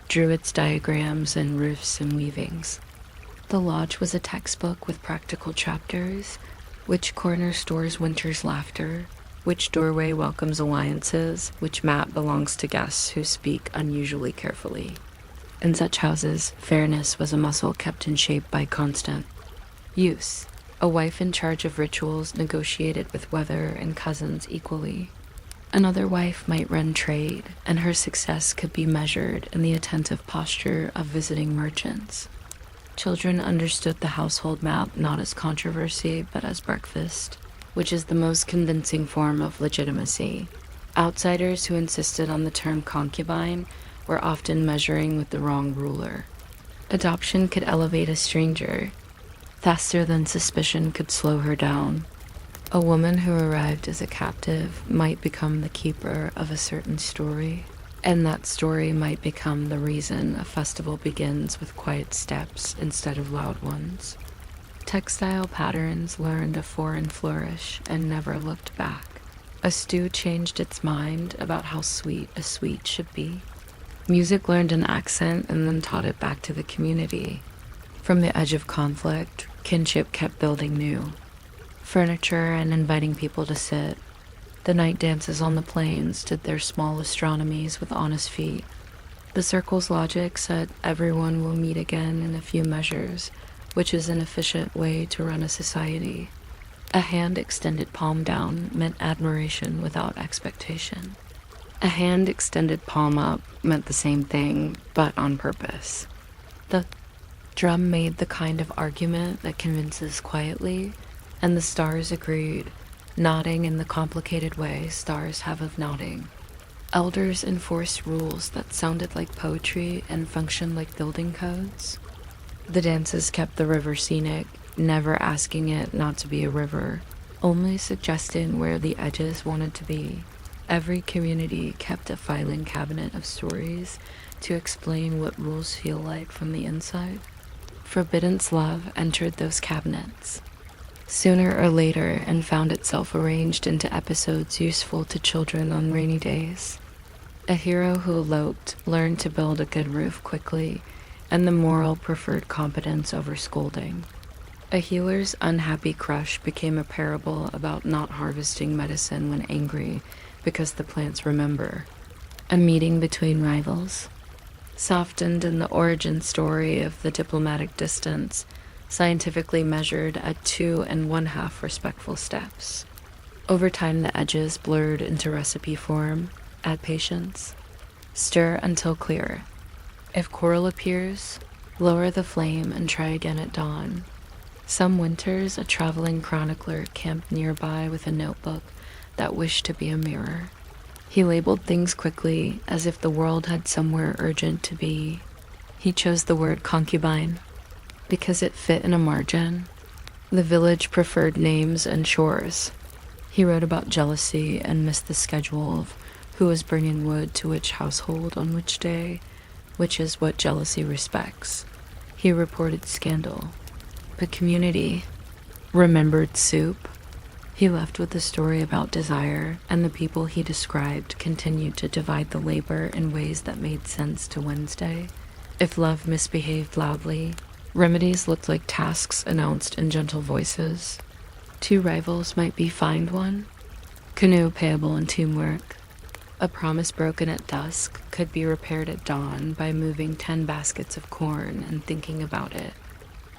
Speaker 1: drew its diagrams and roofs and weavings. The lodge was a textbook with practical chapters: which corner stores winter's laughter, which doorway welcomes alliances, which mat belongs to guests who speak unusually carefully. In such houses, fairness was a muscle kept in shape by constant use. A wife in charge of rituals negotiated with weather and cousins equally. Another wife might run trade, and her success could be measured in the attentive posture of visiting merchants. Children understood the household map not as controversy, but as breakfast, which is the most convincing form of legitimacy. Outsiders who insisted on the term concubine were often measuring with the wrong ruler. Adoption could elevate a stranger faster than suspicion could slow her down. A woman who arrived as a captive might become the keeper of a certain story, and that story might become the reason a festival begins with quiet steps instead of loud ones. Textile patterns learned a foreign flourish and never looked back. A stew changed its mind about how sweet a sweet should be. Music learned an accent and then taught it back to the community. From the edge of conflict, kinship kept building new furniture and inviting people to sit. The night dances on the plains did their small astronomies with honest feet. The circle's logic said everyone will meet again in a few measures, which is an efficient way to run a society. A hand extended palm down meant admiration without expectation. A hand extended palm up meant the same thing, but on purpose. The drum made the kind of argument that convinces quietly, and the stars agreed, nodding in the complicated way stars have of nodding. Elders enforced rules that sounded like poetry and functioned like building codes. The dances kept the river scenic, never asking it not to be a river, only suggesting where the edges wanted to be. Every community kept a filing cabinet of stories to explain what rules feel like from the inside. Forbidden's love entered those cabinets, sooner or later, and found itself arranged into episodes useful to children on rainy days. A hero who eloped learned to build a good roof quickly, and the moral preferred competence over scolding. A healer's unhappy crush became a parable about not harvesting medicine when angry, because the plants remember. A meeting between rivals, softened in the origin story of the diplomatic distance, scientifically measured at 2 1/2 respectful steps. Over time, the edges blurred into recipe form. Add patience. Stir until clear. If coral appears, lower the flame and try again at dawn. Some winters, a traveling chronicler camped nearby with a notebook that wished to be a mirror. He labeled things quickly, as if the world had somewhere urgent to be. He chose the word concubine because it fit in a margin. The village preferred names and chores. He wrote about jealousy and missed the schedule of who was bringing wood to which household on which day, which is what jealousy respects. He reported scandal, but community remembered soup. He left with a story about desire, and the people he described continued to divide the labor in ways that made sense to Wednesday. If love misbehaved loudly, remedies looked like tasks announced in gentle voices. 2 rivals might be fined one. Canoe payable in teamwork. A promise broken at dusk could be repaired at dawn by moving 10 baskets of corn and thinking about it.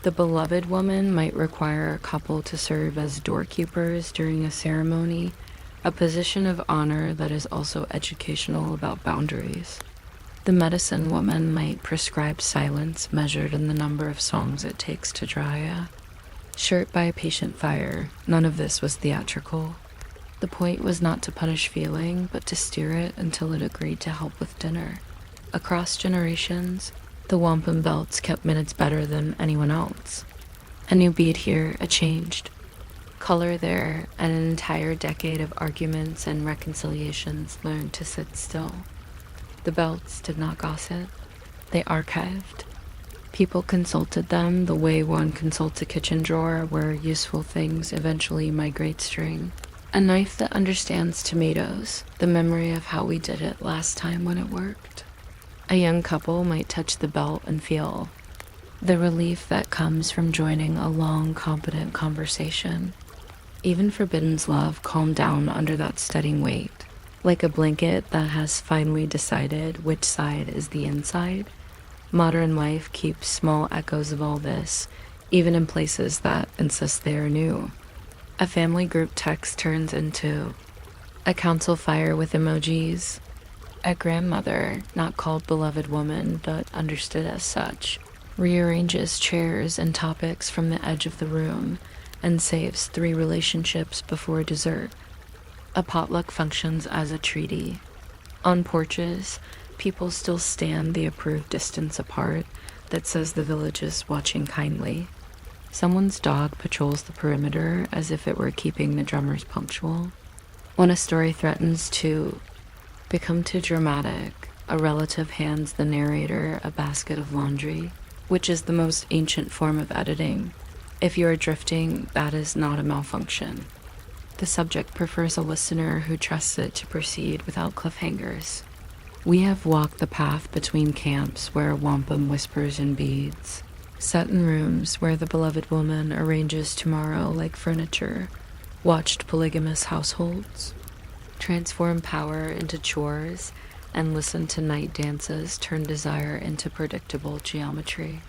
Speaker 1: The beloved woman might require a couple to serve as doorkeepers during a ceremony, a position of honor that is also educational about boundaries. The medicine woman might prescribe silence measured in the number of songs it takes to dry a shirt by a patient fire. None of this was theatrical. The point was not to punish feeling, but to steer it until it agreed to help with dinner. Across generations, the wampum belts kept minutes better than anyone else. A new bead here, a changed color there, and an entire decade of arguments and reconciliations learned to sit still. The belts did not gossip. They archived. People consulted them the way one consults a kitchen drawer where useful things eventually migrate string. A knife that understands tomatoes, the memory of how we did it last time when it worked. A young couple might touch the belt and feel the relief that comes from joining a long, competent conversation. Even Forbidden's love calmed down under that steadying weight, like a blanket that has finally decided which side is the inside. Modern life keeps small echoes of all this, even in places that insist they are new. A family group text turns into a council fire with emojis. A grandmother, not called beloved woman, but understood as such, rearranges chairs and topics from the edge of the room and saves 3 relationships before dessert. A potluck functions as a treaty. On porches, people still stand the approved distance apart that says the village is watching kindly. Someone's dog patrols the perimeter as if it were keeping the drummers punctual. When a story threatens to become too dramatic, a relative hands the narrator a basket of laundry, which is the most ancient form of editing. If you are drifting, that is not a malfunction. The subject prefers a listener who trusts it to proceed without cliffhangers. We have walked the path between camps where wampum whispers in beads, sat in rooms where the beloved woman arranges tomorrow like furniture, watched polygamous households, transform power into chores, and listened to night dances turn desire into predictable geometry.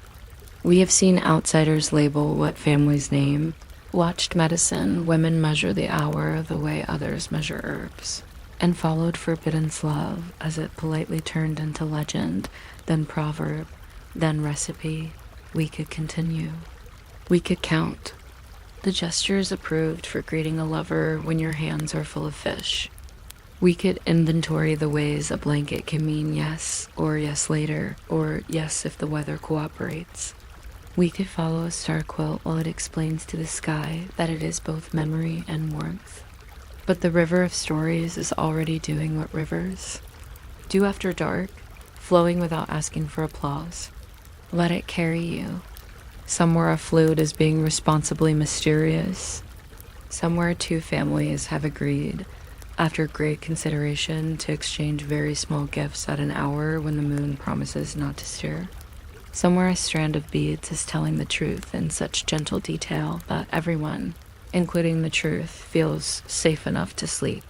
Speaker 1: We have seen outsiders label what families name, watched medicine women measure the hour the way others measure herbs, and followed Forbidden's love as it politely turned into legend, then proverb, then recipe. We could continue. We could count. The gesture is approved for greeting a lover when your hands are full of fish. We could inventory the ways a blanket can mean yes, or yes later, or yes if the weather cooperates. We could follow a star quilt while it explains to the sky that it is both memory and warmth. But the river of stories is already doing what rivers do after dark, flowing without asking for applause. Let it carry you. Somewhere a flute is being responsibly mysterious. Somewhere 2 families have agreed, after great consideration, to exchange very small gifts at an hour when the moon promises not to stir. Somewhere a strand of beads is telling the truth in such gentle detail that everyone, including the truth, feels safe enough to sleep.